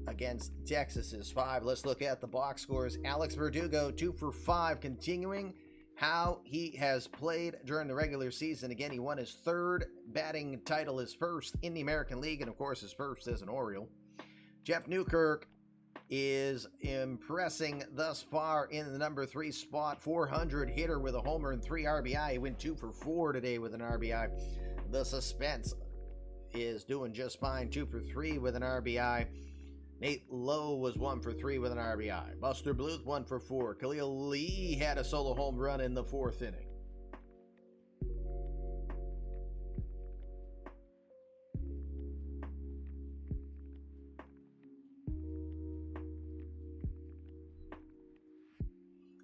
against Texas's 5. Let's look at the box scores. Alex Verdugo, 2 for 5, continuing how he has played during the regular season. Again, he won his 3rd batting title, his 1st in the American League, and of course his 1st as an Oriole. Jeff Newkirk is impressing thus far in the number 3 spot. 400 hitter with a homer and 3 RBI. He went 2 for 4 today with an RBI. The suspense is doing just fine. 2 for 3 with an RBI. Nate Lowe was 1 for 3 with an RBI. Buster Bluth 1 for 4. Khalil Lee had a solo home run in the 4th inning.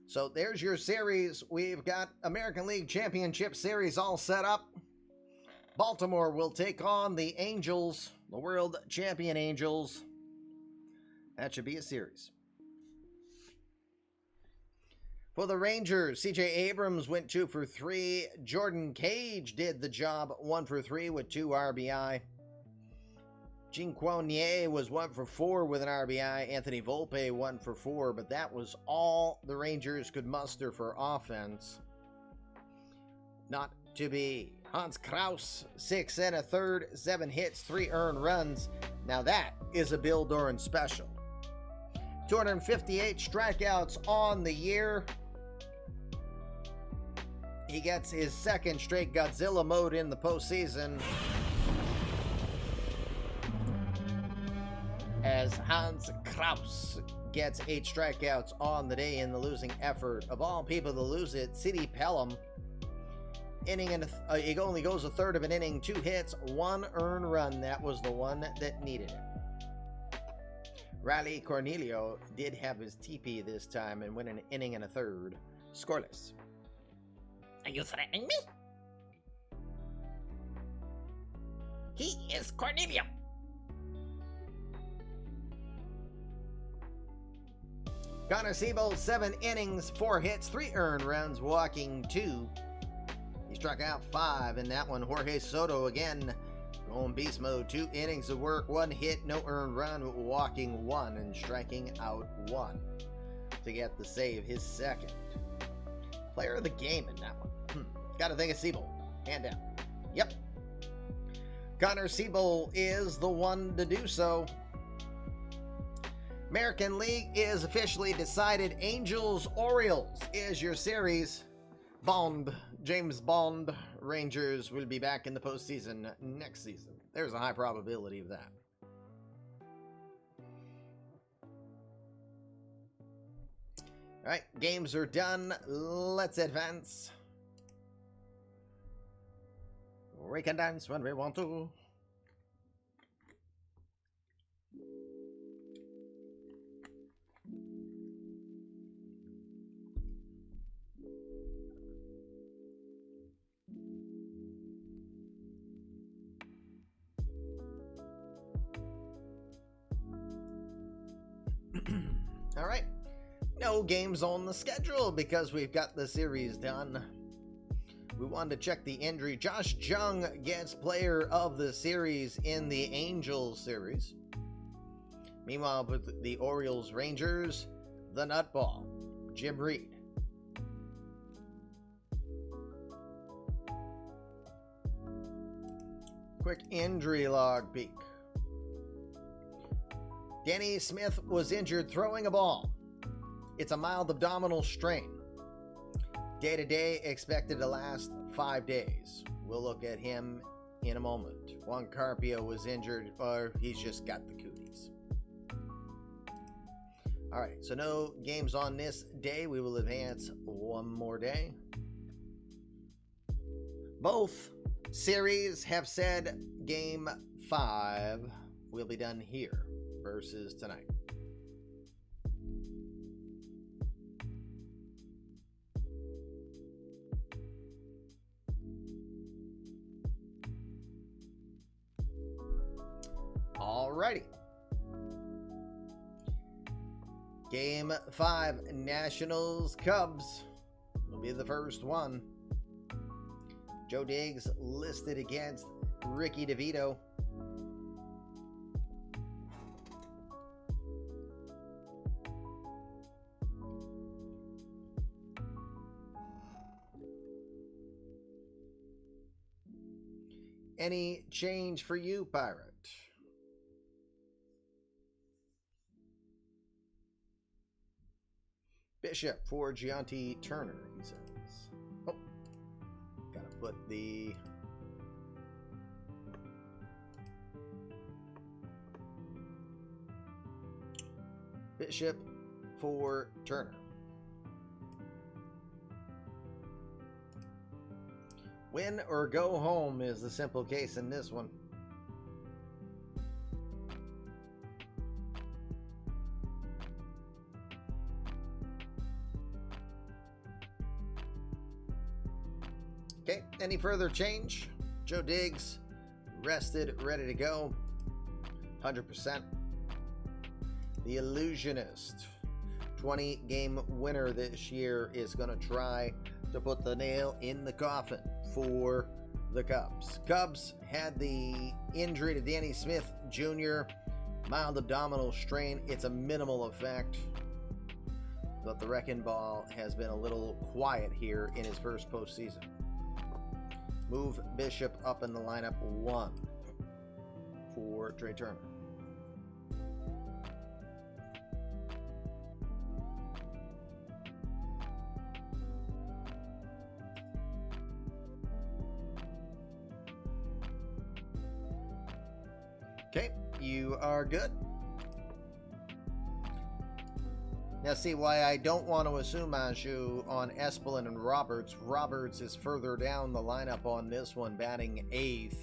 So there's your series. We've got American League Championship Series all set up. Baltimore will take on the Angels, the world champion Angels. That should be a series. For the Rangers, C.J. Abrams went 2 for 3. Jordan Cage did the job, 1 for 3 with 2 RBI. Jinquonier was 1 for 4 with an RBI. Anthony Volpe 1 for 4, but that was all the Rangers could muster for offense. Not to be. Hans Kraus, 6 1/3, 7 hits, 3 earned runs. Now that is a Bill Doran special. 258 strikeouts on the year. He gets his 2nd straight Godzilla mode in the postseason, as Hans Kraus gets 8 strikeouts on the day in the losing effort. Of all people to lose it, Sidney Pelham, it only goes a third of an inning, 2 hits, 1 earned run. That was the one that needed it. Riley Cornelio did have his TP this time and went an inning and a third, scoreless. Are you threatening me? He is Cornelio. Connor Siebold, 7 innings, 4 hits, 3 earned runs, walking 2. He struck out 5 in that one. Jorge Soto again going beast mode. 2 innings of work, 1 hit, no earned run, walking 1 and striking out 1 to get the save, his 2nd. Player of the game in that one. Gotta think of Siebold. Hand down. Yep. Connor Siebold is the one to do so. American League is officially decided. Angels-Orioles is your series. James Bond, Rangers will be back in the postseason next season. There's a high probability of that. All right, games are done. Let's advance. We can dance when we want to. All right. No games on the schedule because we've got the series done. We wanted to check the injury. Josh Jung gets player of the series in the Angels series. Meanwhile, with the Orioles Rangers, the nutball, Jim Reed. Quick injury log peek. Danny Smith was injured throwing a ball. It's a mild abdominal strain. Day-to-day expected to last 5 days. We'll look at him in a moment. Juan Carpio was injured, or he's just got the cooties. All right, so no games on this day. We will advance one more day. Both series have said Game 5 will be done here versus tonight. Alrighty. Game 5, Nationals Cubs will be the first one. Joe Diggs listed against Ricky DeVito. Any change for you, Pirate? Bishop for Gianti Turner, he says. Oh, gotta put the... Bishop for Turner. Win or go home is the simple case in this one. Okay, any further change? Joe Diggs, rested, ready to go. 100%. The Illusionist, 20-game winner this year, is going to try to put the nail in the coffin for the Cubs. Cubs had the injury to Danny Smith Jr., mild abdominal strain. It's a minimal effect, but the wrecking ball has been a little quiet here in his first postseason. Move Bishop up in the lineup 1 for Trey Turner. Okay, you are good. Now see why I don't want to assume Anjou on Espelin and Roberts. Roberts is further down the lineup on this one, batting 8th.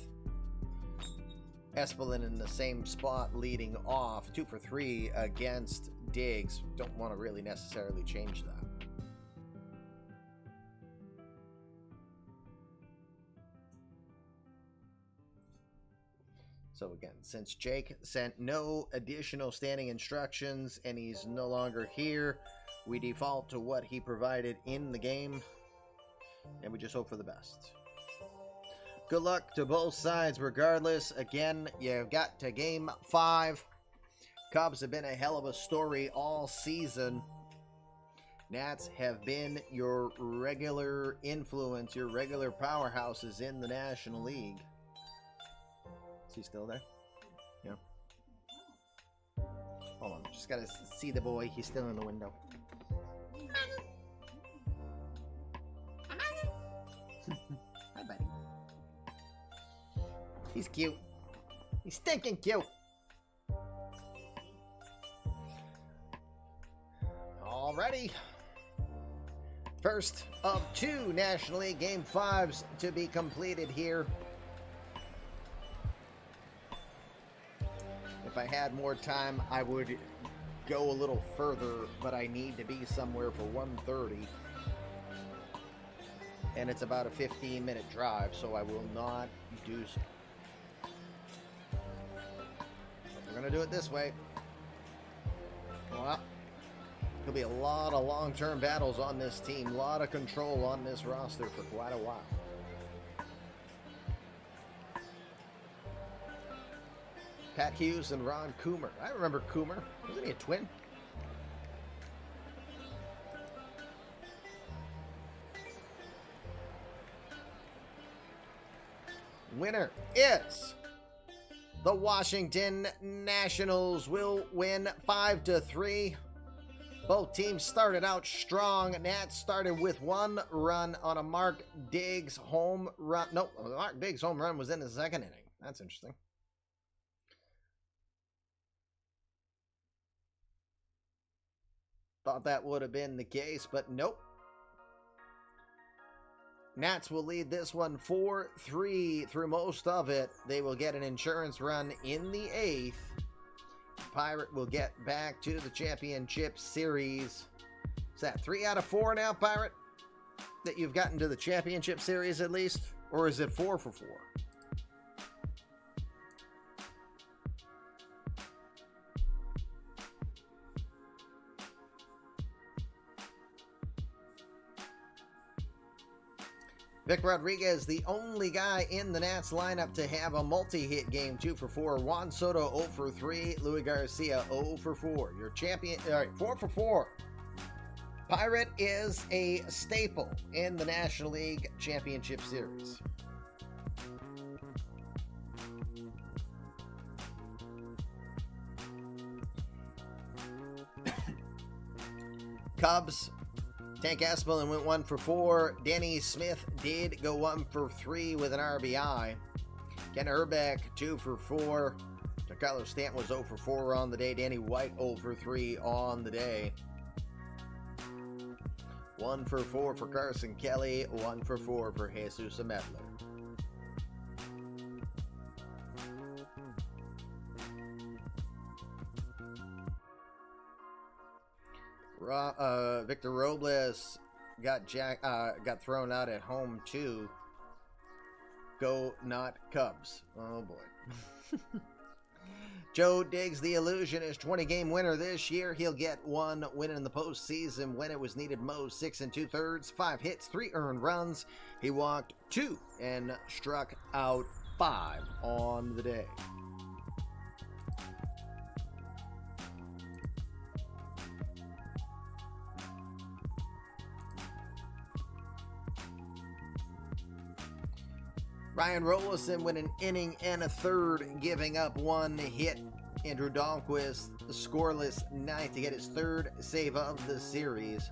Espelin in the same spot leading off, 2 for 3 against Diggs. Don't want to really necessarily change that. So again, since Jake sent no additional standing instructions and he's no longer here, we default to what he provided in the game, and we just hope for the best. Good luck to both sides regardless. Again, you've got to game 5. Cubs have been a hell of a story all season. Nats have been your regular influence, your regular powerhouses in the National League. Is he still there? Yeah. Hold on, just gotta see the boy. He's still in the window. Hi, buddy. He's cute. He's stinking cute. Alrighty. First of 2 National League Game 5s to be completed here. If I had more time, I would go a little further, but I need to be somewhere for 1:30. And it's about a 15-minute drive, so I will not do so. But we're going to do it this way. Well, there'll be a lot of long-term battles on this team, a lot of control on this roster for quite a while. Pat Hughes and Ron Coomer. I remember Coomer. Wasn't he a twin? Winner is the Washington Nationals. Will win 5-3. Both teams started out strong. Nats started with 1 run on a Mark Diggs home run. Nope, Mark Diggs home run was in the 2nd inning. That's interesting. Thought that would have been the case, but nope. Nats will lead this one 4-3 through most of it. They will get an insurance run in the 8th. Pirate will get back to the championship series. Is that 3 out of 4 now, Pirate? That you've gotten to the championship series at least? Or is it 4 for 4? Vic Rodriguez, the only guy in the Nats lineup to have a multi-hit game, 2 for 4. Juan Soto, 0 for 3. Louis Garcia, 0 for 4. Your champion, all right, 4 for 4. Pirate is a staple in the National League Championship Series. Cubs, Tank Espelin went 1 for 4. Danny Smith did go 1 for 3 with an RBI. Ken Herbeck, 2 for 4. Carlos Stanton was 0 for 4 on the day. Danny White 0 for 3 on the day. 1 for 4 for Carson Kelly. 1 for 4 for Jesus Ametler. Victor Robles got thrown out at home too. Go not Cubs. Oh boy. Joe Diggs, the illusionist, 20-game winner this year. He'll get 1 win in the postseason when it was needed most. 6 2/3, 5 hits, 3 earned runs. He walked 2 and struck out 5 on the day. Ryan Rolison went an inning and a third, giving up 1 hit. Andrew Dahlquist, scoreless 9th to get his 3rd save of the series.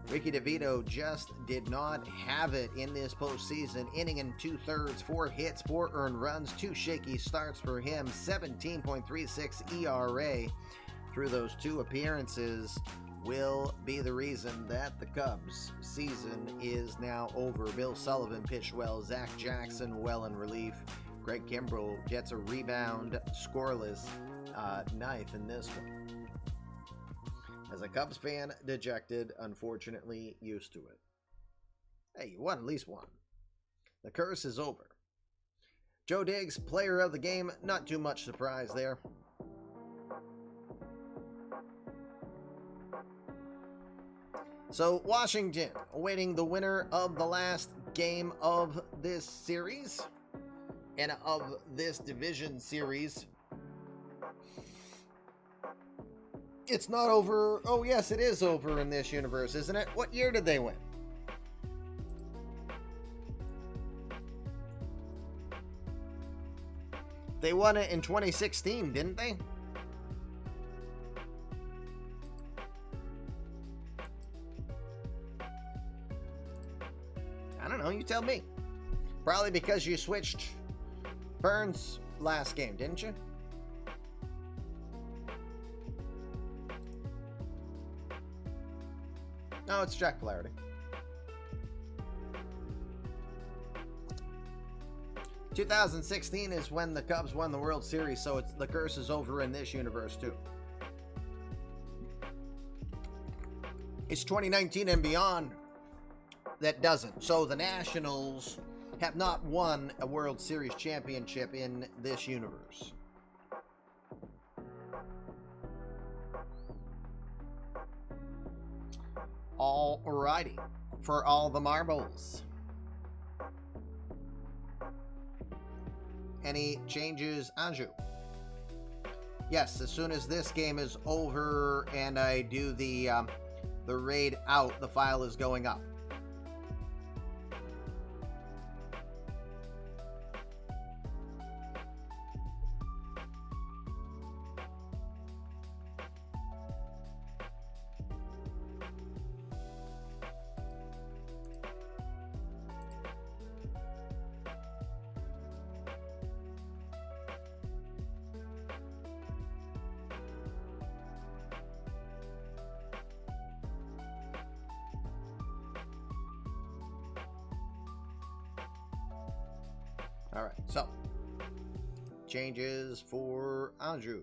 Ricky DeVito just did not have it in this postseason. Inning and 2/3, 4 hits, 4 earned runs, 2 shaky starts for him. 17.36 ERA through those 2 appearances will be the reason that the Cubs season is now over. Bill Sullivan pitched well. Zach Jackson well in relief. Greg Kimbrell gets a rebound, scoreless, 9th in this one. As a Cubs fan, dejected, unfortunately used to it. Hey, you won at least 1. The curse is over. Joe Diggs, player of the game, not too much surprise there. So, Washington awaiting the winner of the last game of this series and of this division series. It's not over. Oh, yes, it is over in this universe, isn't it? What year did they win? They won it in 2016, didn't they? I don't know, you tell me. Probably because you switched Burns last game, didn't you? No, it's Jack Flaherty. 2016 is when the Cubs won the World Series, so the curse is over in this universe too. It's 2019 and beyond that doesn't. So the Nationals have not won a World Series championship in this universe. Alrighty, for all the marbles. Any changes, Anju? Yes, as soon as this game is over and I do the raid out, the file is going up. All right, so changes for Anju.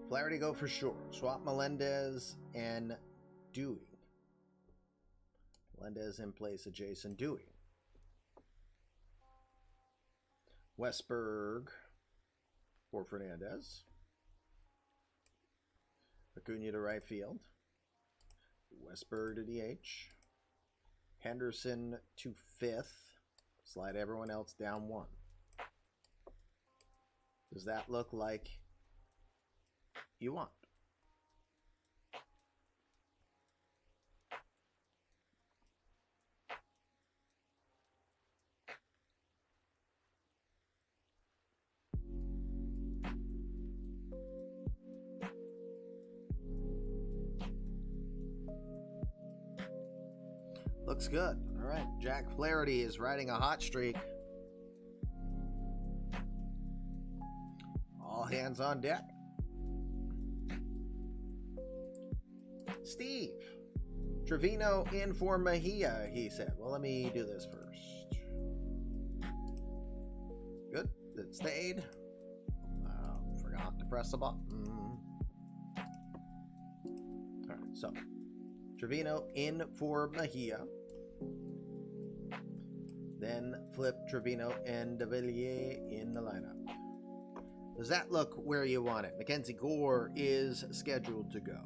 Flaherty go for sure. Swap Melendez and Dewey. Melendez in place of Jason Dewey. Westberg for Fernandez. Acuna to right field. Westberg to DH. Henderson to 5th. Slide everyone else down 1. Does that look like you want? Looks good. All right, Jack Flaherty is riding a hot streak. hands on deck. Steve. Trevino in for Mejia, he said. Well, let me do this first. Good. It stayed. Forgot to press the button. All right, so Trevino in for Mejia. Then flip Trevino and De Villiers in the lineup. Does that look where you want it? Mackenzie Gore is scheduled to go.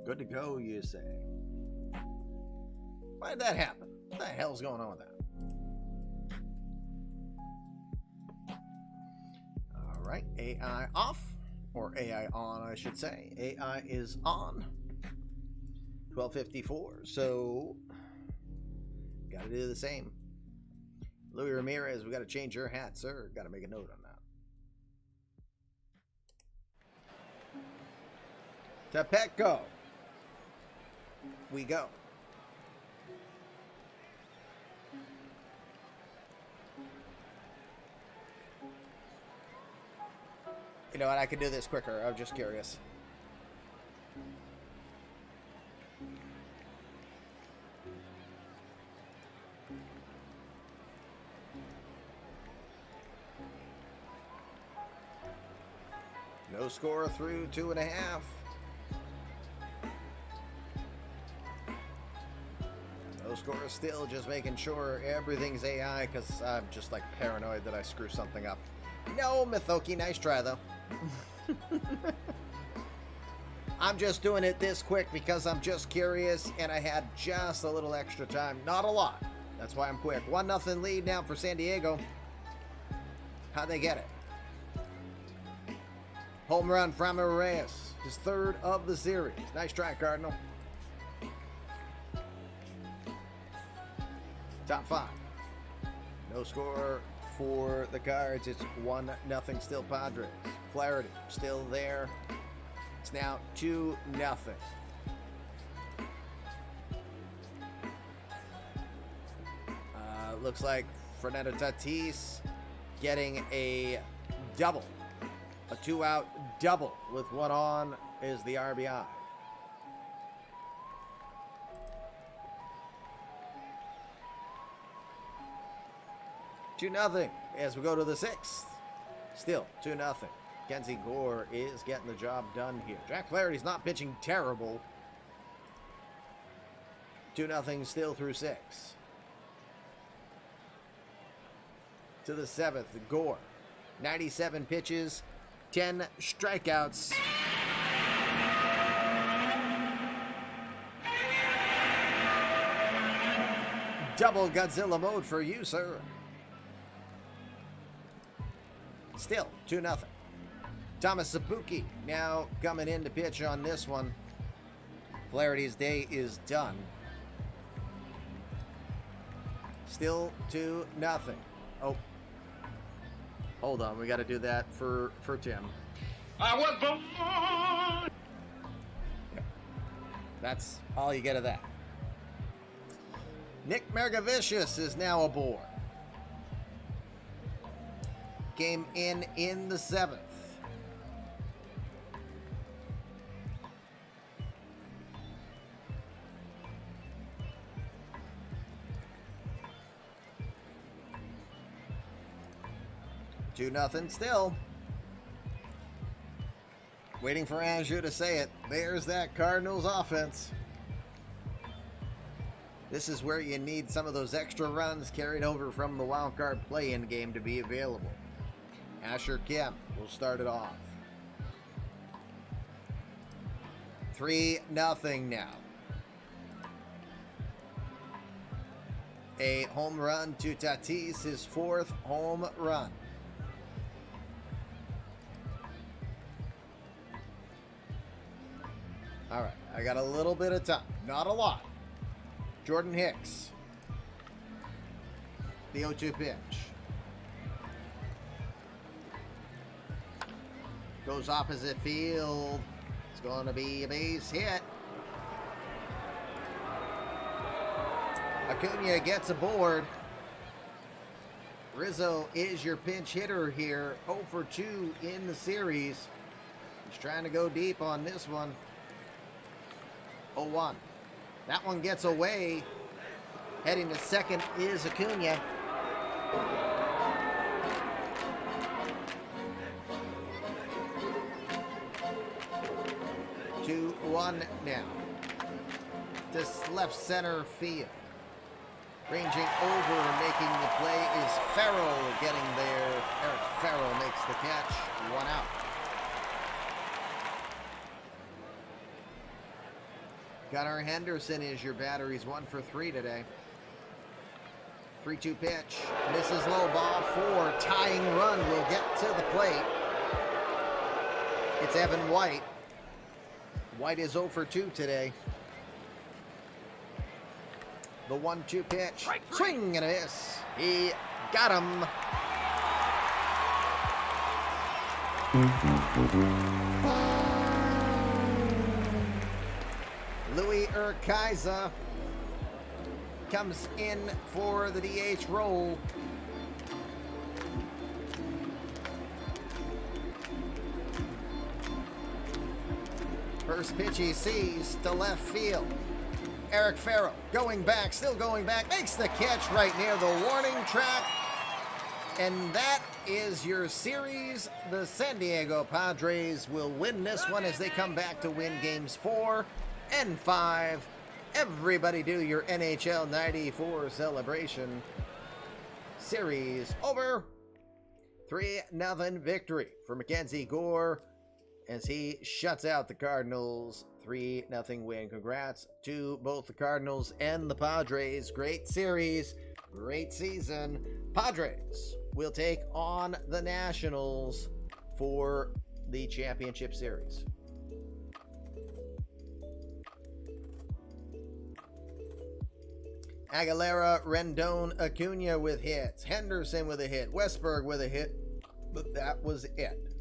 Good to go, you say. Why did that happen? What the hell's going on with that? All right, AI off, or AI on, I should say. AI is on. 12:54, so got to do the same. Louis Ramirez, we got to change your hat, sir. Got to make a note on that. To Petco. We go. You know what? I could do this quicker. I'm just curious. No score through 2.5. No score still, just making sure everything's AI because I'm just like paranoid that I screw something up. No, Mithoki, nice try though. I'm just doing it this quick because I'm just curious and I had just a little extra time. Not a lot. That's why I'm quick. 1-0 lead now for San Diego. How'd they get it? Home run from Reyes. His third of the series. Nice try, Cardinal. Top 5. No score for the Cards. It's 1-0 still Padres. Flaherty still there. It's now 2-0. Looks like Fernando Tatis getting a double. A 2-out double with one on is the RBI. 2-0 as we go to the 6th. Still 2-0. Kenzie Gore is getting the job done here. Jack Flaherty's not pitching terrible. 2-0 still through 6. To the 7th, Gore. 97 pitches, 10 strikeouts. Double Godzilla mode for you, sir. Still 2-0. Thomas Sabuki now coming in to pitch on this one. Flaherty's day is done. Still 2-0. Oh. Hold on, we got to do that for Tim. I was born. Yep. That's all you get of that. Nick Margavicius is now aboard. Came in the 7th. Two nothing still. Waiting for Andrew to say it. There's that Cardinals offense. This is where you need some of those extra runs carried over from the wild card play-in game to be available. Asher Kim will start it off. 3-0 now. A home run to Tatis, his 4th home run. All right, I got a little bit of time, not a lot. Jordan Hicks, the 0-2 pitch. Goes opposite field. It's going to be a base hit. Acuna gets aboard. Rizzo is your pinch hitter here. 0 for 2 in the series. He's trying to go deep on this one. 0-1. That one gets away. Heading to second is Acuna. 2-1 now. This left center field. Ranging over and making the play is Farrell getting there. Eric Farrell makes the catch. 1 out. Gunnar Henderson is your batter. He's 1 for 3 today. 3-2 pitch. Misses low, ball 4. Tying run will get to the plate. It's Evan White. White is 0 for 2 today. The 1-2 pitch. Swing and a miss. He got him. Louis Urquiza comes in for the DH role. First pitch he sees to left field. Eric Farrell going back, still going back, makes the catch right near the warning track. And that is your series. The San Diego Padres will win this one as they come back to win games 4 and 5. Everybody do your NHL 94 celebration. Series over. 3-0 victory for Mackenzie Gore as he shuts out the Cardinals. 3-0 win. Congrats to both the Cardinals and the Padres. Great series. Great season. Padres will take on the Nationals for the championship series. Aguilera, Rendon, Acuna with hits. Henderson with a hit. Westberg with a hit. But that was it.